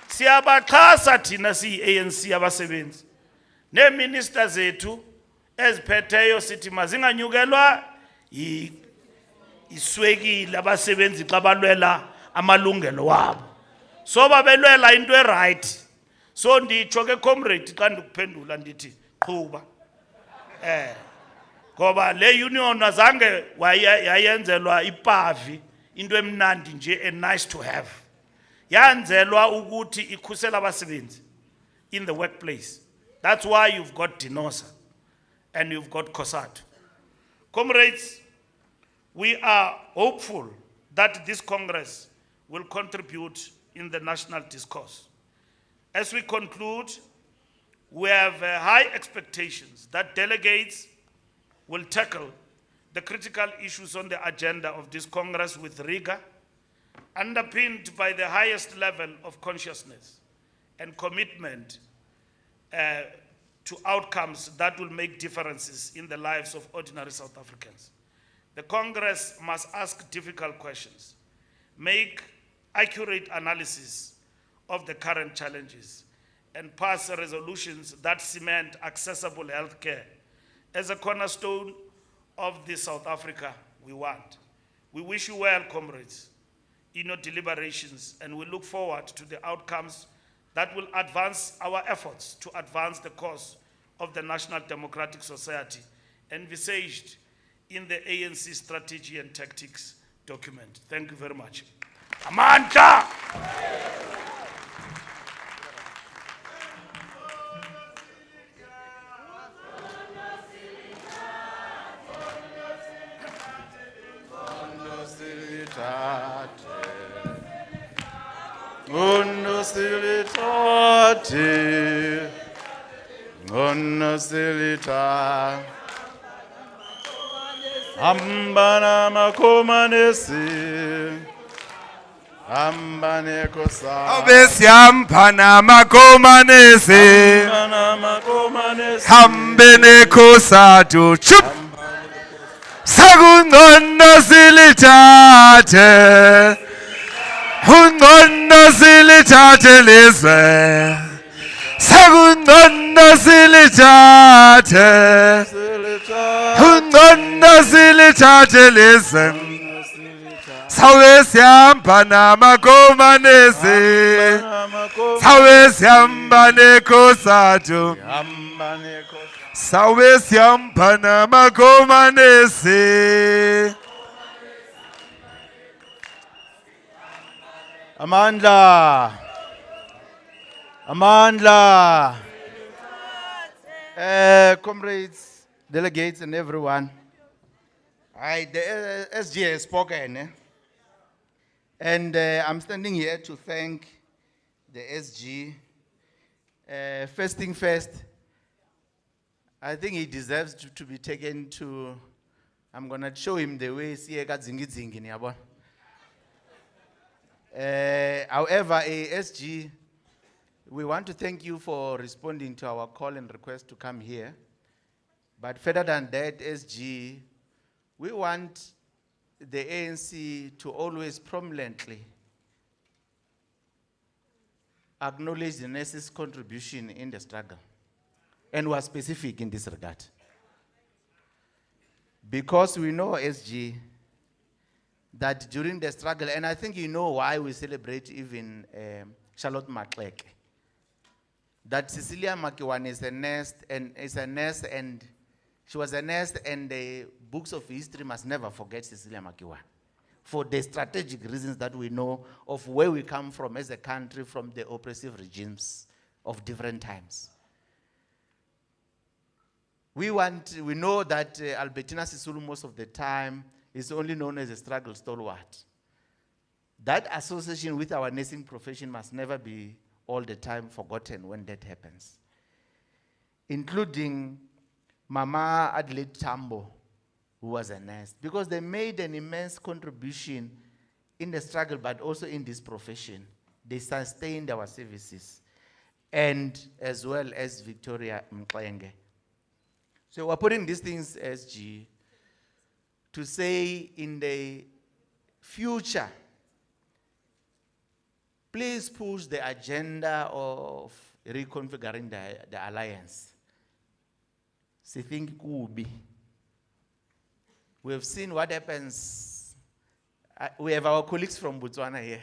siyabaxhasa thina siyi-ANC abasebenzi. Nee-ministers zethu eziphetheyo sithi mazinganyukelwa iswekile abasebenzi xa balwela amalungelo wabo. So babelwela into right. So nditsho ke comrade xa ndikuphendula ndithi qhuba. Ngoba le union azange yayenzelwa ipavi into emnandi nje and nice to have. Yanzelwa ukuthi ikhusela abasebenzi in the workplace. That's why you've got DENOSA and you've got COSATU. Comrades, we are hopeful that this Congress will contribute in the national discourse. As we conclude, we have high expectations that delegates will tackle the critical issues on the agenda of this Congress with rigor, underpinned by the highest level of consciousness and commitment to outcomes that will make differences in the lives of ordinary South Africans. The Congress must ask difficult questions, make accurate analysis of the current challenges, and pass resolutions that cement accessible healthcare as a cornerstone of the South Africa we want. We wish you well, comrades, in your deliberations, and we look forward to the outcomes that will advance our efforts to advance the cause of the National Democratic Society envisaged in the ANC strategy and tactics document. Thank you very much. Amandla! Ambana makomanesi, ambane kosa. Obesiampana makomanesi, ambana makomanesi. Hambene kosa tu chup. Sagungondo silitate, hungondo silitate lise. Sagungondo silitate. Hungondo silitate lise. Sawesiamba na makomanesi. Sawesiamba ne kosatu. Sawesiamba na makomanesi. Amandla. Amandla. Comrades, delegates, and everyone. The SG has spoken. And I'm standing here to thank the SG. First thing first, I think he deserves to be taken to, I'm going to show him the way Siega Zingi Nyabon. However, SG, we want to thank you for responding to our call and request to come here. But further than that, SG, we want the ANC to always prominently acknowledge the NES's contribution in the struggle. And we are specific in this regard. Because we know, SG, that during the struggle, and I think you know why we celebrate even Charlotte Maxeke, that Cecilia Makiwane is a nurse, and she was a nurse, and the books of history must never forget Cecilia Makiwane, for the strategic reasons that we know of where we come from as a country, from the oppressive regimes of different times. We know that Albertina Sisulu most of the time is only known as a struggle stalwart. That association with our nursing profession must never be all the time forgotten when that happens. Including Mama Adelaide Tambo, who was a nurse, because they made an immense contribution in the struggle, but also in this profession. They sustained our services, and as well as Victoria Mklenge. So we're putting these things, SG, to say in the future, please push the agenda of reconfiguring the alliance. So think Kubi. We have seen what happens. We have our colleagues from Botswana here.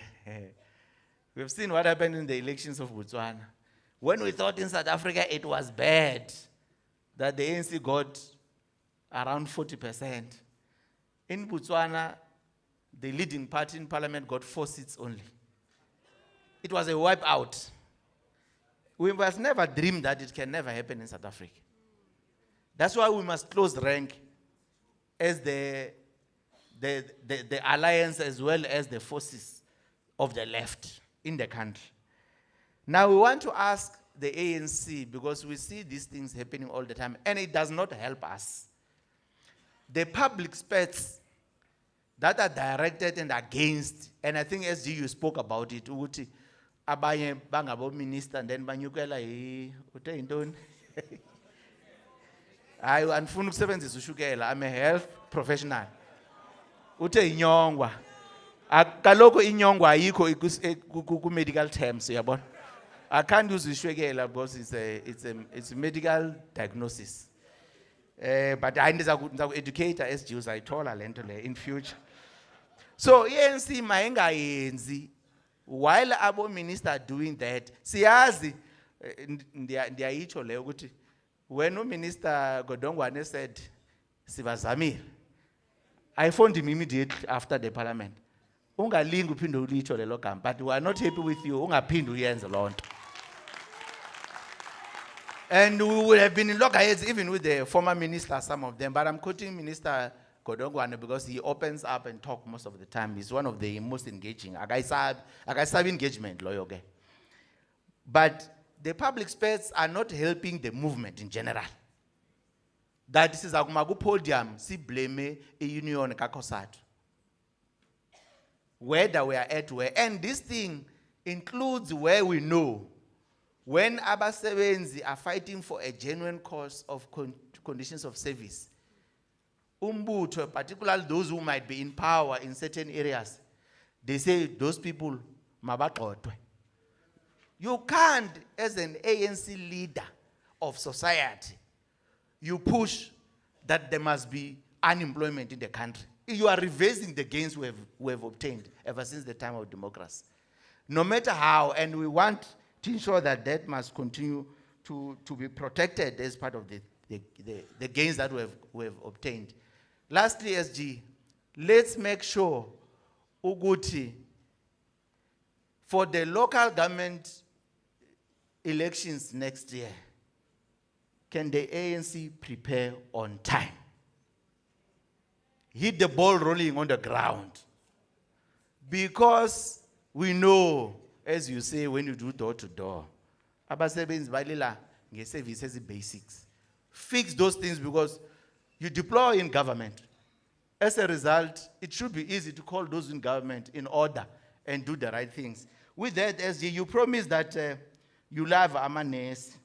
We have seen what happened in the elections of Botswana. When we thought in South Africa it was bad, that the ANC got around 40%. In Botswana, the leading party in parliament got 4 seats only. It was a wipeout. We must never dream that it can never happen in South Africa. That's why we must close rank as the alliance as well as the forces of the left in the country. Now we want to ask the ANC, because we see these things happening all the time, and it does not help us. The public spats that are directed and against, and I think SG, you spoke about it, Uti, abaye bangabo minister, and then banyukela ute intoni. I anfuna ukusebenzisa ushukela. I'm a health professional. Ute inyongwa. Kaloku inyongwa ayikho ku medical terms, yabona. I can't use ishwekela because it's a medical diagnosis. But I need to educate SG uzayithola lento le in future. So ANC mayengayenzi while abo minister are doing that. Siyazi ndiyayitsho le ukuthi when Minister Godongwane said sibazamile, I phoned him immediately after the parliament. Ungalingi uphinde ulitsho lelo gama, but we are not happy with you. Ungaphinde uyenze lonto. And we would have been in loggerheads even with the former minister, some of them. But I'm quoting Minister Godongwane because he opens up and talks most of the time. He's one of the most engaging. Akaisab engagement, lawyer. But the public space are not helping the movement in general. That this is a podium, si blame a union kakosat. Whether we are at where, and this thing includes where we know when Abasebenzi are fighting for a genuine cause of conditions of service. Umbutho, particularly those who might be in power in certain areas, they say those people mabaqothwe. You can't, as an ANC leader of society, you push that there must be unemployment in the country. You are reversing the gains we have obtained ever since the time of democracy. No matter how, and we want to ensure that that must continue to be protected as part of the gains that we have obtained. Lastly, SG, let's make sure, Uguti, for the local government elections next year, can the ANC prepare on time? Hit the ball rolling on the ground. Because we know, as you say, when you do door to door, abasebenzi balila nge-services basics. Fix those things because you deploy in government. As a result, it should be easy to call those in government in order and do the right things. With that, SG, you promised that you'll have amanesi.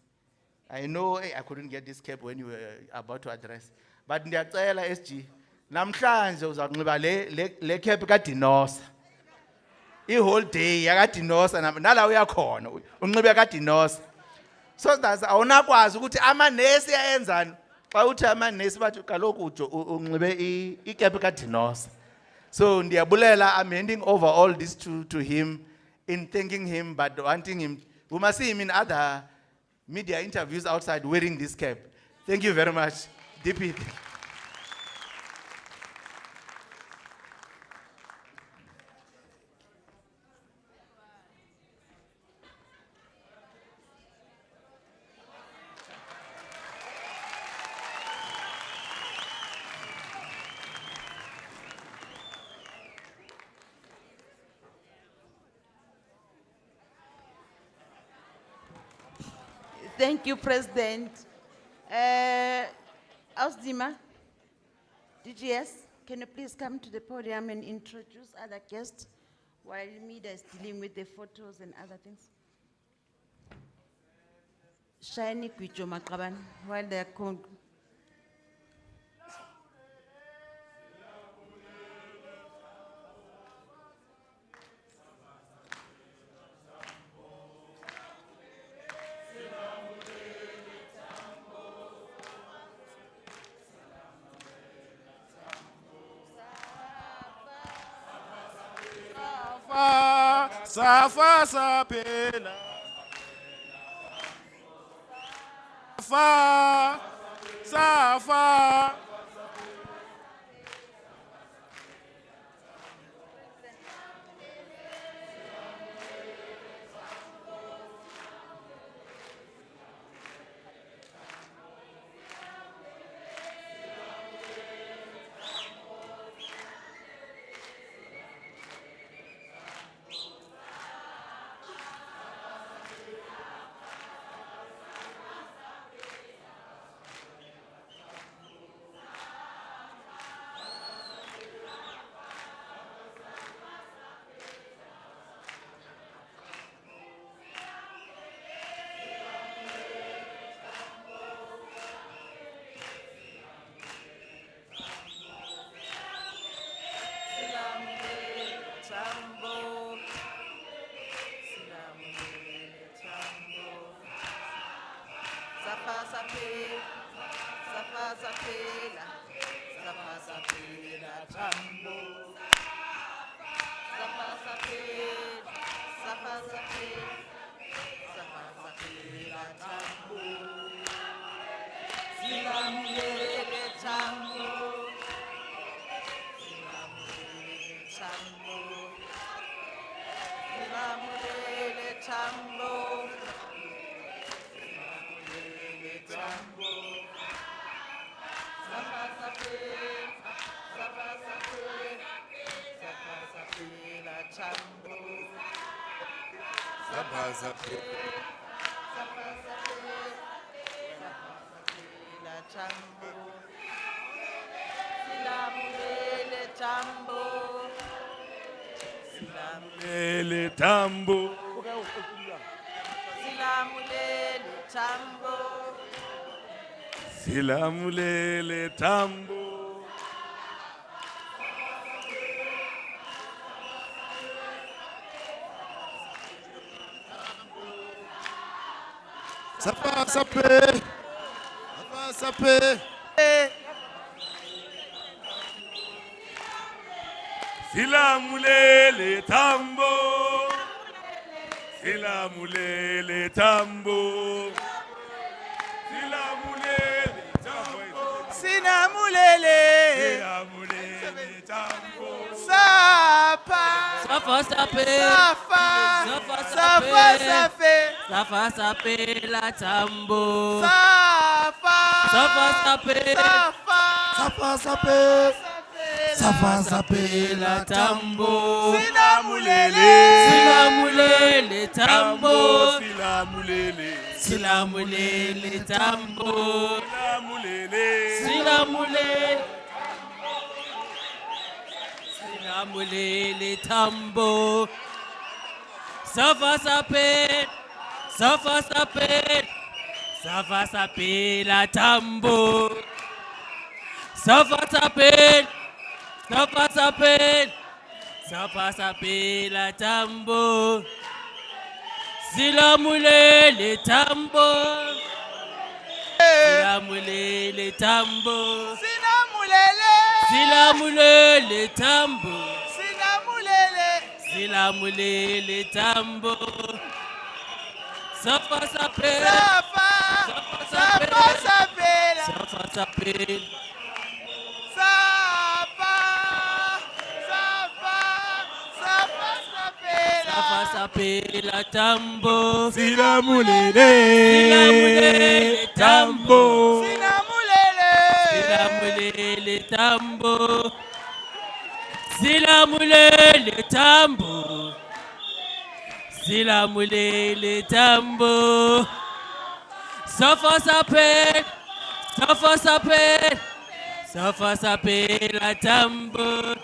I know I couldn't get this cap when you were about to address. But ndiyacela SG, namhlanje uzakunxiba le cap kaDinosa. I-whole day yakadinosa nala uyakhona unxibe kadinosa. So that awunakwazi ukuthi amanesi ayenzani xa uthi amanesi bathi kaloku ujo unxibe i-cap kadinosa. So ndiyabulela, I'm handing over all this to him in thanking him but wanting him. We must see him in other media interviews outside wearing this cap. Thank you very much, DP. Thank you, President. Ausdima, DGS, can you please come to the podium and introduce other guests while media is dealing with the photos and other things? Shiny Kwijo Makaban, while they are Safa sapela. Safa. sapela. Safa sapela tambo. Safa sapela. Safa sapela. Safa sapela tambo. Silamulele tambo. Silamulele tambo. Silamulele tambo. Silamulele tambo. Safa sapela. Safa sapela. Safa sapela tambo. Safa sapela. Safa sapela. Safa sapela tambo. Silamulele tambo. Lele tambo. Silamulele tambo. Silamulele tambo. Safa sape. Safa sape. Silamulele tambo. Silamulele tambo. Silamulele tambo. Sinamulele. Silamulele tambo. Sapa. Safa sape. Safa. Safa Safa sape. Safa sape la tambo. Safa. Safa sape. Safa. Safa sape. Safa sape la tambo. Sinamulele. Silamulele tambo. Silamulele. Silamulele tambo. Silamulele. Silamulele. Silamulele tambo. Safa sape. Safa sape. Safa sape la tambo. Safa sape. Safa sape. Safa sape la tambo. Silamulele tambo. Silamulele tambo. Sinamulele. Silamulele tambo. Sinamulele. Silamulele tambo. Safa sape. Safa. Safa sapela. Safa sape. Safa. Safa. Safa sapela. Safa sape la tambo. Silamulele. Silamulele tambo. Sinamulele. Silamulele tambo. Silamulele tambo. Silamulele tambo. Safa sape. Safa sape. Safa sape la tambo.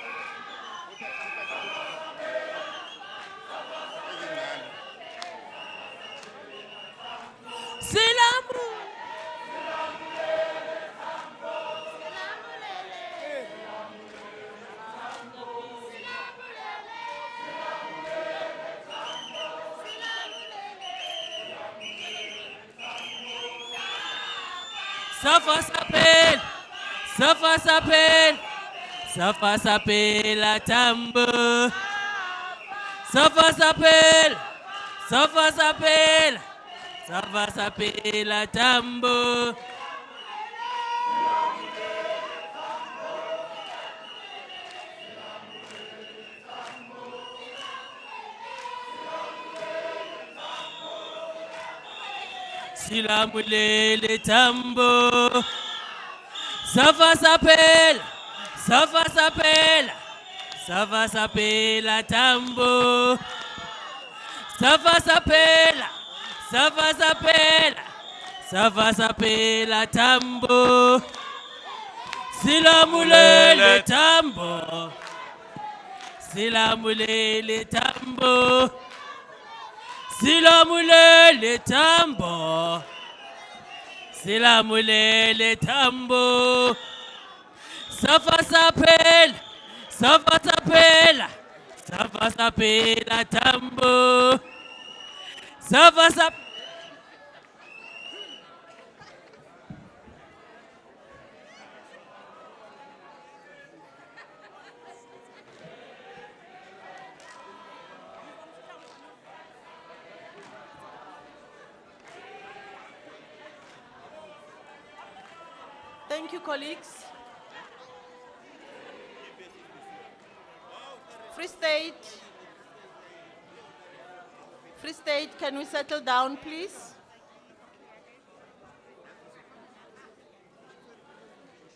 Silamu. Safa sapel. Safa sapel. Safa sapel la tambo. Safa sapel. Safa sapel. Safa sapel la tambo. Silamulele tambo. Safa sapel. Safa sapel. Safa sapel la tambo. Safa sapel. Safa sapel. Safa sapel la tambo. Silamulele tambo. Silamulele tambo. Silamulele tambo. Silamulele tambo. Safa sapel. Safa sapel. Safa sapel la tambo. Safa sapel. Thank you, colleagues. Free State. Free State, can we settle down, please?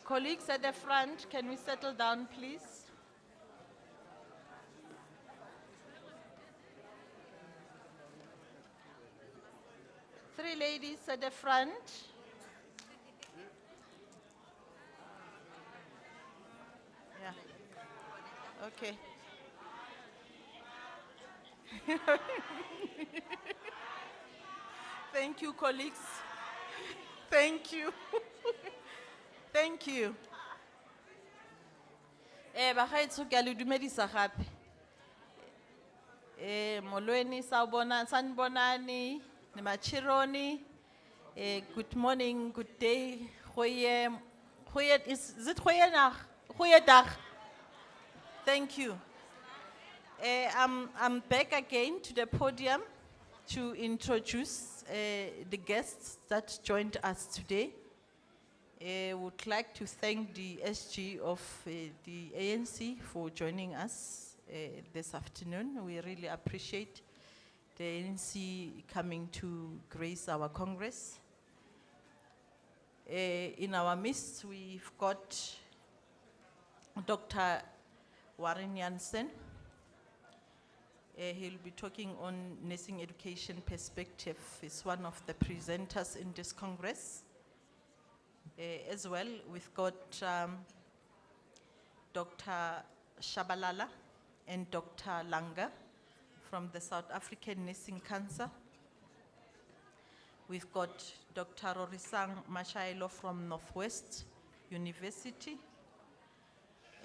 Colleagues at the front, can we settle down, please? Three ladies at the front. Yeah. Okay. Thank you, colleagues. Thank you. Thank you. Bagaetsho ke a le dumedisa gape. Molweni sanibonani, ne machironi. Good morning, good day. Is it goeiedag? Thank you. I'm back again to the podium to introduce the guests that joined us today. Would like to thank the SG of the ANC for joining us this afternoon. We really appreciate the ANC coming to grace our Congress. In our midst, we've got Dr. Warren Jansen. He'll be talking on nursing education perspective. He's one of the presenters in this Congress. As well, we've got Dr. Shabalala and Dr. Langa from the South African Nursing Council. We've got Dr. Rorisang Mashailo from Northwest University,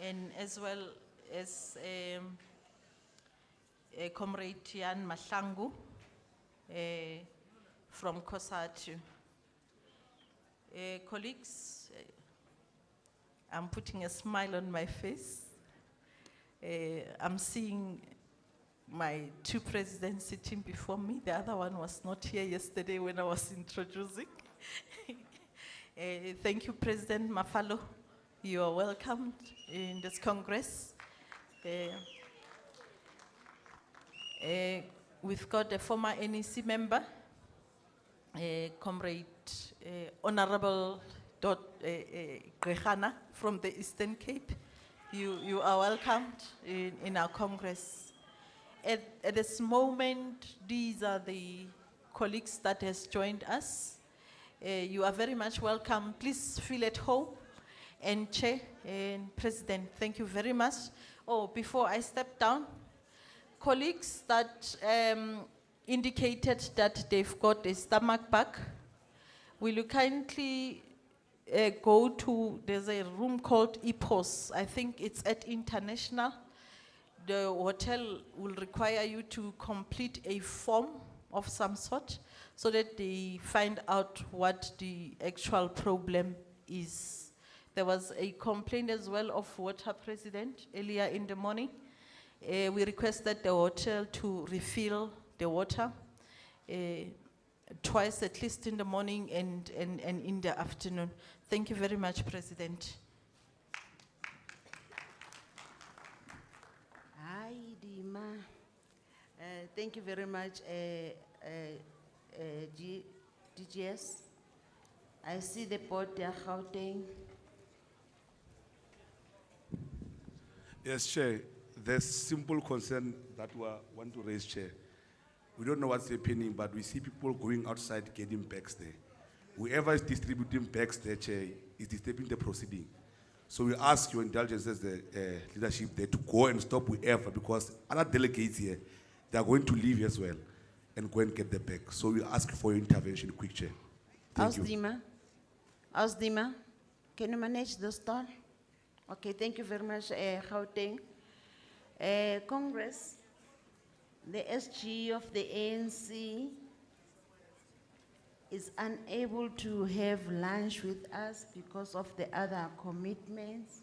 and as well as Comrade Jan Mahlangu from COSATU. Colleagues, I'm putting a smile on my face. I'm seeing my two presidents sitting before me. The other one was not here yesterday when I was introducing. Thank you, President Mafalo. You are welcomed in this Congress. We've got a former NEC member, Comrade Honorable Grechana from the Eastern Cape. You are welcomed in our Congress. At this moment, these are the colleagues that has joined us. You are very much welcome. Please feel at home. And Chair and President, thank you very much. Oh, before I step down, colleagues that indicated that they've got a stomach bug, will you kindly go to, there's a room called EPOS. I think it's at International. The hotel will require you to complete a form of some sort so that they find out what the actual problem is. There was a complaint as well of water, President, earlier in the morning. We requested the hotel to refill the water twice at least in the morning and in the afternoon. Thank you very much, President. Hi, Dima. Thank you very much, DGS. I see the board there, Gauteng. Yes, Chair. There's simple concern that we want to raise, Chair. We don't know what's happening, but we see people going outside getting bags there. Whoever is distributing bags there, Chair, is disturbing the proceeding. So we ask your indulgence as the leadership there to go and stop whoever, because other delegates here, they are going to leave as well and go and get the bag. So we ask for your intervention, quick, Chair. Thank you. Ausdima, can you manage the stall? Okay, thank you very much, Gauteng. Congress, the SG of the ANC is unable to have lunch with us because of the other commitments.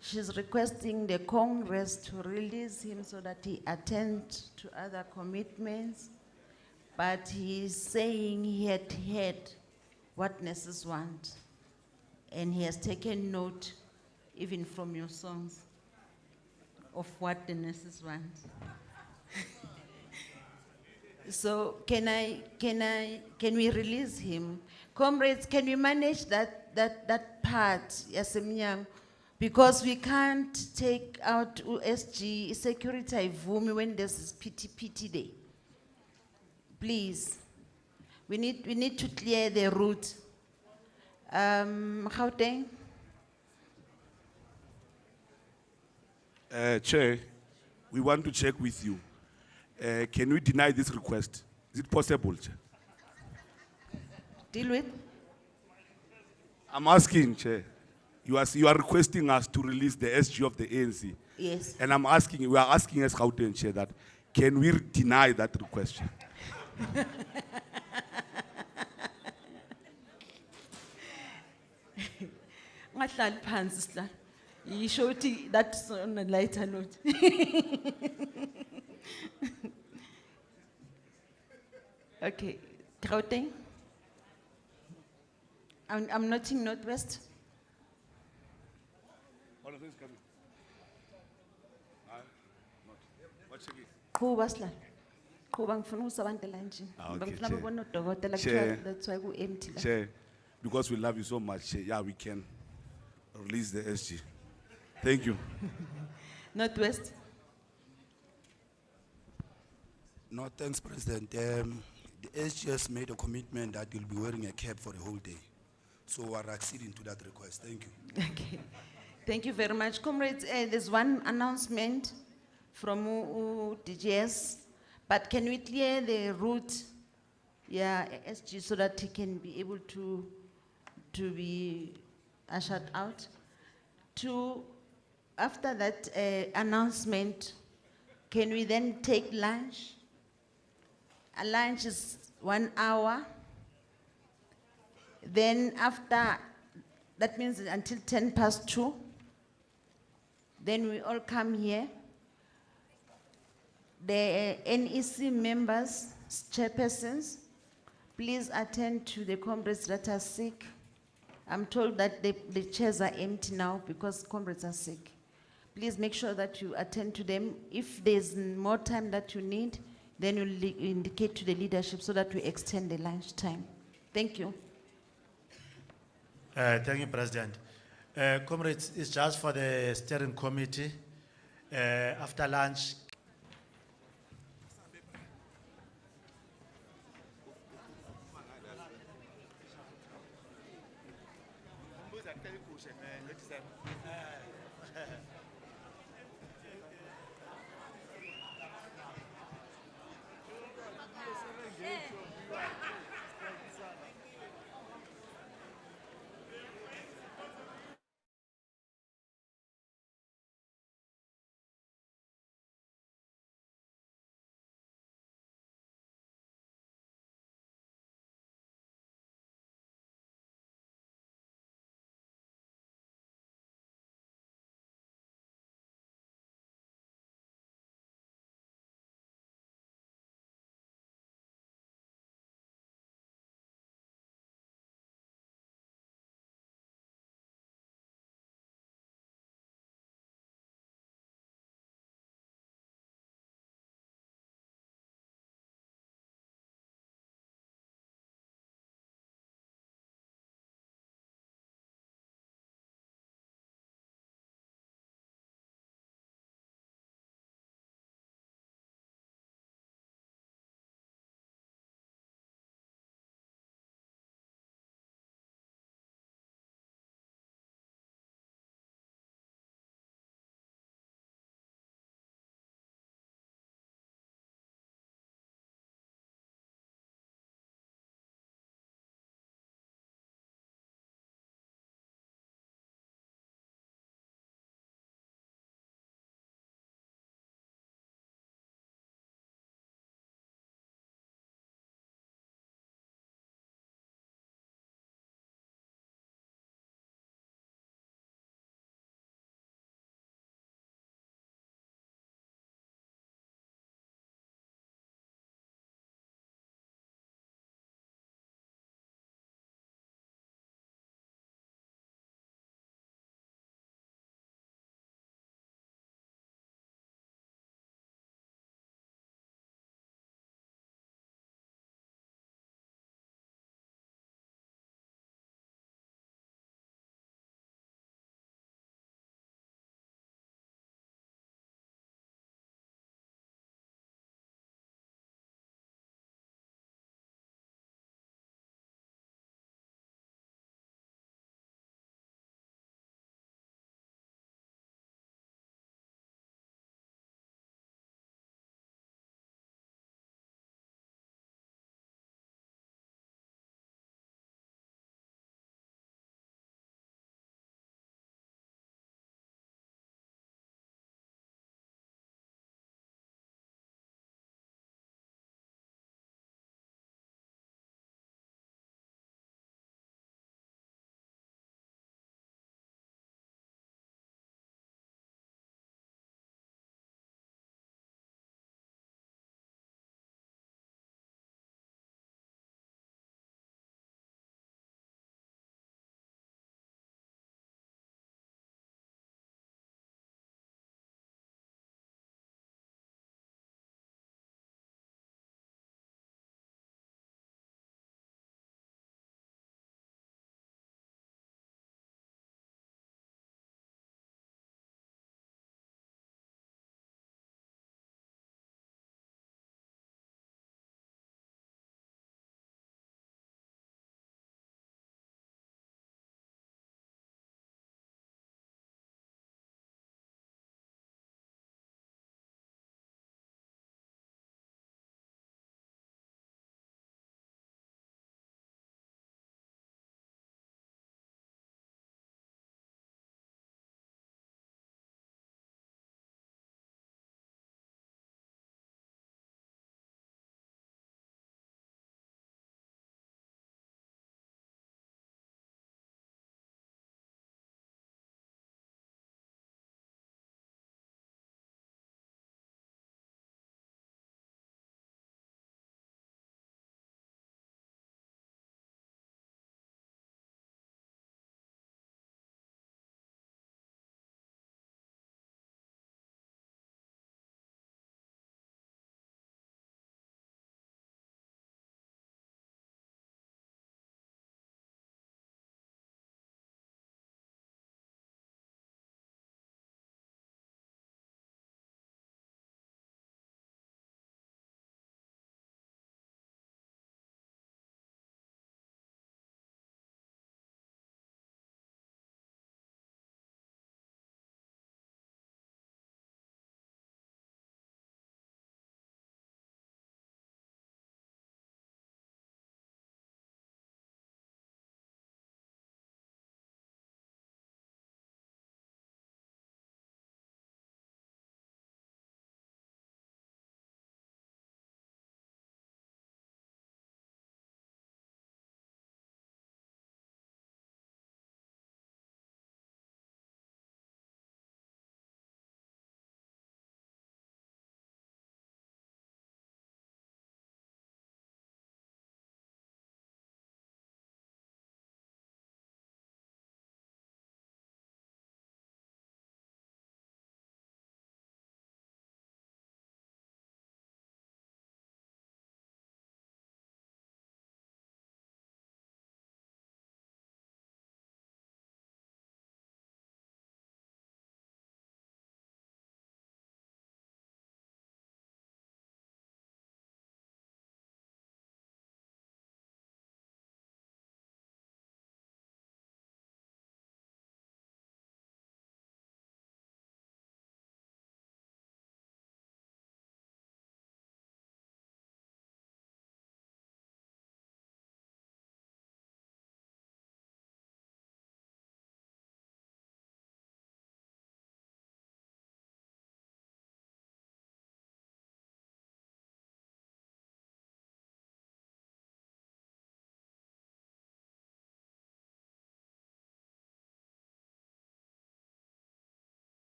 She's requesting the Congress to release him so that he attends to other commitments, but he's saying he had heard what nurses want. And he has taken note, even from your songs, of what the nurses want. So can we release him? Comrades, can we manage that part, Yasemnyang? Because we can't take out USG security ivumi when there's this PT day. Please, we need to clear the route. Gauteng? Chair, we want to check with you. Can we deny this request? Is it possible, Chair? Deal with? I'm asking, Chair. You are requesting us to release the SG of the ANC. Yes. And we are asking as Gauteng, Chair, that can we deny that request, Chair? Ungahlali phansi Sihlalo. Yisho ukuthi that's on a lighter note. Okay, Gauteng. I'm noting Northwest. Kuba Sihlalo. Kuba ngifuna ukusabantela nje. Okay, Ngifuna Chair. ukubona udokotela Chair. kuthiwa that's why ku-empty la. Chair, because we love you so much, Chair, yeah, we can release the SG. Thank you. Northwest. No, thanks, President. The SGS made a commitment that you'll be wearing a cap for the whole day. So we're acceding to that request. Thank you. Okay. Thank you very much. Comrades, there's one announcement from DGS, but can we clear the route, SG, so that he can be able to be ushered out? After that announcement, can we then take lunch? A lunch is 1 hour. Then after, that means until 2:10. Then we all come here. The NEC members, chairpersons, please attend to the comrades that are sick. I'm told that the chairs are empty now because comrades are sick. Please make sure that you attend to them. If there's more time that you need, then you'll indicate to the leadership so that we extend the lunch time. Thank you. Thank you, President. Comrades, it's just for the steering committee. After lunch,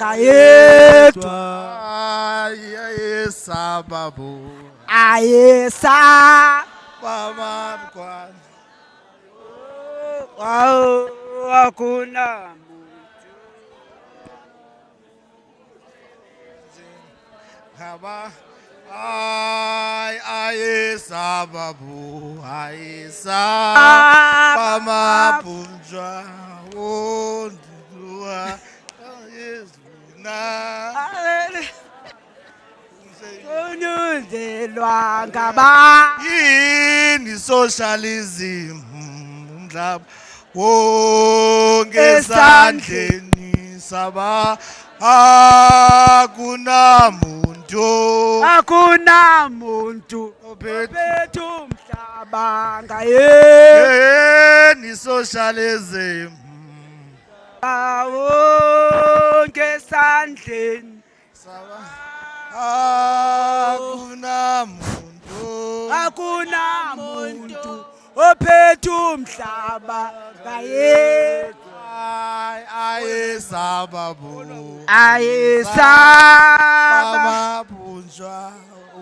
ngayedwa Sababu. ayesa Bamabkwan. akuna Haba. Ay, sababu. Ay, Bamapunja. Ondua. Yezuna. unyunzelwa ngaba Yini socialism mhlaba wonke esandleni saba akuna muntu ophethe umhlaba ngaye ni socialism wonke esandleni akuna muntu ophethe umhlaba ngaye sababu ayesaba Bamapunja.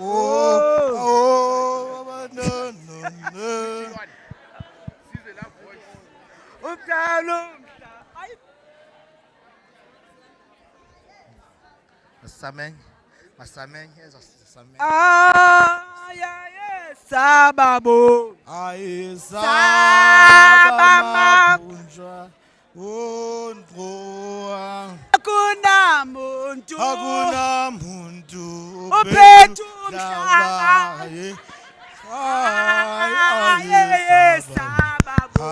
Oh, no. umdlalo Masameng, sababu Sabapunja. akuna muntu Hakuna muntu ophethe umhlaba. sababu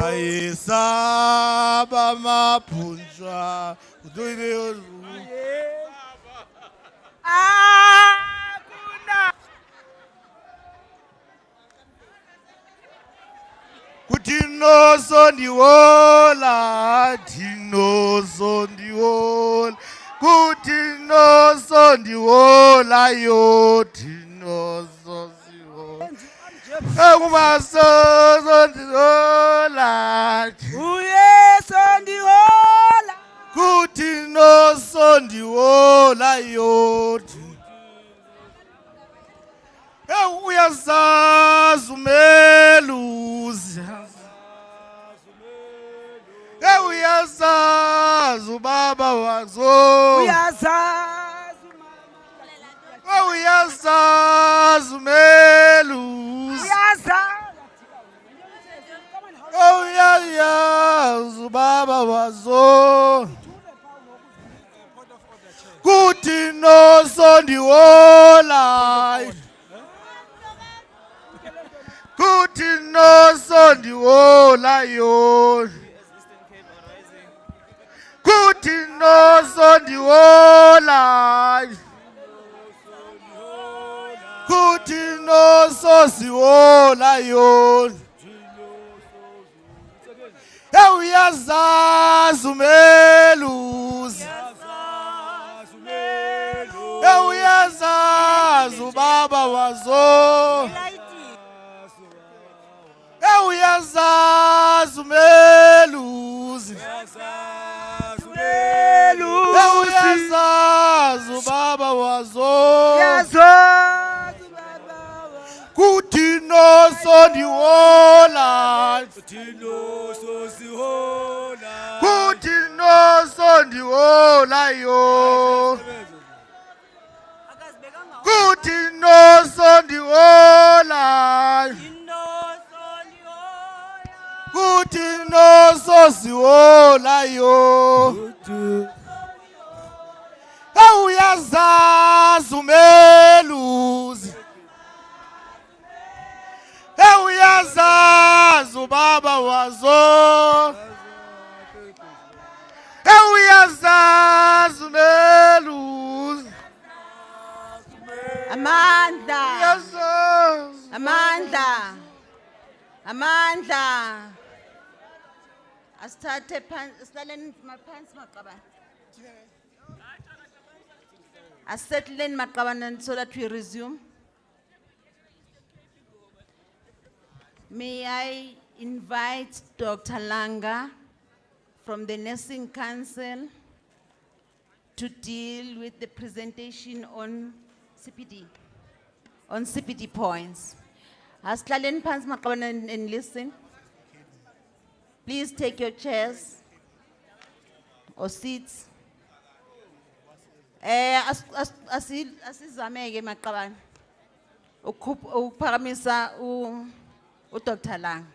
Ayesaba mapunja. akuna Kutinoso ndiwola, tinoso ndiwola. Kutinoso ndiwola yo, tinoso ndiwola. Kumasoso ndiwola. uyeso ndihola Kutinoso ndiwola yo. Uyazazi umeluzi. Uyazazi ubaba wazo. Uyazazi umeluzi. Uyazazi ubaba wazo. Kutinoso ndiwola. Kutinoso ndiwola yo. Kutinoso ndiwola. Kutinoso siwola yo. Uyazazi umeluzi. Uyazazi ubaba wazo. Uyazazi umeluzi. Uyazazi ubaba wazo. Kutinoso ndiwola. Kutinoso ndiwola yo. Kutinoso ndiwola. Kutinoso siwola yo. Uyazazi umeluzi. Uyazazi ubaba wazo. Uyazazi umeluzi. Amandla. Amandla. Asithathe phansi, silaleni phansi maqabane. Asisethleni maqabane so that we resume. May I invite Dr. Langa from the Nursing Council to deal with the presentation on CPD points. Asihlaleni phansi maqabane and listen. Please take your chairs or seats. Asizameke maqabane. Ukuphakamisa Dr. Lang.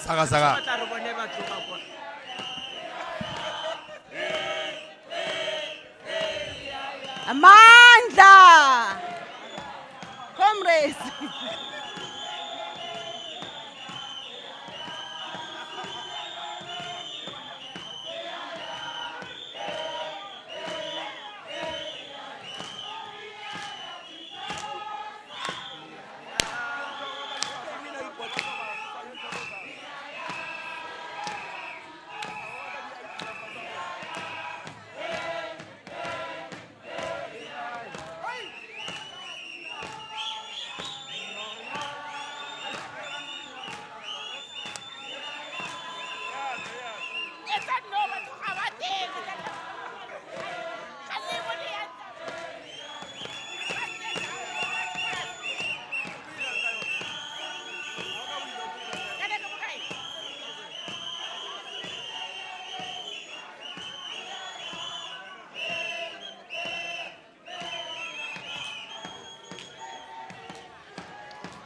Saka saka. Amandla! Comrades!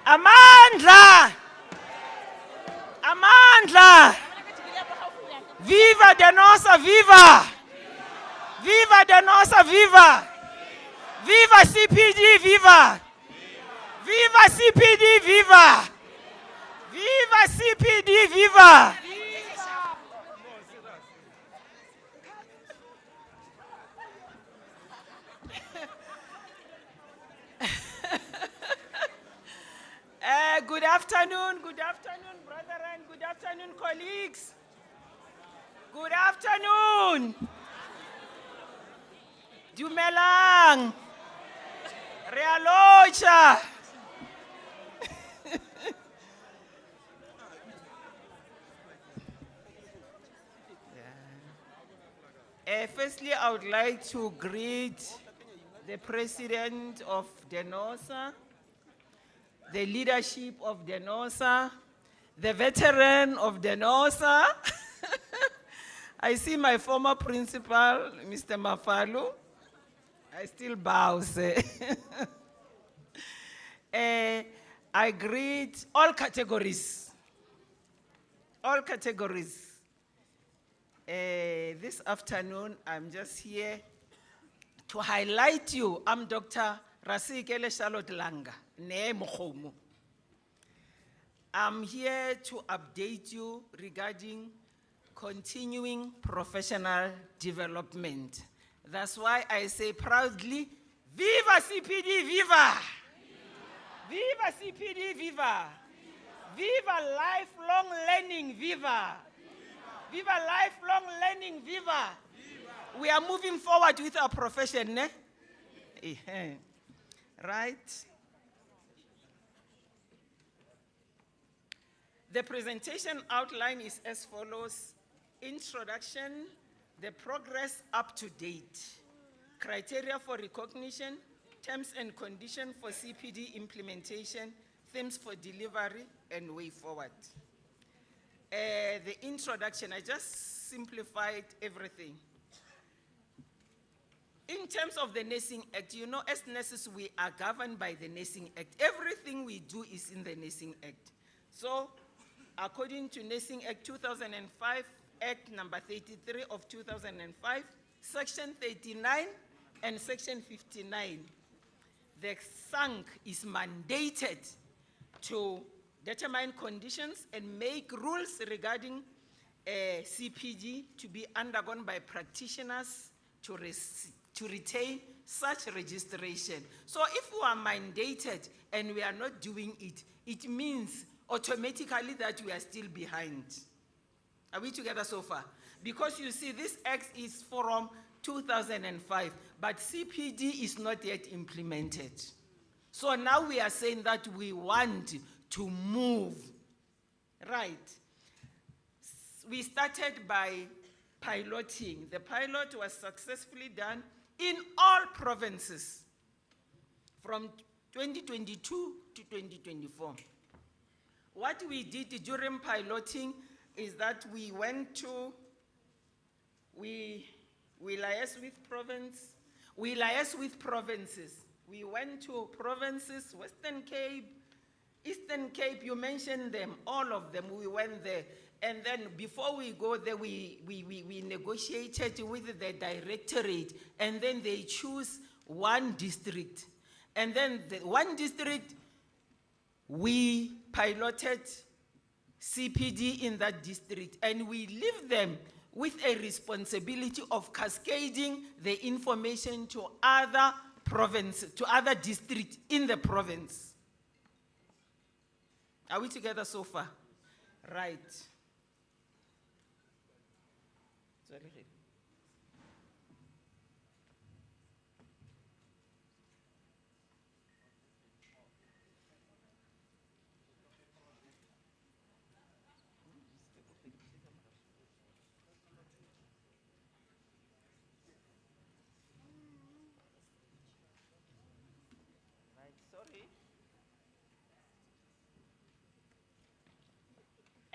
Amandla! Amandla! Viva Denosa, viva! Viva Denosa, viva! Viva CPD, viva! Viva CPD, viva! Viva CPD, viva! Good afternoon, brethren, good afternoon, colleagues. Good afternoon. Dumelang. Realocha. Firstly, I would like to greet the president of DENOSA, the leadership of DENOSA, the veteran of DENOSA. I see my former principal, Mr. Mafalu. I still bow, sir. I greet all categories. All categories. This afternoon, I'm just here to highlight you. I'm Dr. Rasikele Charlotte Langa, ne Mokhomo. I'm here to update you regarding continuing professional development. That's why I say proudly, Viva CPD, viva! Viva CPD, viva! Viva lifelong learning, viva! Viva lifelong learning, viva! We are moving forward with our profession, ne? Right? The presentation outline is as follows. Introduction, the progress up to date, criteria for recognition, terms and conditions for CPD implementation, themes for delivery, and way forward. The introduction, I just simplified everything. In terms of the Nursing Act, you know, as nurses, we are governed by the Nursing Act. Everything we do is in the Nursing Act. So, according to Nursing Act 2005, Act number 33 of 2005, Section 39 and Section 59, the SANC is mandated to determine conditions and make rules regarding CPD to be undergone by practitioners to retain such registration. So if we are mandated and we are not doing it, it means automatically that we are still behind. Are we together so far? Because you see, this act is from 2005, but CPD is not yet implemented. So now we are saying that we want to move. Right. We started by piloting. The pilot was successfully done in all provinces from 2022 to 2024. What we did during piloting is that we went to, we liaised with provinces. We went to provinces, Western Cape, Eastern Cape, you mentioned them, all of them, we went there. And then before we go there, we negotiated with the directorate, and then they choose one district. And then the one district, we piloted CPD in that district, and we leave them with a responsibility of cascading the information to other provinces, to other districts in the province. Are we together so far? Right. Sorry.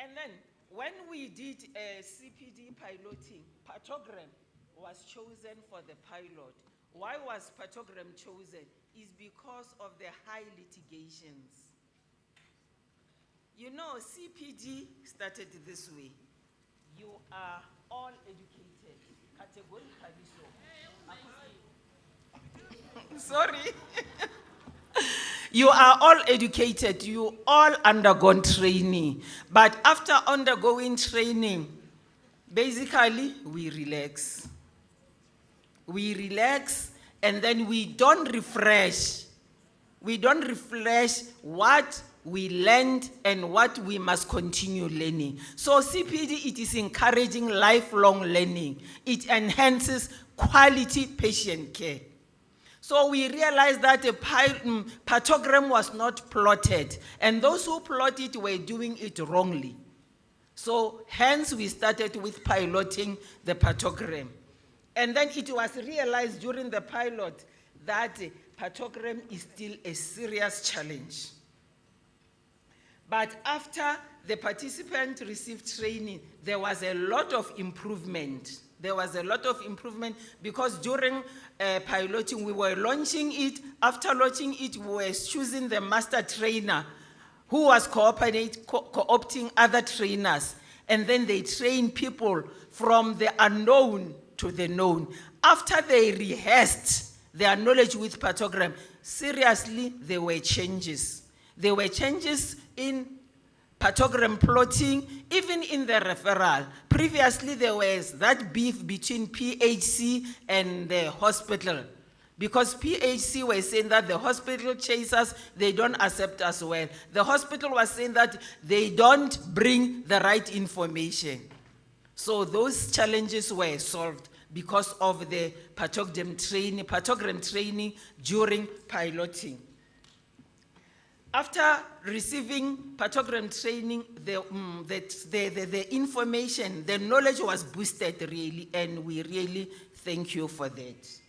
And then, when we did CPD piloting, Patogram was chosen for the pilot. Why was Patogram chosen? Is because of the high litigations. You know, CPD started this way. You are all educated, categorically so. Sorry. You are all educated, you all undergone training. But after undergoing training, basically, we relax. We relax and then we don't refresh. We don't refresh what we learned and what we must continue learning. So CPD, it is encouraging lifelong learning. It enhances quality patient care. So we realized that a pathogram was not plotted, and those who plotted were doing it wrongly. So hence we started with piloting the pathogram. And then it was realized during the pilot that pathogram is still a serious challenge. But after the participant received training, there was a lot of improvement. There was a lot of improvement because during piloting, we were launching it. After launching it, we were choosing the master trainer who was co-opting other trainers. And then they train people from the unknown to the known. After they rehearsed their knowledge with pathogram, seriously, there were changes. There were changes in pathogram plotting, even in the referral. Previously, there was that beef between PHC and the hospital, because PHC was saying that the hospital chase us, they don't accept us well. The hospital was saying that they don't bring the right information. So those challenges were solved because of the pathogram training during piloting. After receiving pathogram training, the information, the knowledge was boosted really, and we really thank you for that.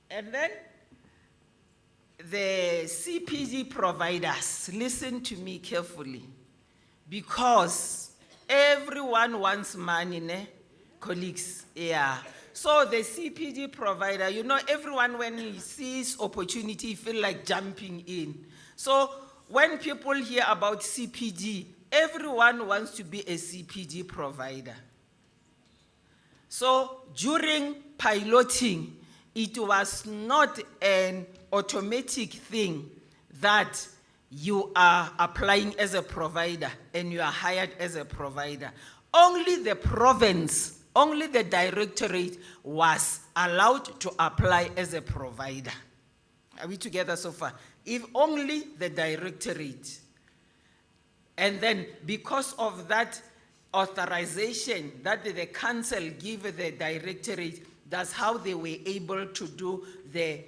And then the CPD providers, listen to me carefully, because everyone wants money, ne? Colleagues, yeah. So the CPD provider, you know, everyone when he sees opportunity, he feel like jumping in. So when people hear about CPD, everyone wants to be a CPD provider. So during piloting, it was not an automatic thing that you are applying as a provider and you are hired as a provider. Only the province, only the directorate was allowed to apply as a provider. Are we together so far? If only the directorate. And then because of that authorization that the council gave the directorate, that's how they were able to do the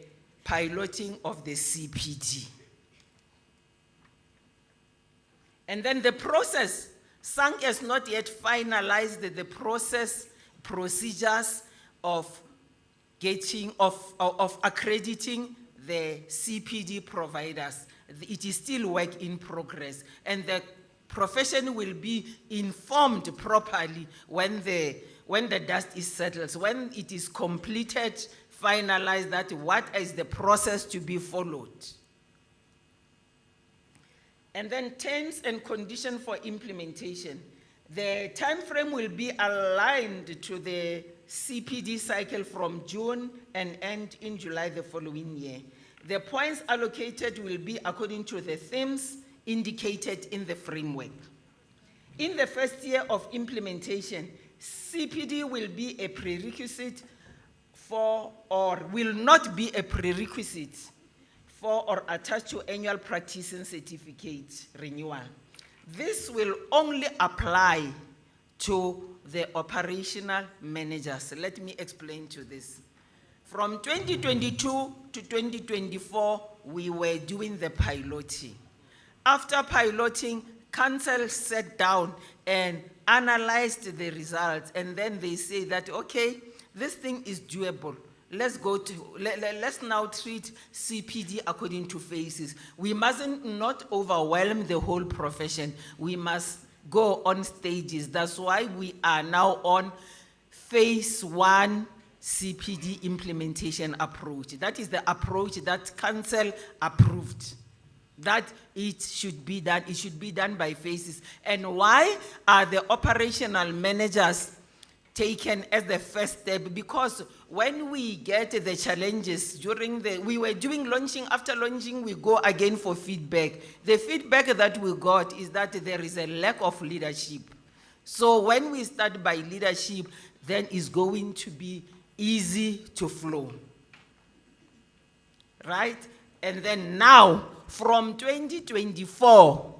piloting of the CPD. And then the process, SANC has not yet finalized the process, procedures of accrediting the CPD providers. It is still work in progress, and the profession will be informed properly when the dust is settled, when it is completed, finalized, that what is the process to be followed. And then terms and conditions for implementation. The time frame will be aligned to the CPD cycle from June and end in July the following year. The points allocated will be according to the themes indicated in the framework. In the first year of implementation, CPD will be a prerequisite for, or will not be a prerequisite for or attached to annual practicing certificate renewal. This will only apply to the operational managers. Let me explain to this. From 2022 to 2024, we were doing the piloting. After piloting, council sat down and analyzed the results, and then they say that, okay, this thing is doable. Let's now treat CPD according to phases. We mustn't not overwhelm the whole profession. We must go on stages. That's why we are now on phase 1 CPD implementation approach. That is the approach that council approved. that it should be done by phases. And why are the operational managers taken as the first step? Because when we get the challenges we were doing launching, after launching, we go again for feedback. The feedback that we got is that there is a lack of leadership. So when we start by leadership, then it's going to be easy to flow. Right? And then now, from 2024,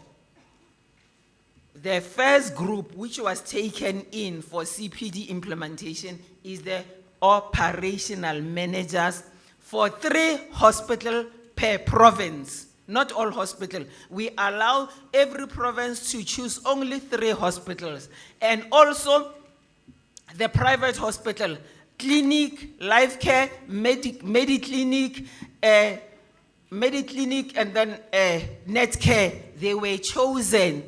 the first group which was taken in for CPD implementation is the operational managers for 3 hospitals per province. Not all hospitals. We allow every province to choose only 3 hospitals. And also the private hospital, clinic, life care, Mediclinic, and then net care, they were chosen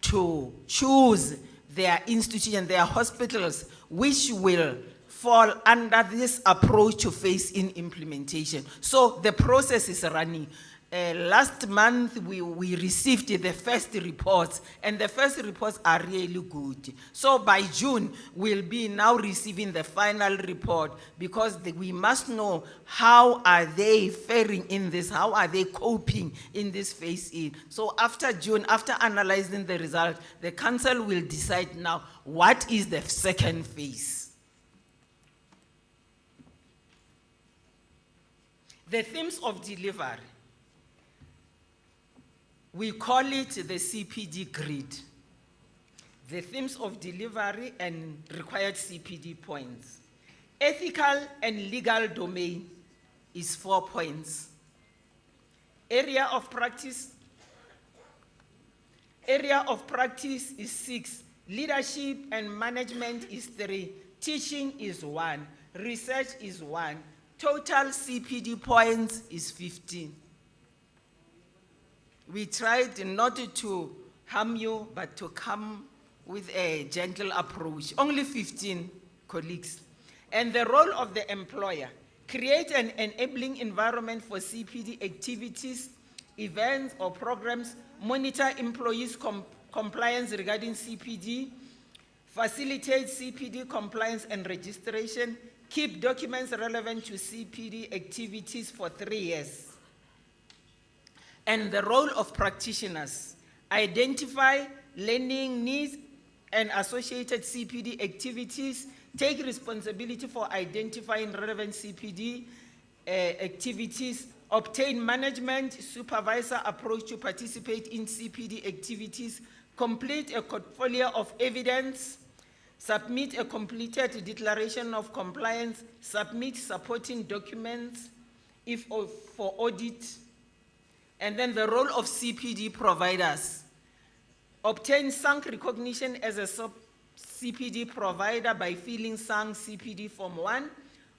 to choose their institution, their hospitals, which will fall under this approach to phase-in implementation. So the process is running. Last month, we received the first reports, and the first reports are really good. So by June, we'll be now receiving the final report, because we must know how are they faring in this, how are they coping in this phase-in. So after June, after analyzing the result, the council will decide now what is the second phase. The themes of delivery. We call it the CPD grid. The themes of delivery and required CPD points. Ethical and legal domain is 4 points. Area of practice is 6. Leadership and management is 3. Teaching is 1. Research is 1. Total CPD points is 15. We tried not to harm you, but to come with a gentle approach. Only 15 colleagues. And the role of the employer: create an enabling environment for CPD activities, events or programs, monitor employees' compliance regarding CPD, facilitate CPD compliance and registration, keep documents relevant to CPD activities for 3 years. And the role of practitioners: identify learning needs and associated CPD activities, take responsibility for identifying relevant CPD activities, obtain management, supervisor approach to participate in CPD activities, complete a portfolio of evidence, submit a completed declaration of compliance, submit supporting documents if for audit. And then the role of CPD providers: obtain SANC recognition as a CPD provider by filling SANC CPD Form 1.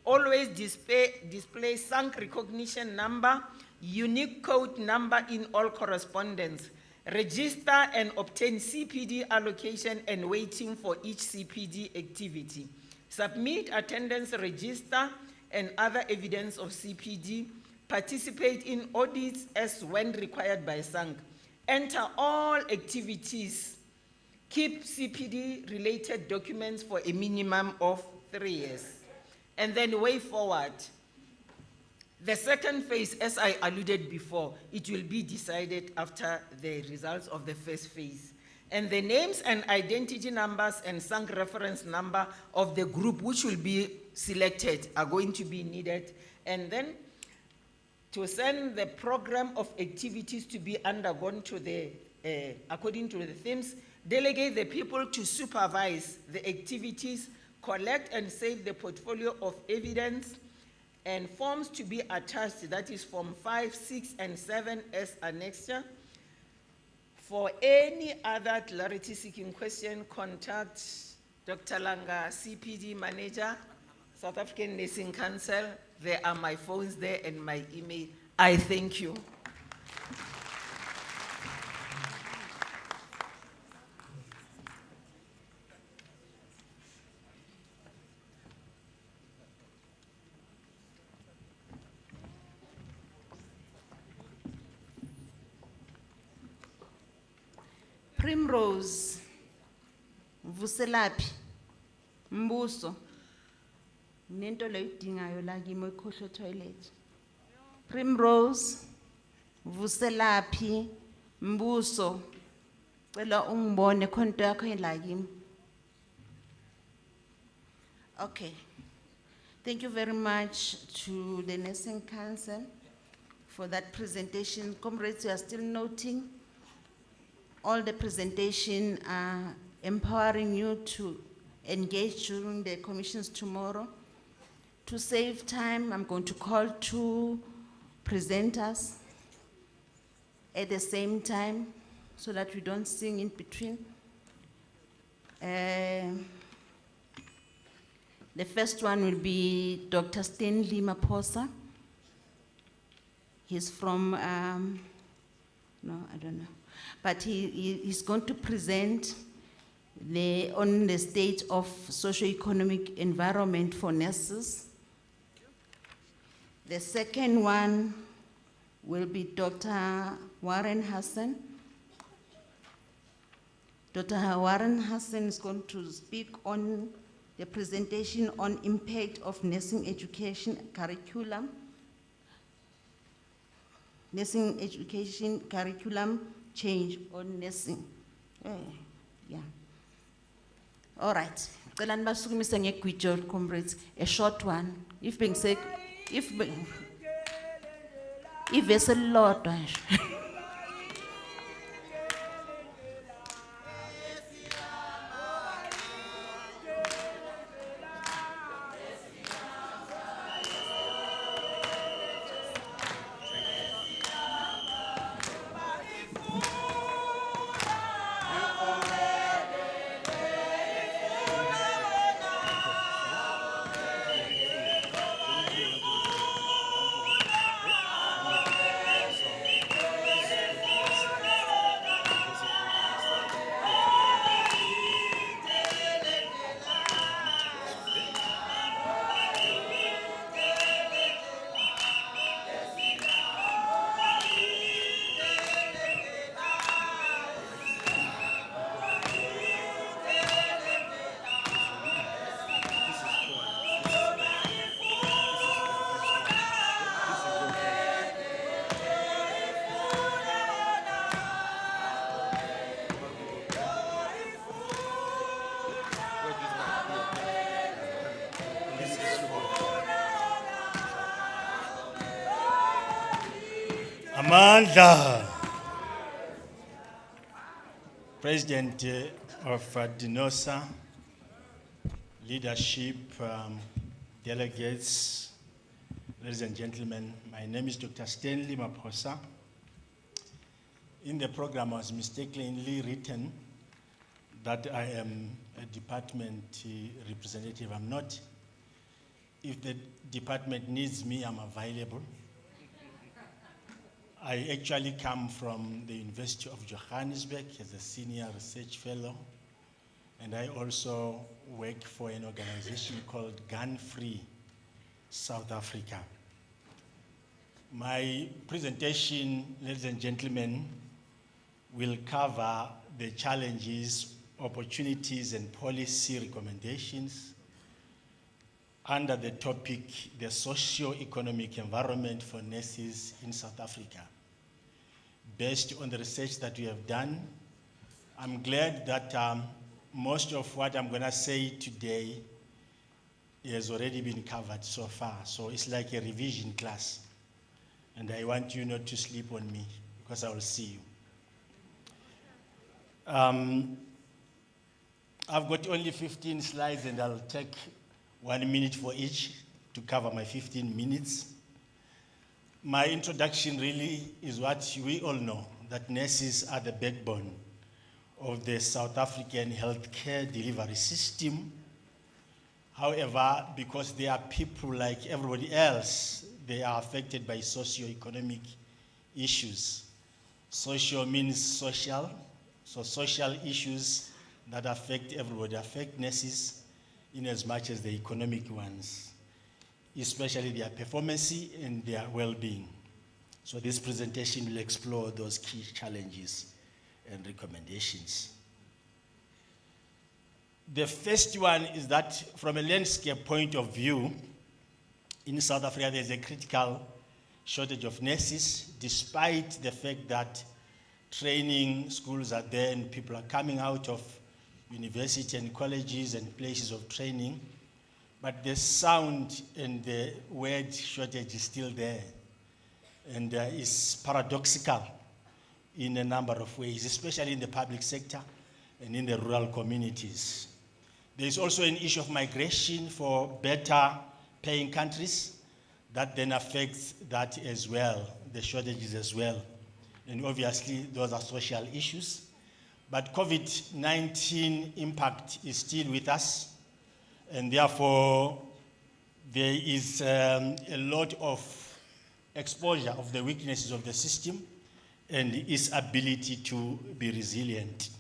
Always display SANC recognition number, unique code number in all correspondence. Register and obtain CPD allocation and weighting for each CPD activity. Submit attendance register and other evidence of CPD. Participate in audits as when required by SANC. Enter all activities. Keep CPD-related documents for a minimum of 3 years. And then way forward. The second phase, as I alluded before, it will be decided after the results of the first phase. And the names and identity numbers and SANC reference number of the group which will be selected are going to be needed. And then to send the program of activities to be undergone to the, according to the themes, delegate the people to supervise the activities, collect and save the portfolio of evidence, and forms to be attached, that is Form 5, 6, and 7 as annexure. For any other clarity-seeking question, contact Dr. Langa, CPD Manager, South African Nursing Council. There are my phones there and my email. I thank you. Primrose Vuselapi Mbuso nento leyo la kimi ekhohlo toilet. Primrose Vuselapi Mbuso cela ungibone konto yakho la kimi. Okay. Thank you very much to the Nursing Council for that presentation. Comrades, you are still noting all the presentation are empowering you to engage during the commissions tomorrow. To save time, I'm going to call two presenters at the same time so that we don't sing in between. The first one will be Dr. Stanley Maposa. He's from, no, I don't know. But he's going to present on the state of socio-economic environment for nurses. The second one will be Dr. Warren Hassan. Dr. Warren Hassan is going to speak on the presentation on impact of nursing education curriculum. Nursing education curriculum change on nursing. Yeah. All right. Comrades, a short one. If being said, if there's a lot. Amandla, President of DINOSA, leadership, delegates, ladies and gentlemen, my name is Dr. Stanley Maposa. In the program, I was mistakenly written that I am a department representative. I'm not. If the department needs me, I'm available. I actually come from the University of Johannesburg as a senior research fellow, and I also work for an organization called Gun Free South Africa. My presentation, ladies and gentlemen, will cover the challenges, opportunities, and policy recommendations under the topic, the socio-economic environment for nurses in South Africa. Based on the research that we have done, I'm glad that most of what I'm gonna say today has already been covered so far. So it's like a revision class. And I want you not to sleep on me because I will see you. I've got only 15 slides and I'll take 1 minute for each to cover my 15 minutes. My introduction really is what we all know, that nurses are the backbone of the South African healthcare delivery system. However, because they are people like everybody else, they are affected by socio-economic issues. Social means social, so social issues that affect everybody, affect nurses in as much as the economic ones, especially their performance and their well-being. So this presentation will explore those key challenges and recommendations. The first one is that from a landscape point of view, in South Africa there's a critical shortage of nurses, despite the fact that training schools are there and people are coming out of university and colleges and places of training, but the sound and the word shortage is still there, and is paradoxical in a number of ways, especially in the public sector and in the rural communities. There is also an issue of migration for better paying countries that then affects that as well, the shortages as well. And obviously those are social issues. But COVID-19 impact is still with us, and therefore there is a lot of exposure of the weaknesses of the system and its ability to be resilient.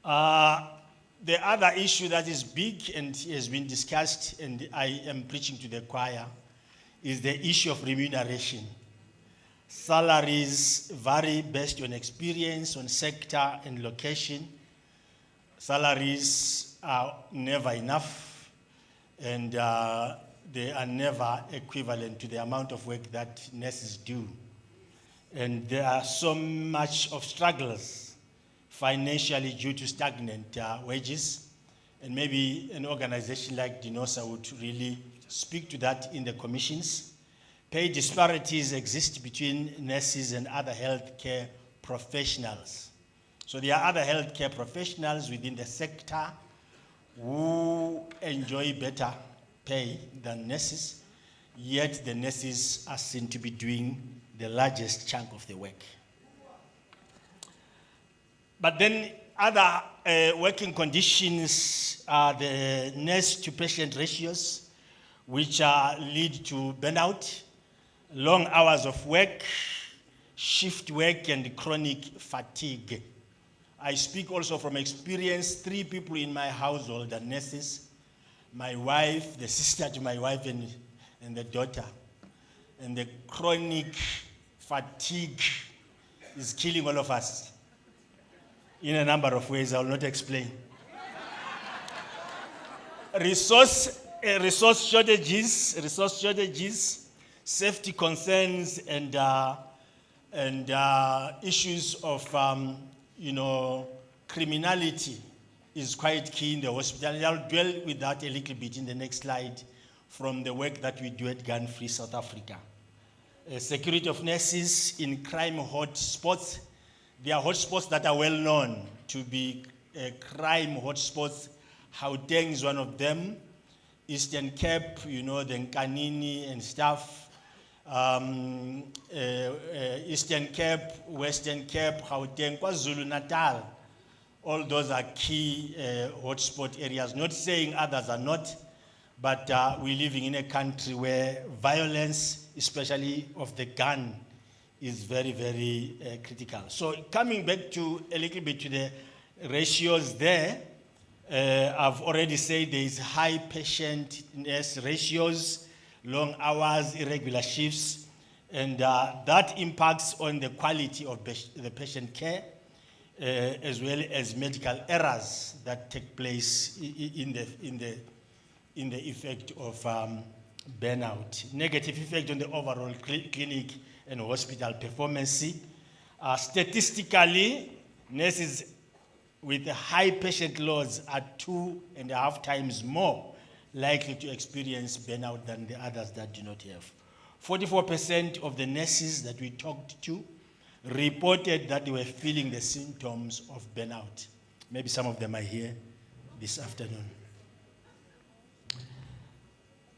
The other issue that is big and has been discussed, and I am preaching to the choir, is the issue of remuneration. Salaries vary based on experience, on sector and location. Salaries are never enough, and they are never equivalent to the amount of work that nurses do. And there are so much of struggles financially due to stagnant wages, and maybe an organization like DINOSA would really speak to that in the commissions. Pay disparities exist between nurses and other healthcare professionals. So there are other healthcare professionals within the sector who enjoy better pay than nurses, yet the nurses are seen to be doing the largest chunk of the work. But then other working conditions are the nurse-to-patient ratios, which lead to burnout, long hours of work, shift work, and chronic fatigue. I speak also from experience. 3 people in my household are nurses: my wife, the sister to my wife, and the daughter. And the chronic fatigue is killing all of us in a number of ways I will not explain. Resource shortages, safety concerns, and issues of criminality is quite key in the hospital. And I'll dwell with that a little bit in the next slide from the work that we do at Gun Free South Africa. Security of nurses in crime hotspots. There are hotspots that are well known to be crime hotspots. Gauteng is one of them. Eastern Cape, the Nkanini and stuff. Eastern Cape, Western Cape, Gauteng, KwaZulu-Natal. All those are key hotspot areas. Not saying others are not, but we're living in a country where violence, especially of the gun, is very, very critical. So coming back to a little bit to the ratios there, I've already said there is high patient-nurse ratios, long hours, irregular shifts, and that impacts on the quality of the patient care, as well as medical errors that take place in the effect of burnout. Negative effect on the overall clinic and hospital performance. Statistically, nurses with high patient loads are 2.5 times more likely to experience burnout than the others that do not have. 44% of the nurses that we talked to reported that they were feeling the symptoms of burnout. Maybe some of them are here this afternoon.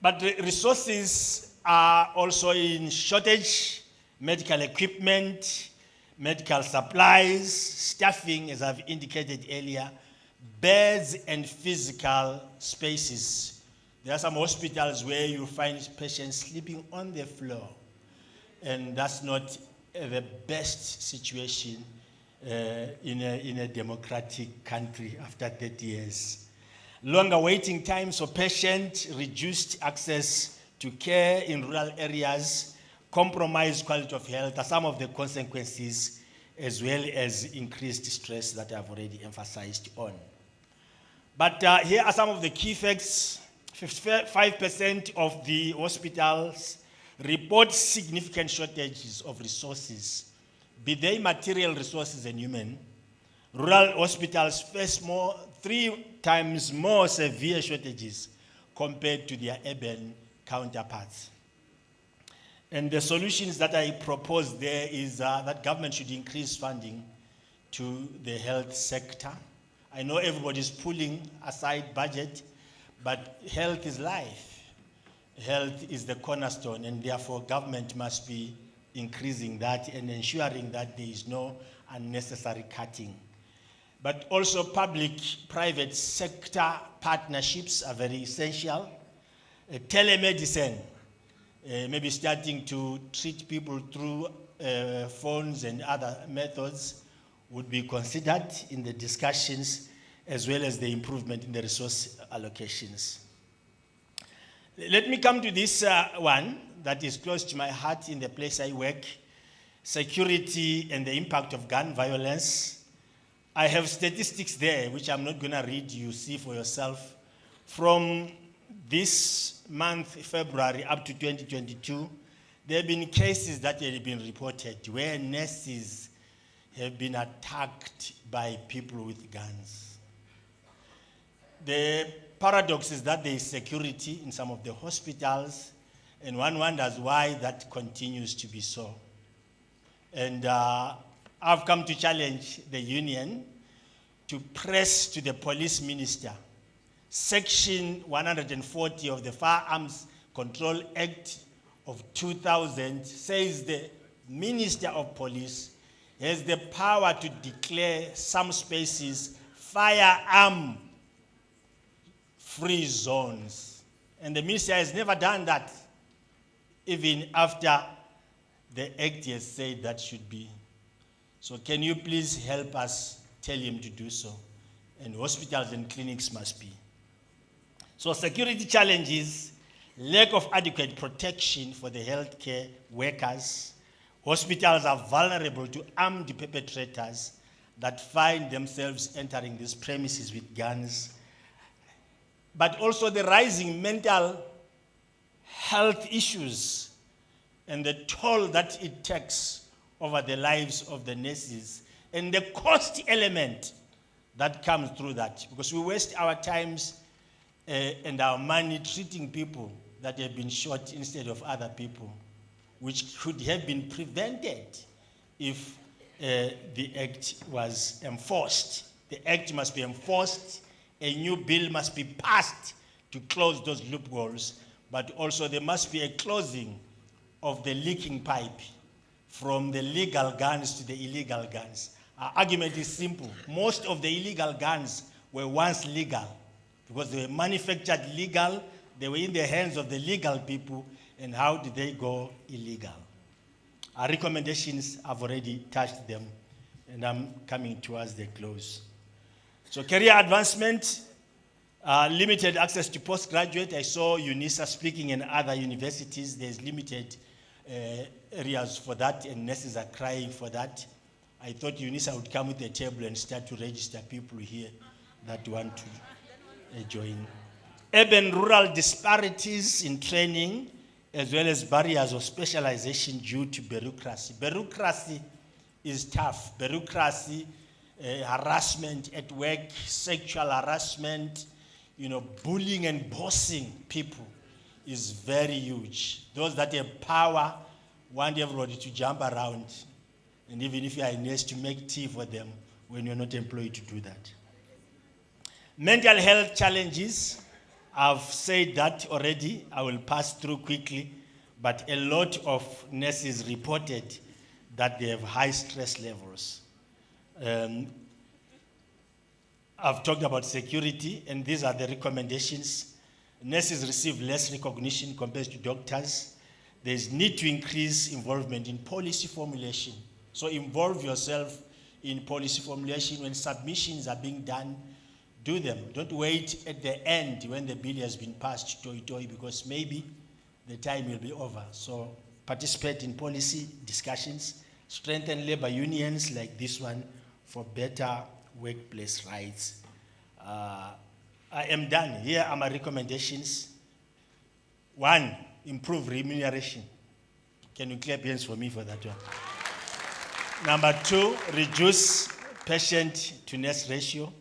But the resources are also in shortage: medical equipment, medical supplies, staffing, as I've indicated earlier, beds and physical spaces. There are some hospitals where you find patients sleeping on the floor, and that's not the best situation in a democratic country after 30 years. Longer waiting times for patients, reduced access to care in rural areas, compromised quality of health are some of the consequences as well as increased stress that I've already emphasized on. But here are some of the key facts. 55% of the hospitals report significant shortages of resources, be they material resources and human. Rural hospitals face 3 times more severe shortages compared to their urban counterparts. And the solutions that I propose there is that government should increase funding to the health sector. I know everybody's pulling aside budget, but health is life. Health is the cornerstone, and therefore government must be increasing that and ensuring that there is no unnecessary cutting. But also public-private sector partnerships are very essential. Telemedicine, maybe starting to treat people through phones and other methods would be considered in the discussions, as well as the improvement in the resource allocations. Let me come to this one that is close to my heart in the place I work, security and the impact of gun violence. I have statistics there, which I'm not gonna read, you see for yourself. From this month, February, up to 2022, there have been cases that have been reported where nurses have been attacked by people with guns. The paradox is that there is security in some of the hospitals, and one wonders why that continues to be so. And I've come to challenge the union to press to the police minister. Section 140 of the Firearms Control Act of 2000 says the Minister of Police has the power to declare some spaces firearm-free zones. And the minister has never done that, even after the act has said that should be. So can you please help us tell him to do so? And hospitals and clinics must be. So security challenges, lack of adequate protection for the healthcare workers. Hospitals are vulnerable to armed perpetrators that find themselves entering these premises with guns. But also the rising mental health issues and the toll that it takes over the lives of the nurses, and the cost element that comes through that, because we waste our times and our money treating people that have been shot instead of other people, which could have been prevented if the act was enforced. The act must be enforced, a new bill must be passed to close those loopholes, but also there must be a closing of the leaking pipe from the legal guns to the illegal guns. Our argument is simple. Most of the illegal guns were once legal because they were manufactured legal, they were in the hands of the legal people, and how did they go illegal? Our recommendations, I've already touched them, and I'm coming towards the close. So career advancement, limited access to postgraduate. I saw UNISA speaking in other universities. There's limited areas for that, and nurses are crying for that. I thought UNISA would come with a table and start to register people here that want to join. Urban-rural disparities in training, as well as barriers of specialization due to bureaucracy. Bureaucracy is tough. Bureaucracy, harassment at work, sexual harassment, bullying and bossing people is very huge. Those that have power want everybody to jump around, and even if you are a nurse, to make tea for them when you're not employed to do that. Mental health challenges, I've said that already. I will pass through quickly, but a lot of nurses reported that they have high stress levels. I've talked about security, and these are the recommendations. Nurses receive less recognition compared to doctors. There's need to increase involvement in policy formulation. So involve yourself in policy formulation. When submissions are being done, do them. Don't wait at the end when the bill has been passed, because maybe the time will be over. So participate in policy discussions. strengthen labor unions like this one for better workplace rights. I am done. Here are my recommendations. 1, improve remuneration. Can you clap hands for me for that one? Number 2, reduce patient to nurse ratio.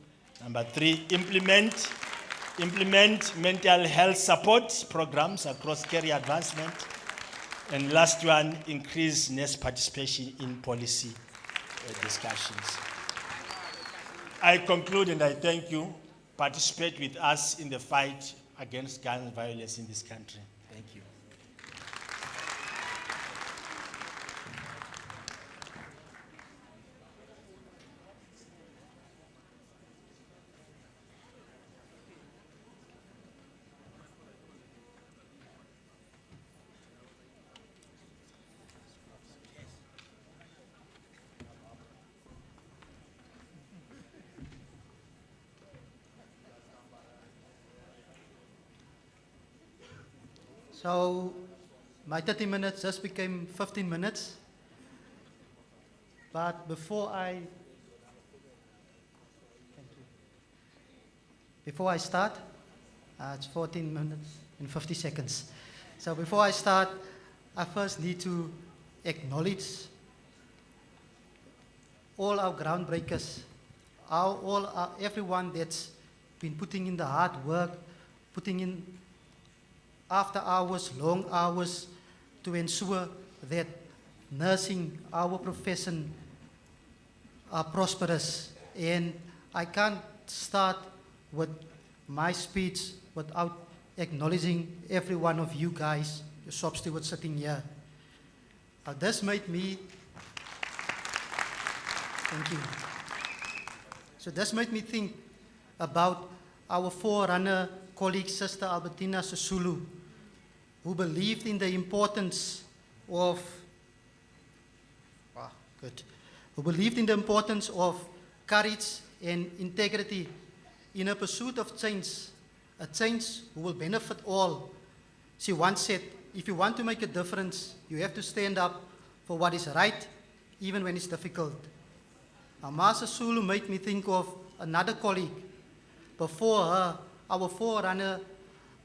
Number 3, implement mental health support programs across career advancement. And last one, increase nurse participation in policy discussions. I conclude and I thank you. Participate with us in the fight against gun violence in this country. Thank you. So my 30 minutes just became 15 minutes. But before I start, it's 14 minutes and 50 seconds. So before I start, I first need to acknowledge all our groundbreakers, everyone that's been putting in the hard work, putting in after hours, long hours, to ensure that nursing, our profession, are prosperous. And I can't start with my speech without acknowledging every one of you guys, your shop stewards sitting here. This made me, thank you. So this made me think about our forerunner colleague, Sister Albertina Sisulu, who believed in the importance of, courage and integrity in a pursuit of change, a change who will benefit all. She once said, if you want to make a difference, you have to stand up for what is right, even when it's difficult. Master Sisulu made me think of another colleague. Before her, our forerunner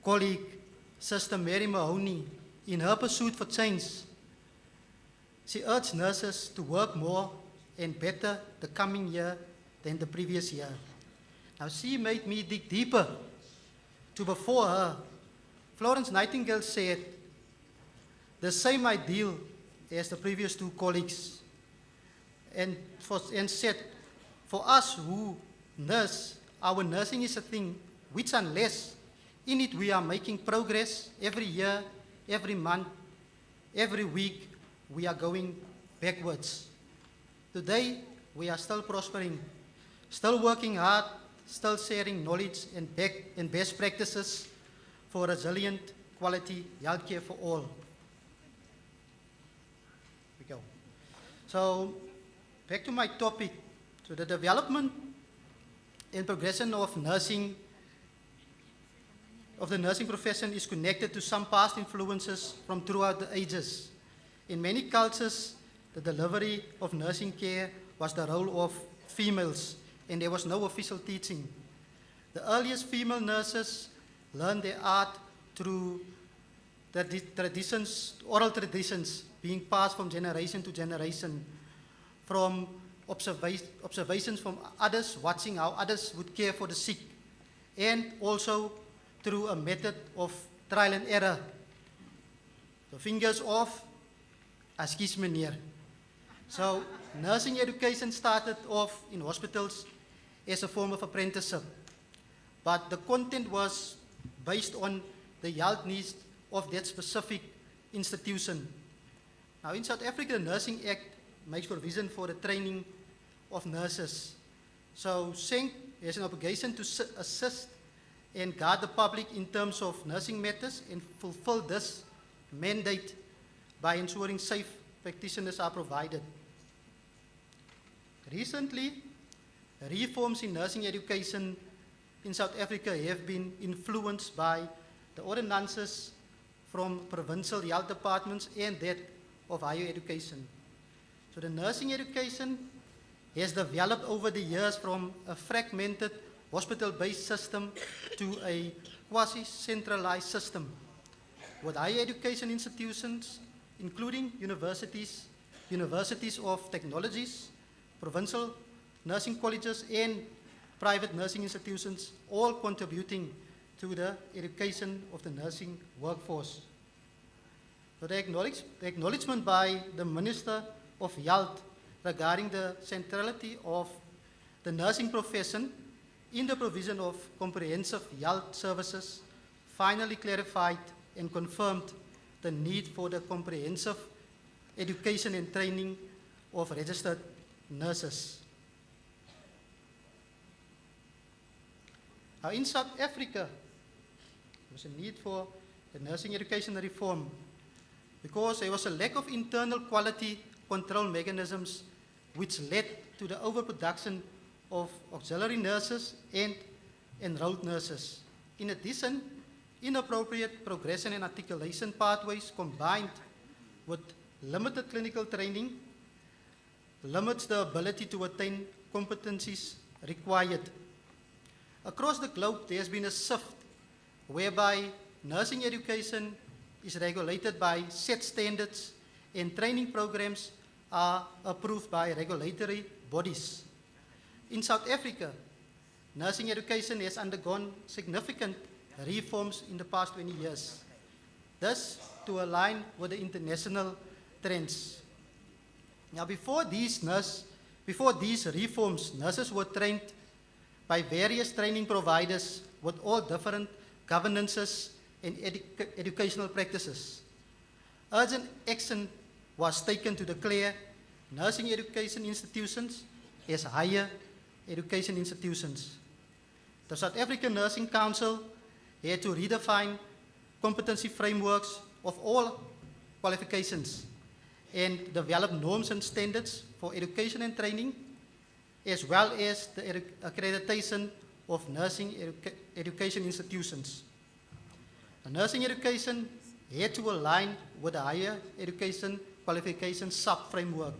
colleague, Sister Mary Mahoney, in her pursuit for change, she urged nurses to work more and better the coming year than the previous year. Now she made me dig deeper to before her. Florence Nightingale said the same ideal as the previous two colleagues, and said, for us who nurse, our nursing is a thing which unless in it we are making progress every year, every month, every week, we are going backwards. Today, we are still prospering, still working hard, still sharing knowledge and best practices for resilient, quality healthcare for all. Here we go. So, back to my topic. So the development and progression of nursing, of the nursing profession is connected to some past influences from throughout the ages. In many cultures, the delivery of nursing care was the role of females, and there was no official teaching. The earliest female nurses learned their art through the traditions, oral traditions, being passed from generation to generation, from observations from others, watching how others would care for the sick, and also through a method of trial and error. The fingers off, askies meneer. So nursing education started off in hospitals as a form of apprenticeship, but the content was based on the health needs of that specific institution. Now in South Africa, the Nursing Act makes provision for the training of nurses. So SENC has an obligation to assist and guard the public in terms of nursing matters and fulfill this mandate by ensuring safe practitioners are provided. Recently, reforms in nursing education in South Africa have been influenced by the ordinances from provincial health departments and that of higher education. So the nursing education has developed over the years from a fragmented hospital-based system to a quasi-centralized system with higher education institutions, including universities, universities of technologies, provincial nursing colleges, and private nursing institutions, all contributing to the education of the nursing workforce. So the acknowledgement by the Minister of Health regarding the centrality of the nursing profession in the provision of comprehensive health services finally clarified and confirmed the need for the comprehensive education and training of registered nurses. Now in South Africa, there was a need for the nursing education reform because there was a lack of internal quality control mechanisms which led to the overproduction of auxiliary nurses and enrolled nurses. In addition, inappropriate progression and articulation pathways combined with limited clinical training limits the ability to attain competencies required. Across the globe, there has been a shift whereby nursing education is regulated by set standards and training programs are approved by regulatory bodies. In South Africa, nursing education has undergone significant reforms in the past 20 years, thus to align with the international trends. Now, before these reforms, nurses were trained by various training providers with all different governances and educational practices. Urgent action was taken to declare nursing education institutions as higher education institutions. The South African Nursing Council had to redefine competency frameworks of all qualifications and develop norms and standards for education and training, as well as the accreditation of nursing education institutions. The nursing education had to align with the higher education qualification sub-framework.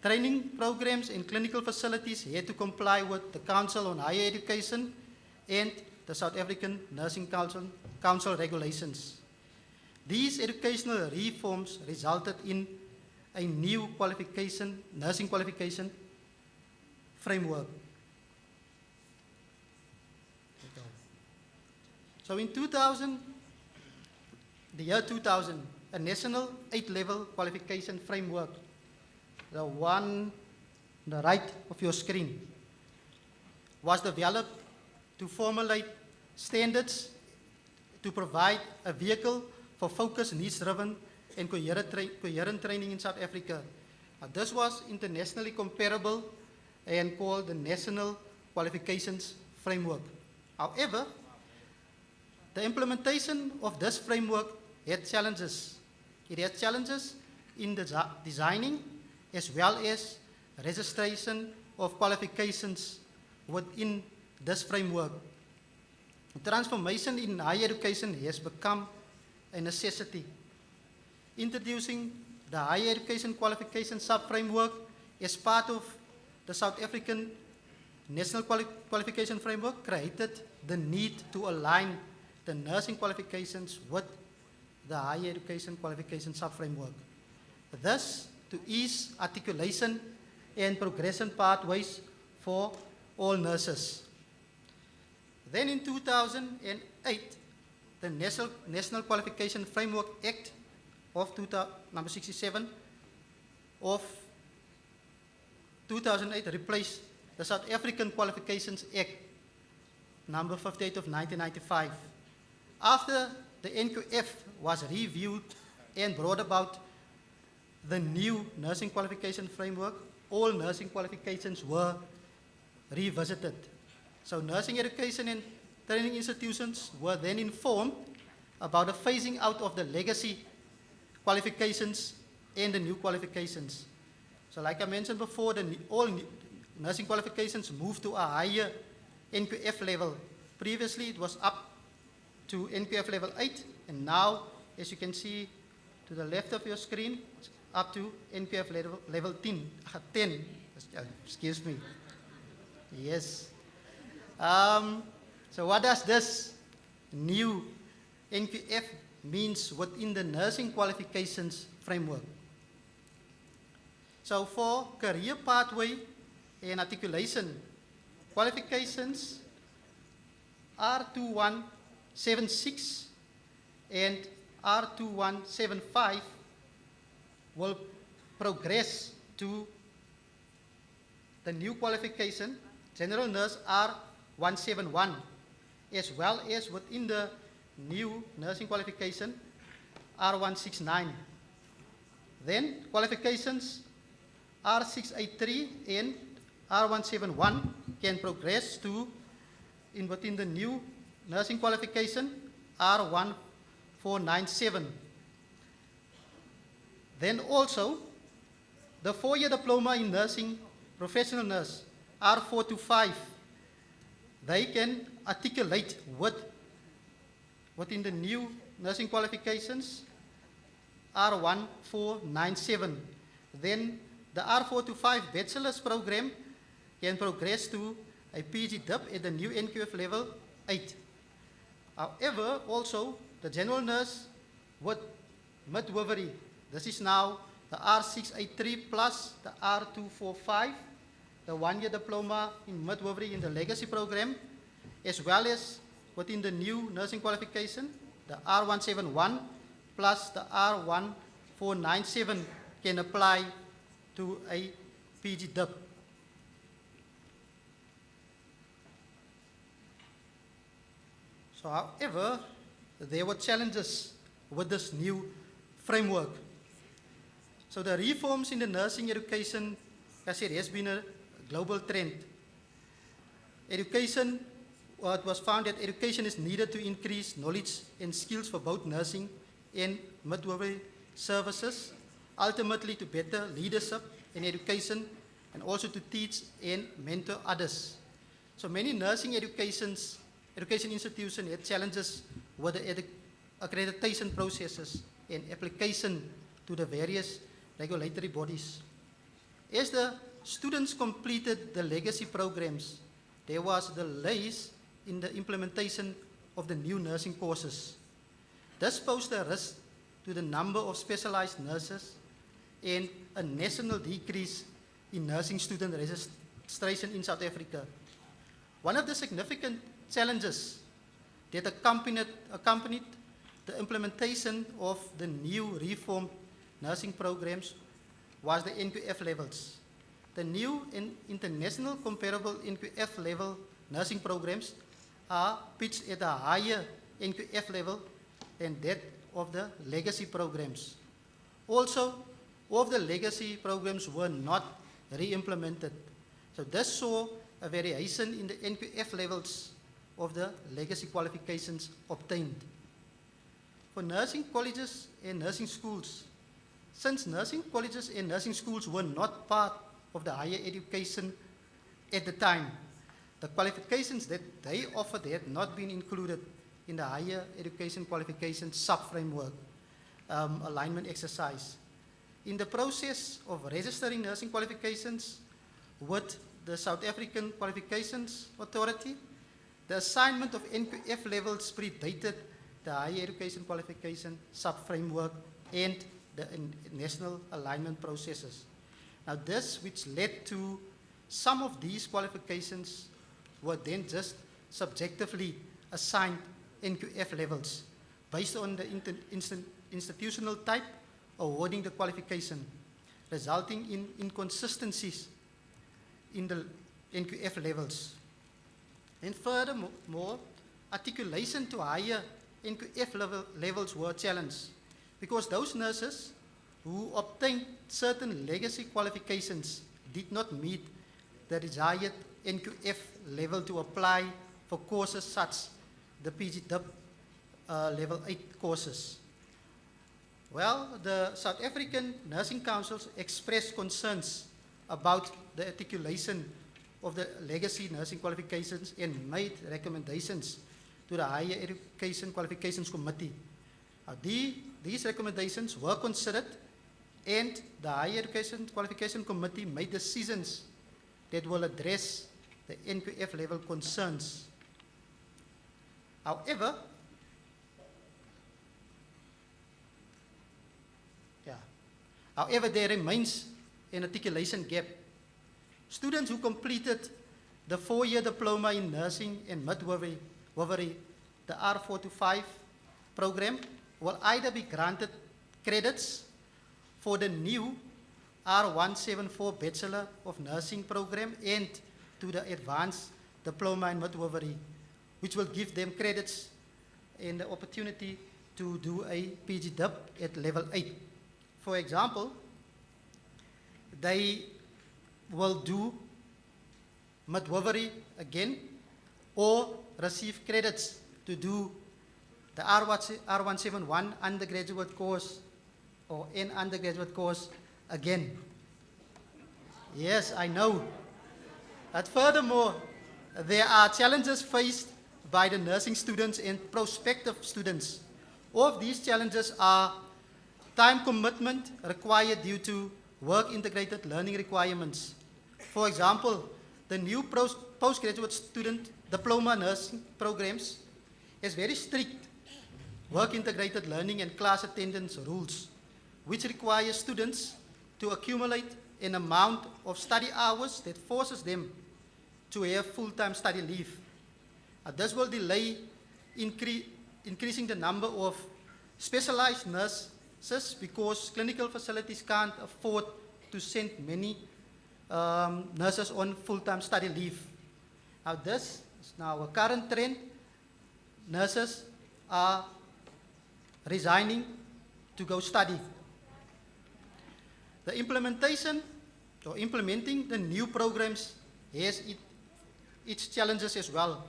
Training programs and clinical facilities had to comply with the Council on Higher Education and the South African Nursing Council regulations. These educational reforms resulted in a new nursing qualification framework. So in the year 2000, a national 8-level qualification framework, the one on the right of your screen, was developed to formulate standards to provide a vehicle for focused, needs-driven, and coherent training in South Africa. This was internationally comparable and called the National Qualifications Framework. However, the implementation of this framework had challenges. It had challenges in designing as well as registration of qualifications within this framework. Transformation in higher education has become a necessity. Introducing the higher education qualification sub-framework as part of the South African National Qualification Framework created the need to align the nursing qualifications with the higher education qualification sub-framework. Thus, to ease articulation and progression pathways for all nurses. Then in 2008, the National Qualification Framework Act of number 67 of 2008 replaced the South African Qualifications Act number 58 of 1995. After the NQF was reviewed and brought about the new nursing qualification framework, all nursing qualifications were revisited. So nursing education and training institutions were then informed about the phasing out of the legacy qualifications and the new qualifications. So like I mentioned before, all nursing qualifications moved to a higher NQF level. Previously it was up to NQF level 8, and now, as you can see to the left of your screen, it's up to NQF level 10, excuse me. Yes. So what does this new NQF means within the nursing qualifications framework? So for career pathway and articulation qualifications, R2176 and R2175 will progress to the new qualification, General Nurse R171, as well as within the new nursing qualification R169. Then qualifications R683 and R171 can progress to within the new nursing qualification R1497. Then also the 4-year diploma in nursing professional nurse R425, they can articulate within the new nursing qualifications R1497. Then the R425 bachelor's program can progress to a PG DIP at the new NQF level 8. However, also the general nurse with midwifery, this is now the R683 plus the R245, the 1-year diploma in midwifery in the legacy program, as well as within the new nursing qualification, the R171 plus the R1497 can apply to a PG DIP. So however, there were challenges with this new framework. So the reforms in the nursing education, as it has been a global trend. Education, it was found that education is needed to increase knowledge and skills for both nursing and midwifery services, ultimately to better leadership in education and also to teach and mentor others. So many nursing education institutions had challenges with the accreditation processes and application to the various regulatory bodies. As the students completed the legacy programs, there was delays in the implementation of the new nursing courses. This posed a risk to the number of specialized nurses and a national decrease in nursing student registration in South Africa. One of the significant challenges that accompanied the implementation of the new reformed nursing programs was the NQF levels. The new and international comparable NQF level nursing programs are pitched at a higher NQF level than that of the legacy programs. Also, all of the legacy programs were not re-implemented. So this saw a variation in the NQF levels of the legacy qualifications obtained. For nursing colleges and nursing schools, since nursing colleges and nursing schools were not part of the higher education at the time, the qualifications that they offered had not been included in the higher education qualifications sub-framework alignment exercise. In the process of registering nursing qualifications with the South African Qualifications Authority, the assignment of NQF levels predated the higher education qualification sub-framework and the national alignment processes. Now this, which led to some of these qualifications were then just subjectively assigned NQF levels based on the institutional type awarding the qualification, resulting in inconsistencies in the NQF levels. And furthermore, articulation to higher NQF levels were challenged because those nurses who obtained certain legacy qualifications did not meet the desired NQF level to apply for courses such the PG DIP level 8 courses. Well, the South African Nursing Councils expressed concerns about the articulation of the legacy nursing qualifications and made recommendations to the Higher Education Qualifications Committee. These recommendations were considered and the Higher Education Qualification Committee made decisions that will address the NQF level concerns. However, there remains an articulation gap. Students who completed the 4-year diploma in nursing and midwifery, the R425 program, will either be granted credits for the new R174 Bachelor of Nursing program and to the Advanced Diploma in Midwifery, which will give them credits and the opportunity to do a PG DIP at level 8. For example, they will do midwifery again or receive credits to do the R171 undergraduate course or an undergraduate course again. Yes, I know. But furthermore, there are challenges faced by the nursing students and prospective students. All of these challenges are time commitment required due to work-integrated learning requirements. For example, the new postgraduate student diploma nursing programs has very strict work-integrated learning and class attendance rules, which require students to accumulate an amount of study hours that forces them to have full-time study leave. This will delay increasing the number of specialized nurses because clinical facilities can't afford to send many nurses on full-time study leave. Now this is now a current trend. Nurses are resigning to go study. The implementing the new programs has its challenges as well.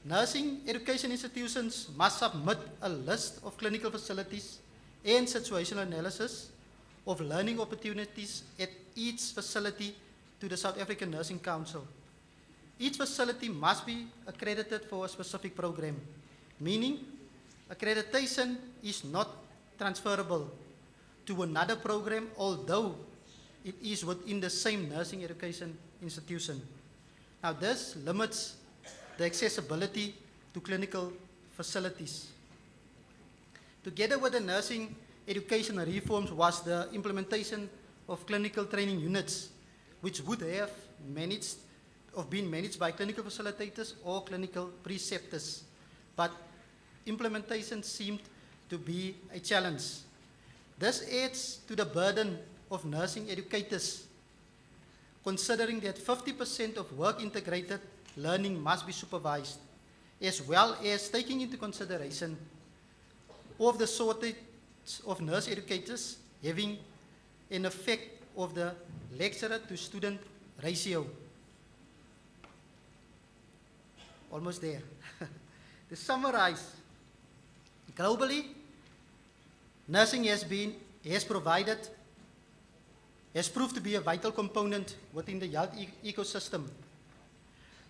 Nursing education institutions must submit a list of clinical facilities and situational analysis of learning opportunities at each facility to the South African Nursing Council. Each facility must be accredited for a specific program, meaning accreditation is not transferable to another program, although it is within the same nursing education institution. Now this limits the accessibility to clinical facilities. Together with the nursing education reforms was the implementation of clinical training units, which would have been managed by clinical facilitators or clinical preceptors. But implementation seemed to be a challenge. This adds to the burden of nursing educators, considering that 50% of work-integrated learning must be supervised, as well as taking into consideration of the shortage of nurse educators having an effect of the lecturer to student ratio. Almost there. To summarize, globally, nursing has proved to be a vital component within the health ecosystem.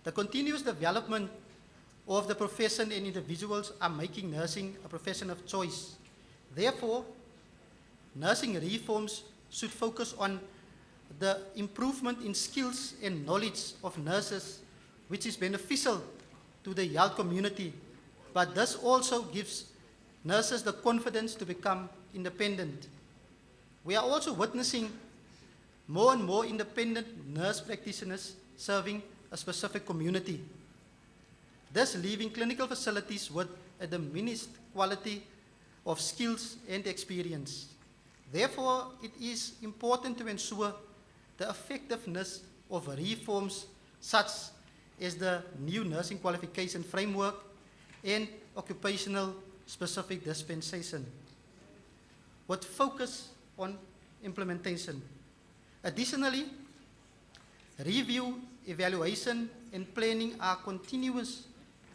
The continuous development of the profession and individuals are making nursing a profession of choice. Therefore, nursing reforms should focus on the improvement in skills and knowledge of nurses, which is beneficial to the health community, but this also gives nurses the confidence to become independent. We are also witnessing more and more independent nurse practitioners serving a specific community, thus leaving clinical facilities with a diminished quality of skills and experience. Therefore, it is important to ensure the effectiveness of reforms such as the new nursing qualification framework and occupational specific dispensation, with focus on implementation. Additionally, review, evaluation, and planning are continuous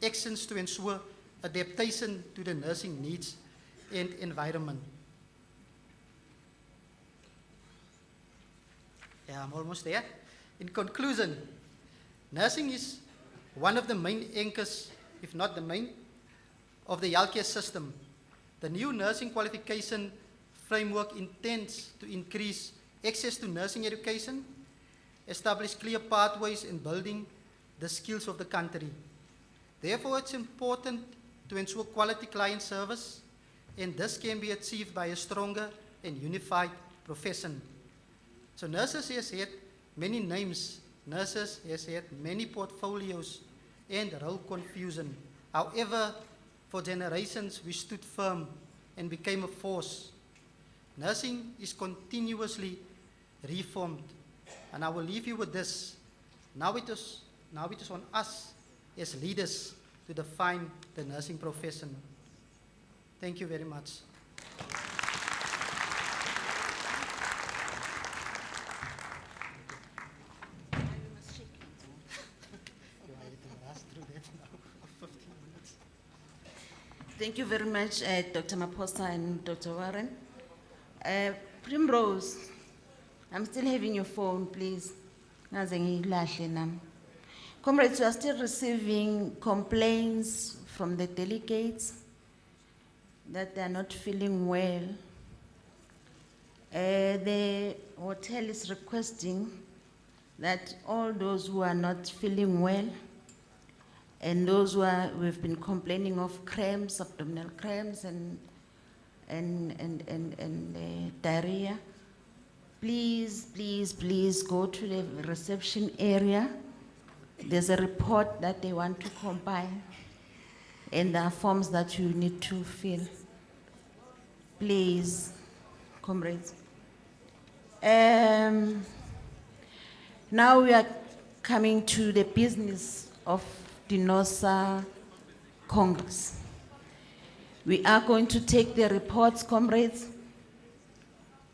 actions to ensure adaptation to the nursing needs and environment. Yeah, I'm almost there. In conclusion, nursing is one of the main anchors, if not the main, of the healthcare system. The new nursing qualification framework intends to increase access to nursing education, establish clear pathways in building the skills of the country. Therefore, it's important to ensure quality client service, and this can be achieved by a stronger and unified profession. So nurses has had many names, nurses has had many portfolios and role confusion. However, for generations we stood firm and became a force. Nursing is continuously reformed, and I will leave you with this. Now it is on us as leaders to define the nursing profession. Thank you very much. Thank you very much, Dr. Maposa and Dr. Warren. Primrose, I'm still having your phone, please. Naze ngiyilahle nami. Comrades, we are still receiving complaints from the delegates that they are not feeling well. The hotel is requesting that all those who are not feeling well and those who've been complaining of cramps, abdominal cramps and diarrhea, please go to the reception area. There's a report that they want to compile, and there are forms that you need to fill. Please, comrades. Now we are coming to the business of DINOSA Congress. We are going to take the reports, comrades.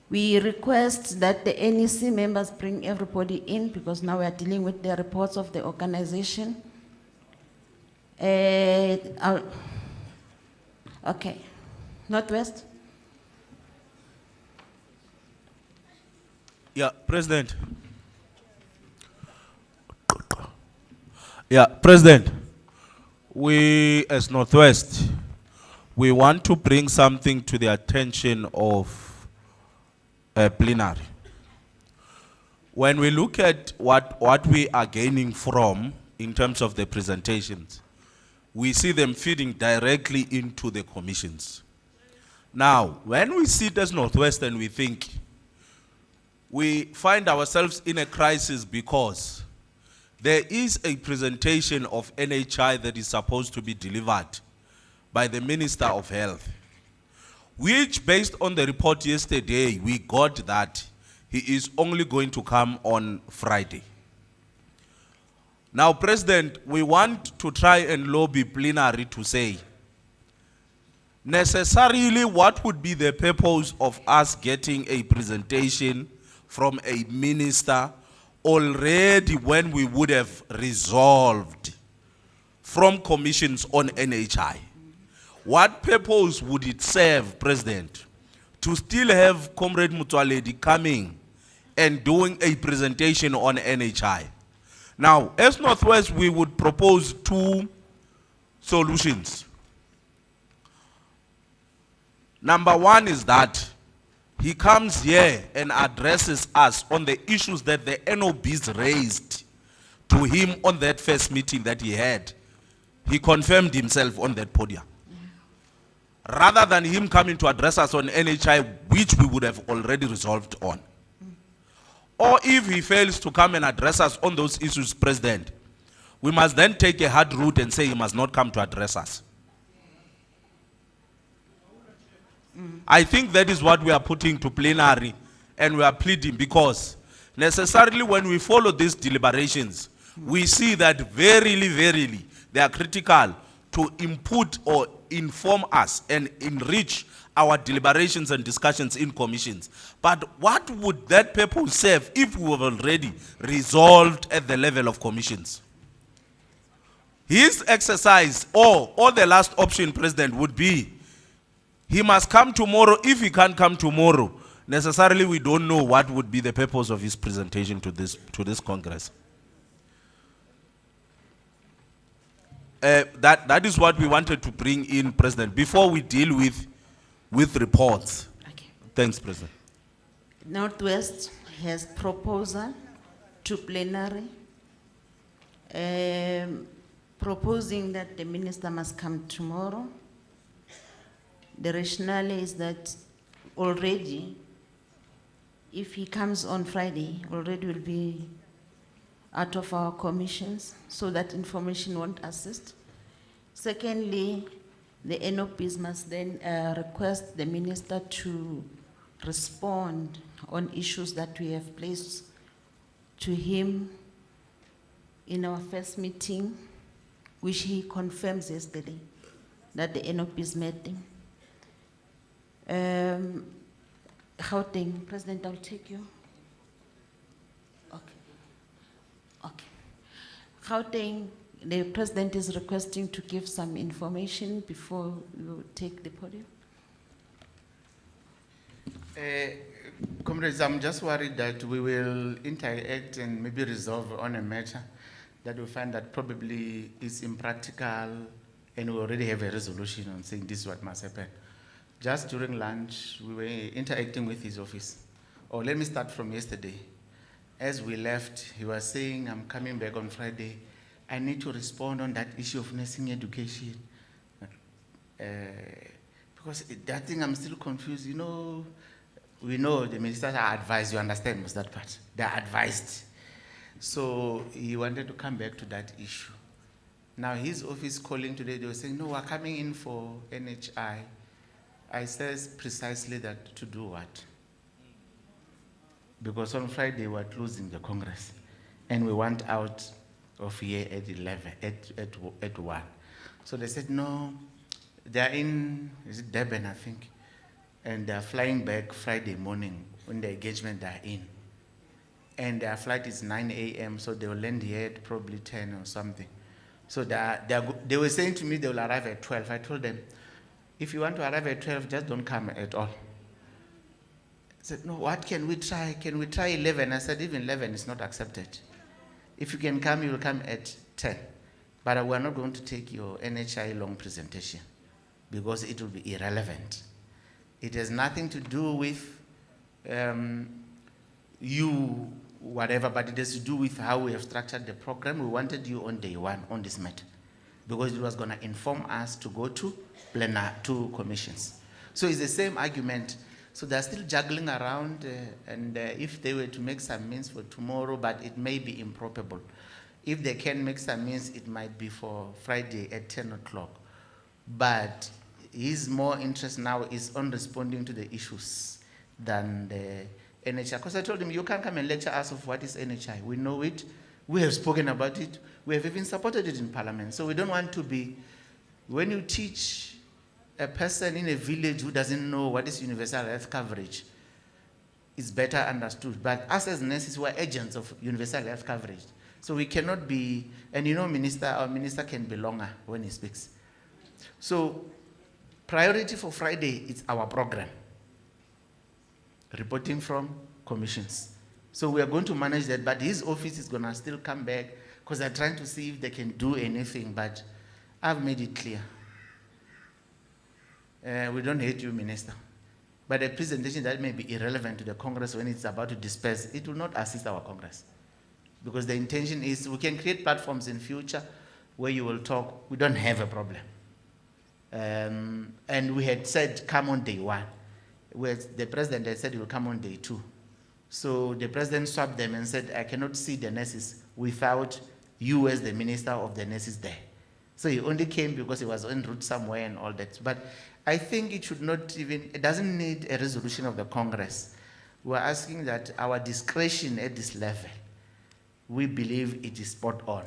We request that the NEC members bring everybody in, because now we are dealing with the reports of the organization. Okay, Northwest. Yeah, President. Yeah, President, we as Northwest, we want to bring something to the attention of plenary. When we look at what we are gaining from in terms of the presentations, we see them feeding directly into the commissions. Now, when we sit as Northwest and we think, we find ourselves in a crisis because there is a presentation of NHI that is supposed to be delivered by the Minister of Health, which, based on the report yesterday, we got that he is only going to come on Friday. Now, President, we want to try and lobby plenary to say, necessarily, what would be the purpose of us getting a presentation from a minister already when we would have resolved from commissions on NHI? What purpose would it serve, President, to still have Comrade Mutwaledi coming and doing a presentation on NHI? Now, as Northwest, we would propose two solutions. Number one is that he comes here and addresses us on the issues that the NOBs raised to him on that first meeting that he had. He confirmed himself on that podium. Rather than him coming to address us on NHI, which we would have already resolved on. Or if he fails to come and address us on those issues, President, we must then take a hard route and say he must not come to address us. I think that is what we are putting to plenary, and we are pleading, because necessarily when we follow these deliberations, we see that verily, they are critical to input or inform us and enrich our deliberations and discussions in commissions. But what would that purpose serve if we have already resolved at the level of commissions? His exercise, or the last option, President, would be he must come tomorrow. If he can't come tomorrow, necessarily we don't know what would be the purpose of his presentation to this Congress. That is what we wanted to bring in, President, before we deal with reports. Thanks, President. Northwest has proposal to plenary, proposing that the minister must come tomorrow. The rationale is that already, if he comes on Friday, already will be out of our commissions, so that information won't assist. Secondly, the NOPs must then request the minister to respond on issues that we have placed to him in our first meeting, which he confirms yesterday, that the NOPs met him. Gauteng, President, I'll take you. Okay. Okay. Gauteng, the President is requesting to give some information before you take the podium. Comrades, I'm just worried that we will interact and maybe resolve on a matter that we find that probably is impractical, and we already have a resolution on saying this is what must happen. Just during lunch, we were interacting with his office. Or let me start from yesterday. As we left, he was saying, I'm coming back on Friday. I need to respond on that issue of nursing education. Because that thing, I'm still confused. You know, we know the ministers are advised, you understand most that part. They are advised. So he wanted to come back to that issue. Now his office calling today, they were saying, no, we're coming in for NHI. I says precisely that to do what? Because on Friday we're closing the Congress and we want out of here at 11, at 1. So they said, no, they're in, is it Durban, I think, and they're flying back Friday morning when the engagement they're in. And their flight is 9 a.m., so they will land here at probably 10 or something. So they were saying to me they will arrive at 12. I told them, if you want to arrive at 12, just don't come at all. I said, no, what can we try? Can we try 11? I said, even 11 is not accepted. If you can come, you will come at 10. But we're not going to take your NHI long presentation because it will be irrelevant. It has nothing to do with you, whatever, but it has to do with how we have structured the program. We wanted you on day one on this matter because it was going to inform us to go to to commissions. So it's the same argument. So they're still juggling around, and if they were to make some means for tomorrow, but it may be improbable. If they can make some means, it might be for Friday at 10 o'clock. But his more interest now is on responding to the issues than the NHI. Because I told him, you can't come and lecture us of what is NHI. We know it. We have spoken about it. We have even supported it in Parliament. So we don't want to be, when you teach a person in a village who doesn't know what is universal health coverage, it's better understood. But us as nurses, we're agents of universal health coverage. So we cannot be, and you know, our minister can be longer when he speaks. So priority for Friday is our program, reporting from commissions. So we are going to manage that, but his office is going to still come back because they're trying to see if they can do anything, but I've made it clear. We don't hate you, Minister. But a presentation that may be irrelevant to the Congress when it's about to disperse, it will not assist our Congress. Because the intention is we can create platforms in future where you will talk. We don't have a problem. And we had said come on day one. Where the president had said he will come on day 2. So the president swapped them and said, I cannot see the nurses without you as the minister of the nurses there. So he only came because he was en route somewhere and all that. But I think it should not even, it doesn't need a resolution of the Congress. We're asking that our discretion at this level, we believe it is spot on.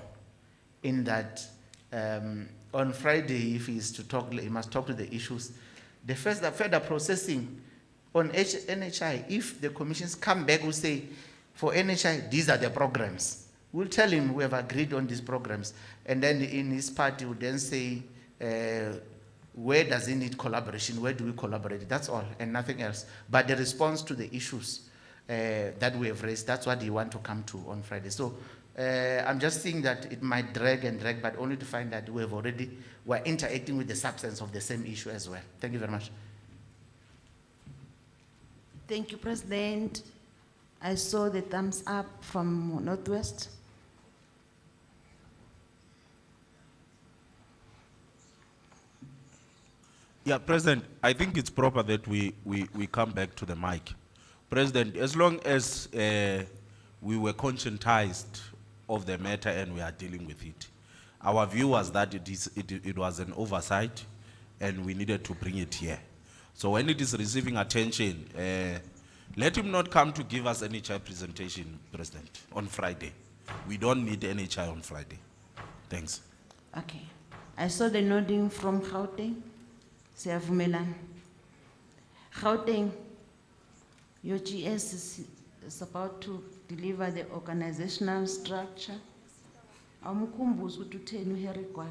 In that on Friday, if he is to talk, he must talk to the issues. The further processing on NHI, if the commissions come back, we say, for NHI, these are the programs. We'll tell him we have agreed on these programs. And then in his part, he would then say, where does he need collaboration? Where do we collaborate? That's all and nothing else. But the response to the issues that we have raised, that's what he want to come to on Friday. So I'm just saying that it might drag and drag, but only to find that we're interacting with the substance of the same issue as well. Thank you very much. Thank you, President. I saw the thumbs up from Northwest. Yeah, President, I think it's proper that we come back to the mic. President, as long as we were conscientized of the matter and we are dealing with it, our view was that it was an oversight and we needed to bring it here. So when it is receiving attention, let him not come to give us NHI presentation, President, on Friday. We don't need NHI on Friday. Thanks. Okay. I saw the nodding from Gauteng. Siyavumelana. Gauteng, your GS is about to deliver the organizational structure. Awumkhumbuze ukuthi utheni uHarry Gwala.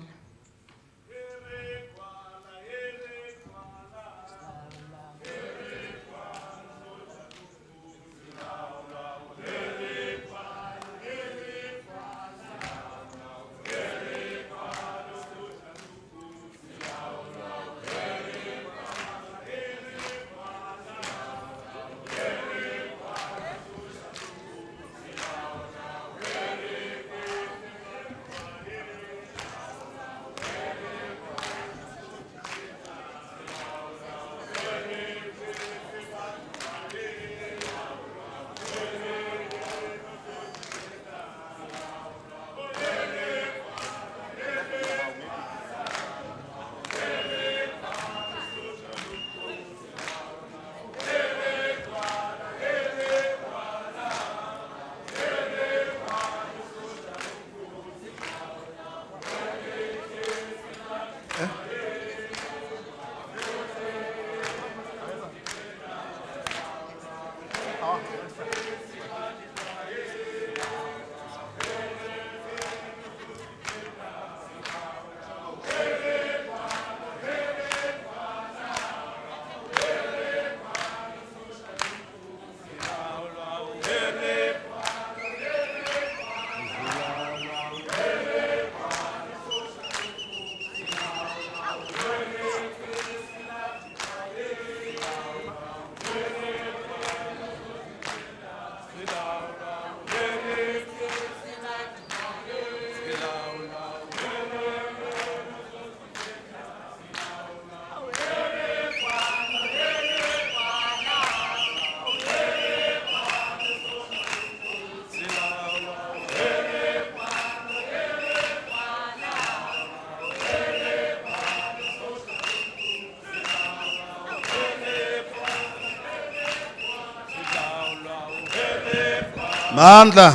Mandla.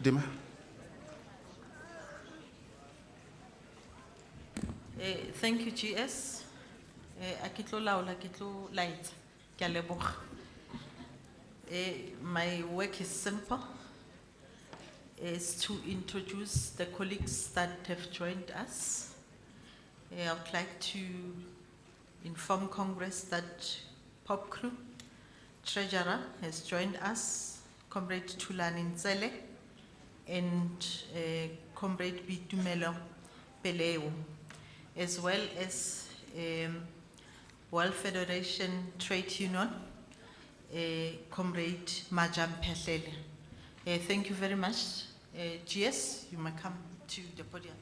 Dima. Thank you, GS. Akitlo laula, akitlo light. Ke a leboga. My work is simple. Is to introduce the colleagues that have joined us. I would like to inform Congress that Pop Crew Treasurer has joined us, Comrade Tulani Nzele and Comrade Bitumelo Peleu, as well as World Federation Trade Union, Comrade Majam Pelele. Thank you very much. GS, you may come to the podium.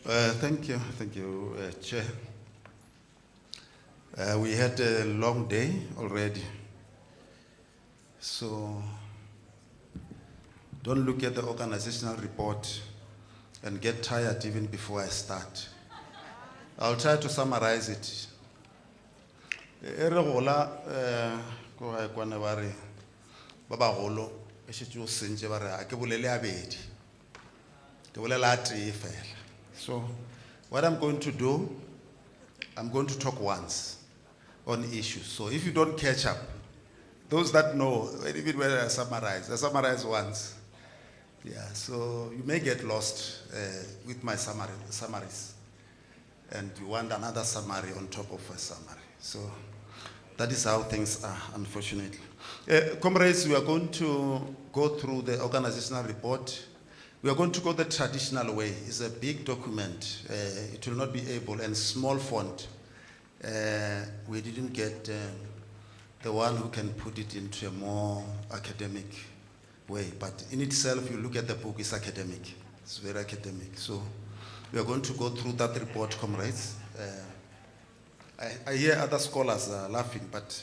Thank you, Chair. We had a long day already, so don't look at the organizational report and get tired even before I start. I'll try to summarize it. So what I'm going to do, I'm going to talk once on issues. So if you don't catch up, those that know, even when I summarize once. Yeah, so you may get lost with my summaries. And you want another summary on top of a summary. So that is how things are, unfortunately. Comrades, we are going to go through the organizational report We are going to go the traditional way. It's a big document. It will not be able, and small font. We didn't get the one who can put it into a more academic way. But in itself, you look at the book, it's academic. It's very academic. So we are going to go through that report, comrades. I hear other scholars are laughing, but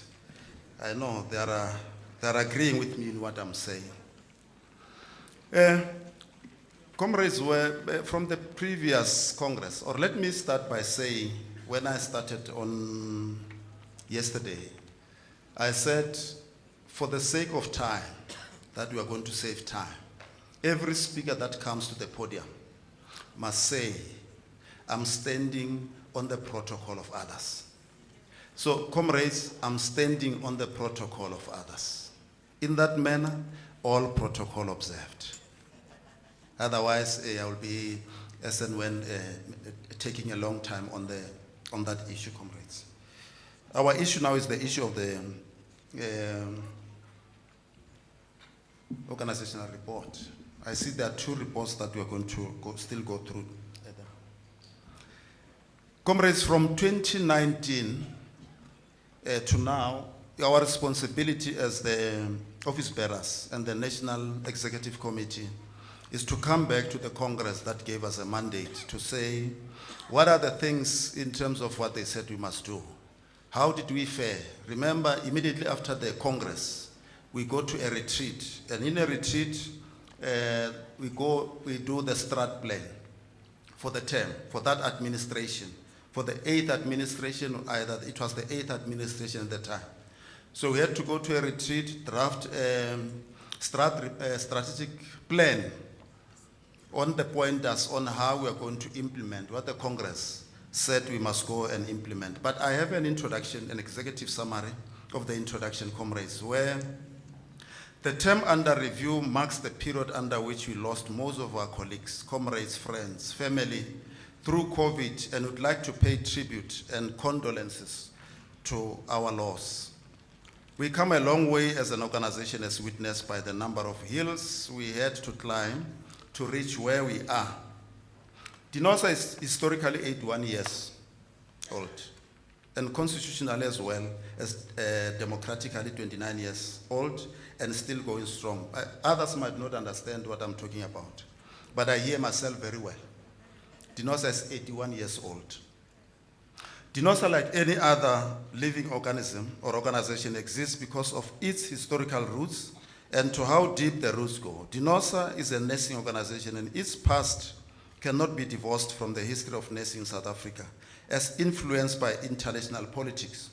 I know they are agreeing with me in what I'm saying. Comrades, were from the previous Congress, or let me start by saying, when I started on yesterday, I said, for the sake of time, that we are going to save time. Every speaker that comes to the podium must say, I'm standing on the protocol of others. So, comrades, I'm standing on the protocol of others. In that manner, all protocol observed. Otherwise, I will be, as and when, taking a long time on that issue, comrades. Our issue now is the issue of the organizational report. I see there are two reports that we are going to still go through. Comrades, from 2019 to now, our responsibility as the office bearers and the National Executive Committee is to come back to the Congress that gave us a mandate to say, what are the things in terms of what they said we must do? How did we fare? Remember, immediately after the Congress, we go to a retreat. And in a retreat, we do the strat plan for the term, for that administration, for the 8th administration, or either it was the 8th administration at the time. So we had to go to a retreat, draft strategic plan on the pointers on how we are going to implement what the Congress said we must go and implement. But I have an introduction, an executive summary of the introduction, comrades, where the term under review marks the period under which we lost most of our colleagues, comrades, friends, family through COVID, and would like to pay tribute and condolences to our loss. We come a long way as an organization, as witnessed by the number of hills we had to climb to reach where we are. DINOSA is historically 81 years old, and constitutionally as well as democratically 29 years old, and still going strong. Others might not understand what I'm talking about, but I hear myself very well. DINOSA is 81 years old. DINOSA, like any other living organism or organization, exists because of its historical roots and to how deep the roots go. DINOSA is a nursing organization, and its past cannot be divorced from the history of nursing in South Africa, as influenced by international politics.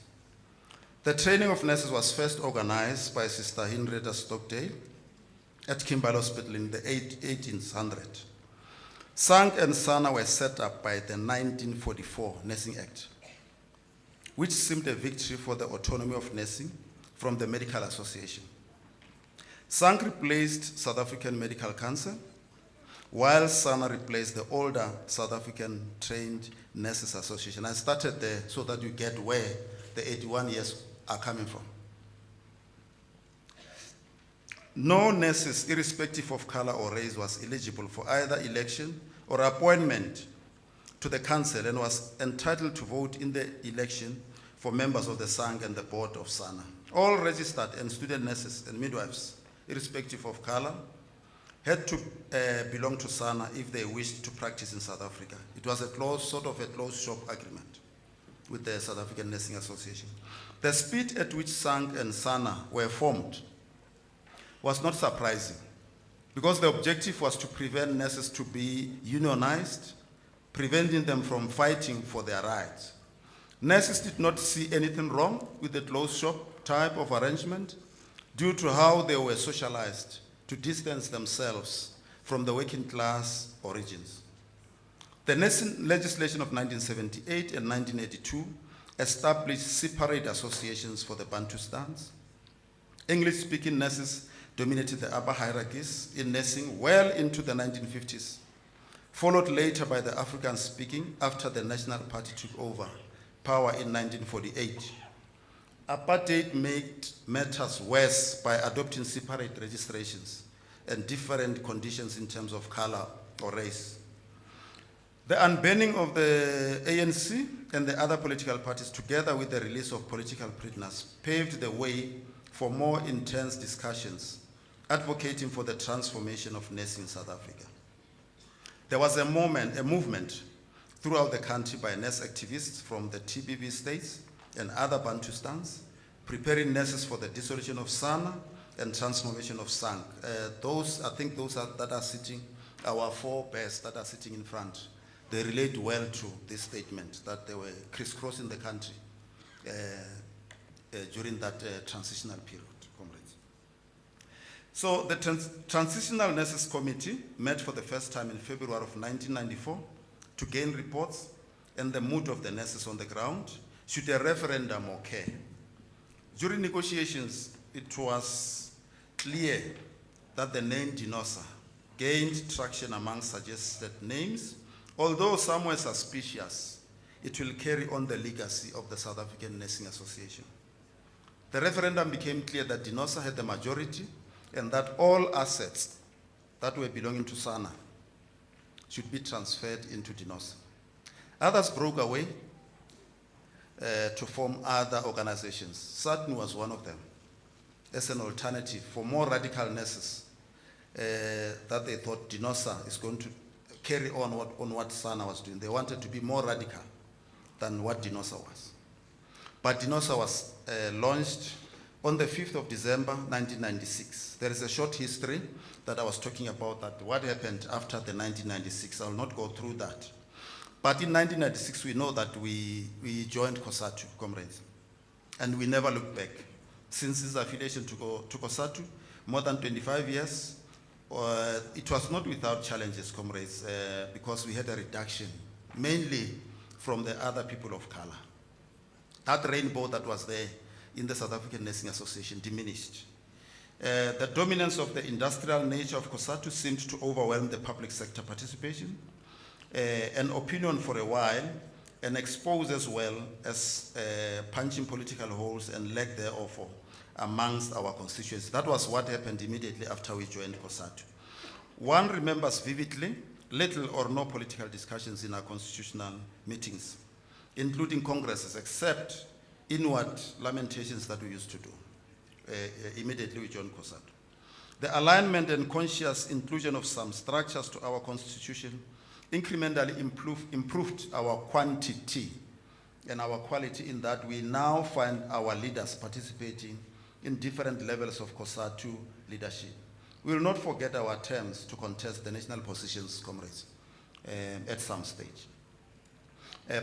The training of nurses was first organized by Sister Henrietta Stockdale at Kimberley Hospital in the 1800s. SANG and SANA were set up by the 1944 Nursing Act, which seemed a victory for the autonomy of nursing from the Medical Association. SANG replaced South African Medical Council, while SANA replaced the older South African Trained Nurses Association. I started there so that you get where the 81 years are coming from. No nurses, irrespective of color or race, was eligible for either election or appointment to the council and was entitled to vote in the election for members of the SANG and the board of SANA. All registered and student nurses and midwives, irrespective of color, had to belong to SANA if they wished to practice in South Africa. It was a sort of a closed shop agreement with the South African Nursing Association. The speed at which SANG and SANA were formed was not surprising, because the objective was to prevent nurses to be unionized, preventing them from fighting for their rights. Nurses did not see anything wrong with the closed shop type of arrangement due to how they were socialized to distance themselves from the working class origins. The nursing legislation of 1978 and 1982 established separate associations for the Bantustans. English-speaking nurses dominated the upper hierarchies in nursing well into the 1950s, followed later by the African-speaking after the National Party took over power in 1948. Apartheid made matters worse by adopting separate registrations and different conditions in terms of color or race. The unbanning of the ANC and the other political parties, together with the release of political prisoners, paved the way for more intense discussions, advocating for the transformation of NES in South Africa. There was a movement throughout the country by NES activists from the TBV states and other Bantustans, preparing NES for the dissolution of SANA and transformation of SANC. I think those that are sitting, our four bears that are sitting in front, they relate well to this statement that they were crisscrossing the country during that transitional period, comrades. So the Transitional NESIS Committee met for the first time in February of 1994 to gain reports and the mood of the NESIS on the ground, should a referendum occur. During negotiations, it was clear that the name Dinosa gained traction among suggested names. Although some were suspicious, it will carry on the legacy of the South African Nursing Association. The referendum became clear that Dinosa had the majority and that all assets that were belonging to SANA should be transferred into Dinosa. Others broke away to form other organizations. SATN was one of them, as an alternative for more radical nurses that they thought Dinosa is going to carry on what SANA was doing. They wanted to be more radical than what Dinosa was. But Dinosa was launched on the 5th of December, 1996. There is a short history that I was talking about, that what happened after the 1996. I will not go through that. But in 1996, we know that we joined COSATU, comrades, and we never looked back. Since its affiliation to COSATU, more than 25 years, it was not without challenges, comrades, because we had a reduction, mainly from the other people of color. That rainbow that was there in the South African Nursing Association diminished. The dominance of the industrial nature of COSATU seemed to overwhelm the public sector participation, an opinion for a while, and expose as well as punching political holes and lack thereof amongst our constituents. That was what happened immediately after we joined COSATU. One remembers vividly little or no political discussions in our constitutional meetings, including congresses, except inward lamentations that we used to do. Immediately we joined COSATU. The alignment and conscious inclusion of some structures to our constitution incrementally improved our quantity and our quality, in that we now find our leaders participating in different levels of COSATU leadership. We will not forget our attempts to contest the national positions, comrades, at some stage.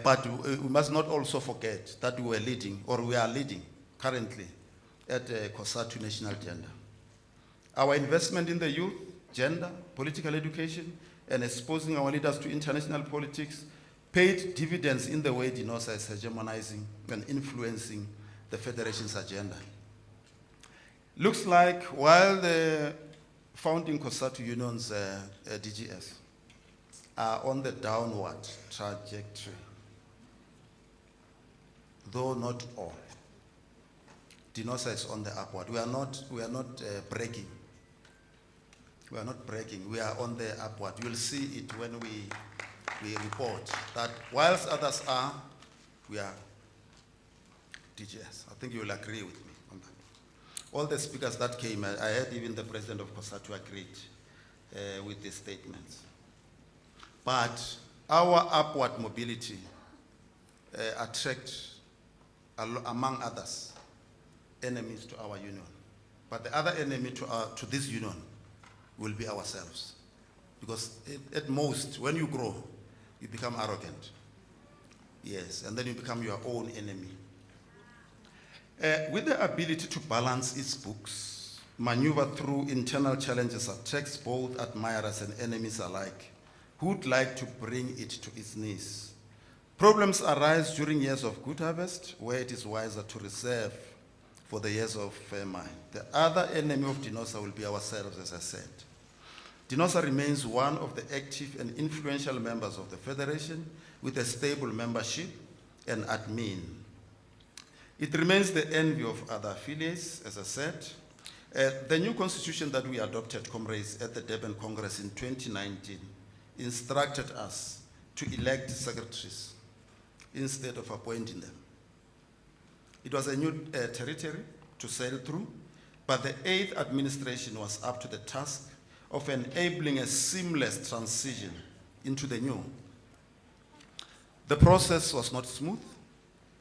But we must not also forget that we were leading, or we are leading currently, at COSATU national agenda. Our investment in the youth, gender, political education, and exposing our leaders to international politics paid dividends in the way Dinosa is hegemonizing and influencing the Federation's agenda. Looks like while the founding COSATU unions, DGS, are on the downward trajectory, though not all, Dinosa is on the upward. We are not breaking. We are not breaking. We are on the upward. You'll see it when we report that whilst others are, we are DGS. I think you will agree with me on that. All the speakers that came, I heard even the president of COSATU agreed with these statements. But our upward mobility attracts, among others, enemies to our union. But the other enemy to this union will be ourselves. Because at most, when you grow, you become arrogant. Yes, and then you become your own enemy. With the ability to balance its books, maneuver through internal challenges, attracts both admirers and enemies alike, who would like to bring it to its knees. Problems arise during years of good harvest, where it is wiser to reserve for the years of famine. The other enemy of Dinosa will be ourselves, as I said. Dinosa remains one of the active and influential members of the Federation, with a stable membership and admin. It remains the envy of other affiliates, as I said, The new constitution that we adopted, comrades, at the Durban Congress in 2019 instructed us to elect secretaries instead of appointing them. It was a new territory to sail through, but the 8th administration was up to the task of enabling a seamless transition into the new. The process was not smooth,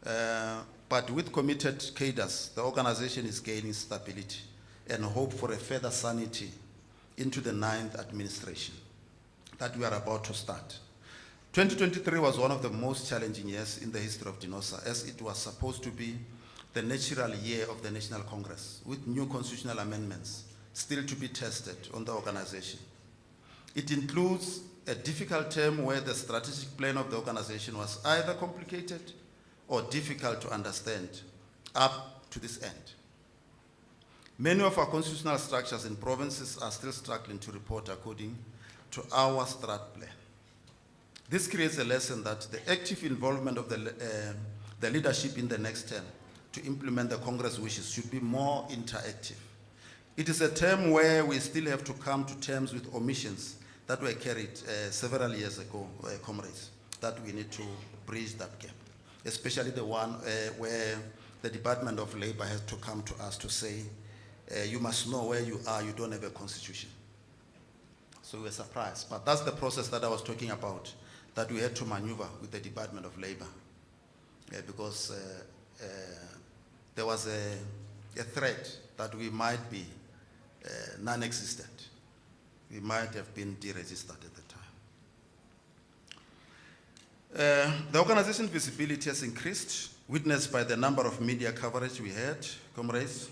but with committed cadres, the organization is gaining stability and hope for a further sanity into the 9th administration that we are about to start. 2023 was one of the most challenging years in the history of DINOSA, as it was supposed to be the natural year of the National Congress, with new constitutional amendments still to be tested on the organization. It includes a difficult term where the strategic plan of the organization was either complicated or difficult to understand up to this end. Many of our constitutional structures in provinces are still struggling to report according to our strat plan. This creates a lesson that the active involvement of the leadership in the next term to implement the Congress wishes should be more interactive. It is a term where we still have to come to terms with omissions that were carried several years ago, comrades, that we need to bridge that gap, especially the one where the Department of Labor has to come to us to say, you must know where you are, you don't have a constitution. So we were surprised, but that's the process that I was talking about, that we had to maneuver with the Department of Labor, because there was a threat that we might be non-existent. We might have been deregistered at the time. The organization visibility has increased, witnessed by the number of media coverage we had, comrades.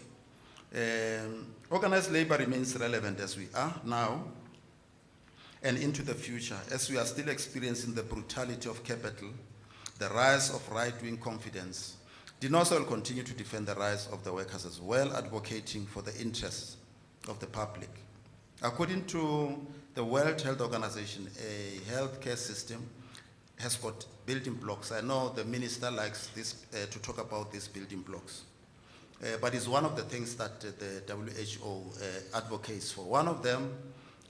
Organized labor remains relevant as we are now and into the future, as we are still experiencing the brutality of capital, the rise of right-wing confidence. DINOSA will continue to defend the rights of the workers as well, advocating for the interests of the public. According to the World Health Organization, a healthcare system has got building blocks. I know the minister likes this, to talk about these building blocks, but it's one of the things that the WHO advocates for. One of them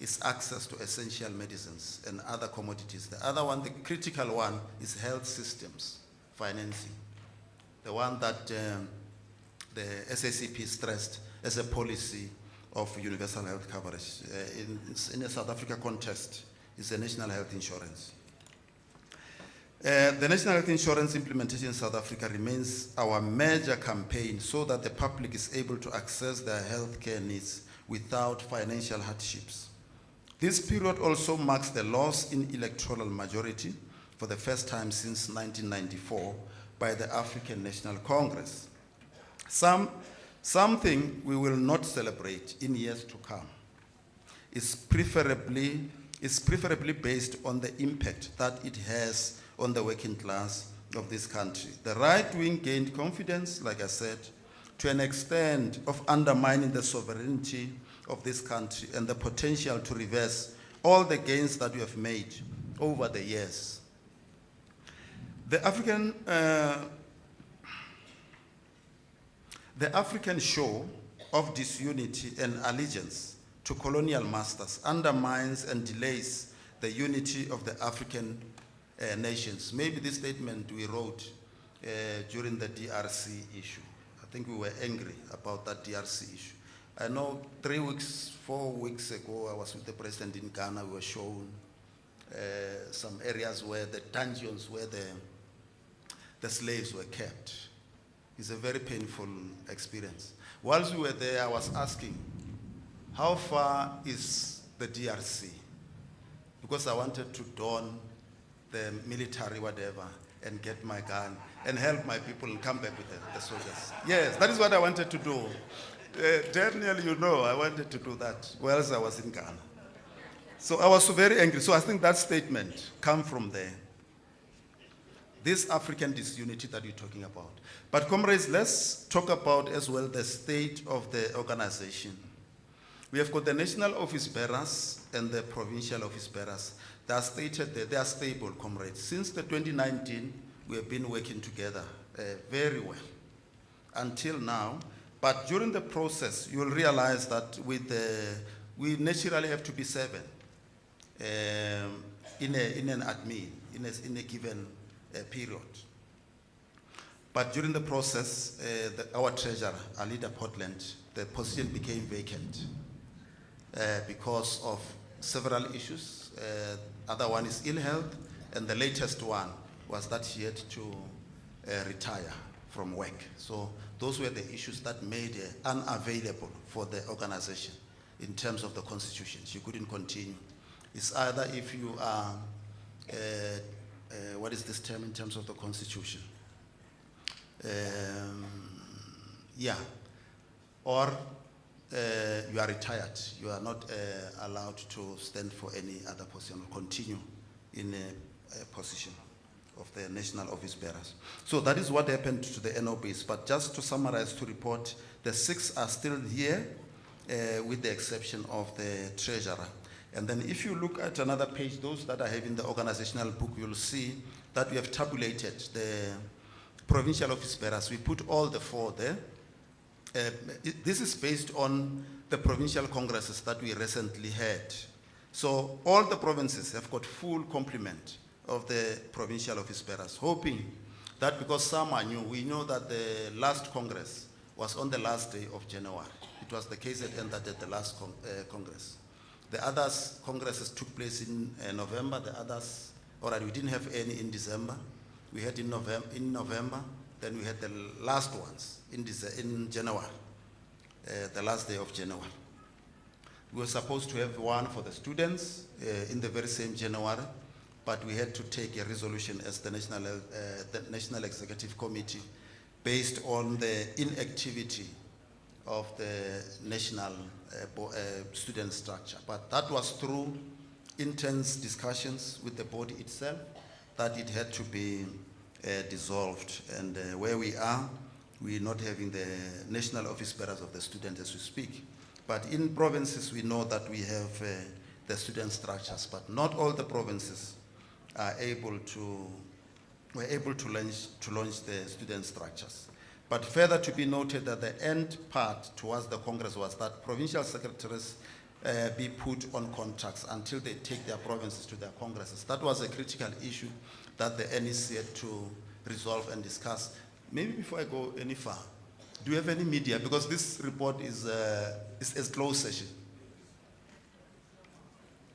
is access to essential medicines and other commodities. The other one, the critical one, is health systems financing. The one that the SACP stressed as a policy of universal health coverage. In a South Africa context, is a national health insurance. The national health insurance implementation in South Africa remains our major campaign so that the public is able to access their healthcare needs without financial hardships. This period also marks the loss in electoral majority for the first time since 1994 by the African National Congress. Something we will not celebrate in years to come is preferably based on the impact that it has on the working class of this country. The right wing gained confidence, like I said, to an extent of undermining the sovereignty of this country and the potential to reverse all the gains that we have made over the years. The African show of disunity and allegiance to colonial masters undermines and delays the unity of the African nations. Maybe this statement we wrote during the DRC issue. I think we were angry about that DRC issue. I know 4 weeks ago, I was with the president in Ghana. We were shown some areas where the dungeons where the slaves were kept. It's a very painful experience. Whilst we were there, I was asking, how far is the DRC? Because I wanted to don the military whatever and get my gun and help my people and come back with the soldiers. Yes, that is what I wanted to do. Daniel, you know, I wanted to do that whilst I was in Ghana. So I was so very angry. So I think that statement comes from there. This African disunity that you're talking about. But comrades, let's talk about as well the state of the organization. We have got the national office bearers and the provincial office bearers. They are stated there, they are stable, comrades. Since the 2019, we have been working together very well. Until now, But during the process, you will realize that we naturally have to be 7 in an admin, in a given period. But during the process, our treasurer, Alida Portland, the position became vacant because of several issues. Other one is ill health, and the latest one was that she had to retire from work. So those were the issues that made her unavailable for the organization in terms of the constitution. She couldn't continue. It's either if you are, what is this term in terms of the constitution? Yeah, or you are retired. You are not allowed to stand for any other position or continue in a position of the national office bearers. So that is what happened to the NOBs. But just to summarize, to report, the 6 are still here with the exception of the treasurer. And then if you look at another page, those that I have in the organizational book, you'll see that we have tabulated the provincial office bearers. We put all the 4 there. This is based on the provincial congresses that we recently had. So all the provinces have got full complement of the provincial office bearers, hoping that because some are new, we know that the last Congress was on the last day of January. It was the KZN that did the last Congress. The others congresses took place in November, the others, all right, we didn't have any in December. We had in November, then we had the last ones in January, the last day of January. We were supposed to have one for the students in the very same January, but we had to take a resolution as the National Executive Committee based on the inactivity of the national student structure. But that was through intense discussions with the body itself that it had to be dissolved. And where we are, we're not having the national office bearers of the student as we speak. But in provinces, we know that we have the student structures, but not all the provinces are were able to launch the student structures. But further to be noted that the end part towards the Congress was that provincial secretaries be put on contracts until they take their provinces to their congresses. That was a critical issue that the NEC had to resolve and discuss. Maybe before I go any far, do you have any media? Because this report is a closed session.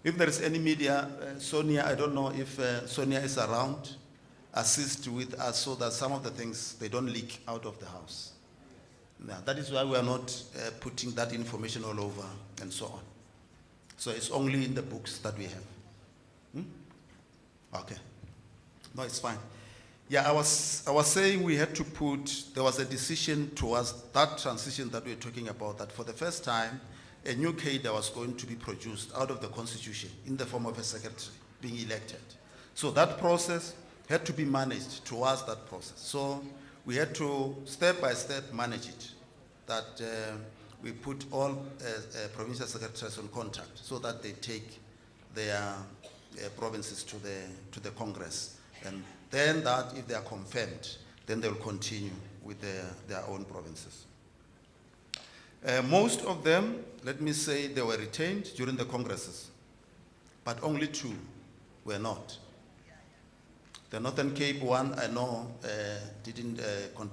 If there is any media, Sonia, I don't know if Sonia is around, assist with us so that some of the things, they don't leak out of the house. Now, that is why we are not putting that information all over and so on. So it's only in the books that we have. Okay. No, it's fine. Yeah, I was saying we had to there was a decision towards that transition that we're talking about, that for the first time, a new cadre was going to be produced out of the constitution in the form of a secretary being elected. So that process had to be managed towards that process. So we had to step by step manage it, that we put all provincial secretaries on contact so that they take their provinces to the Congress. And then that, if they are confirmed, then they will continue with their own provinces. Most of them, let me say, they were retained during the Congresses, but only 2 were not. The Northern Cape one, I know, didn't continue.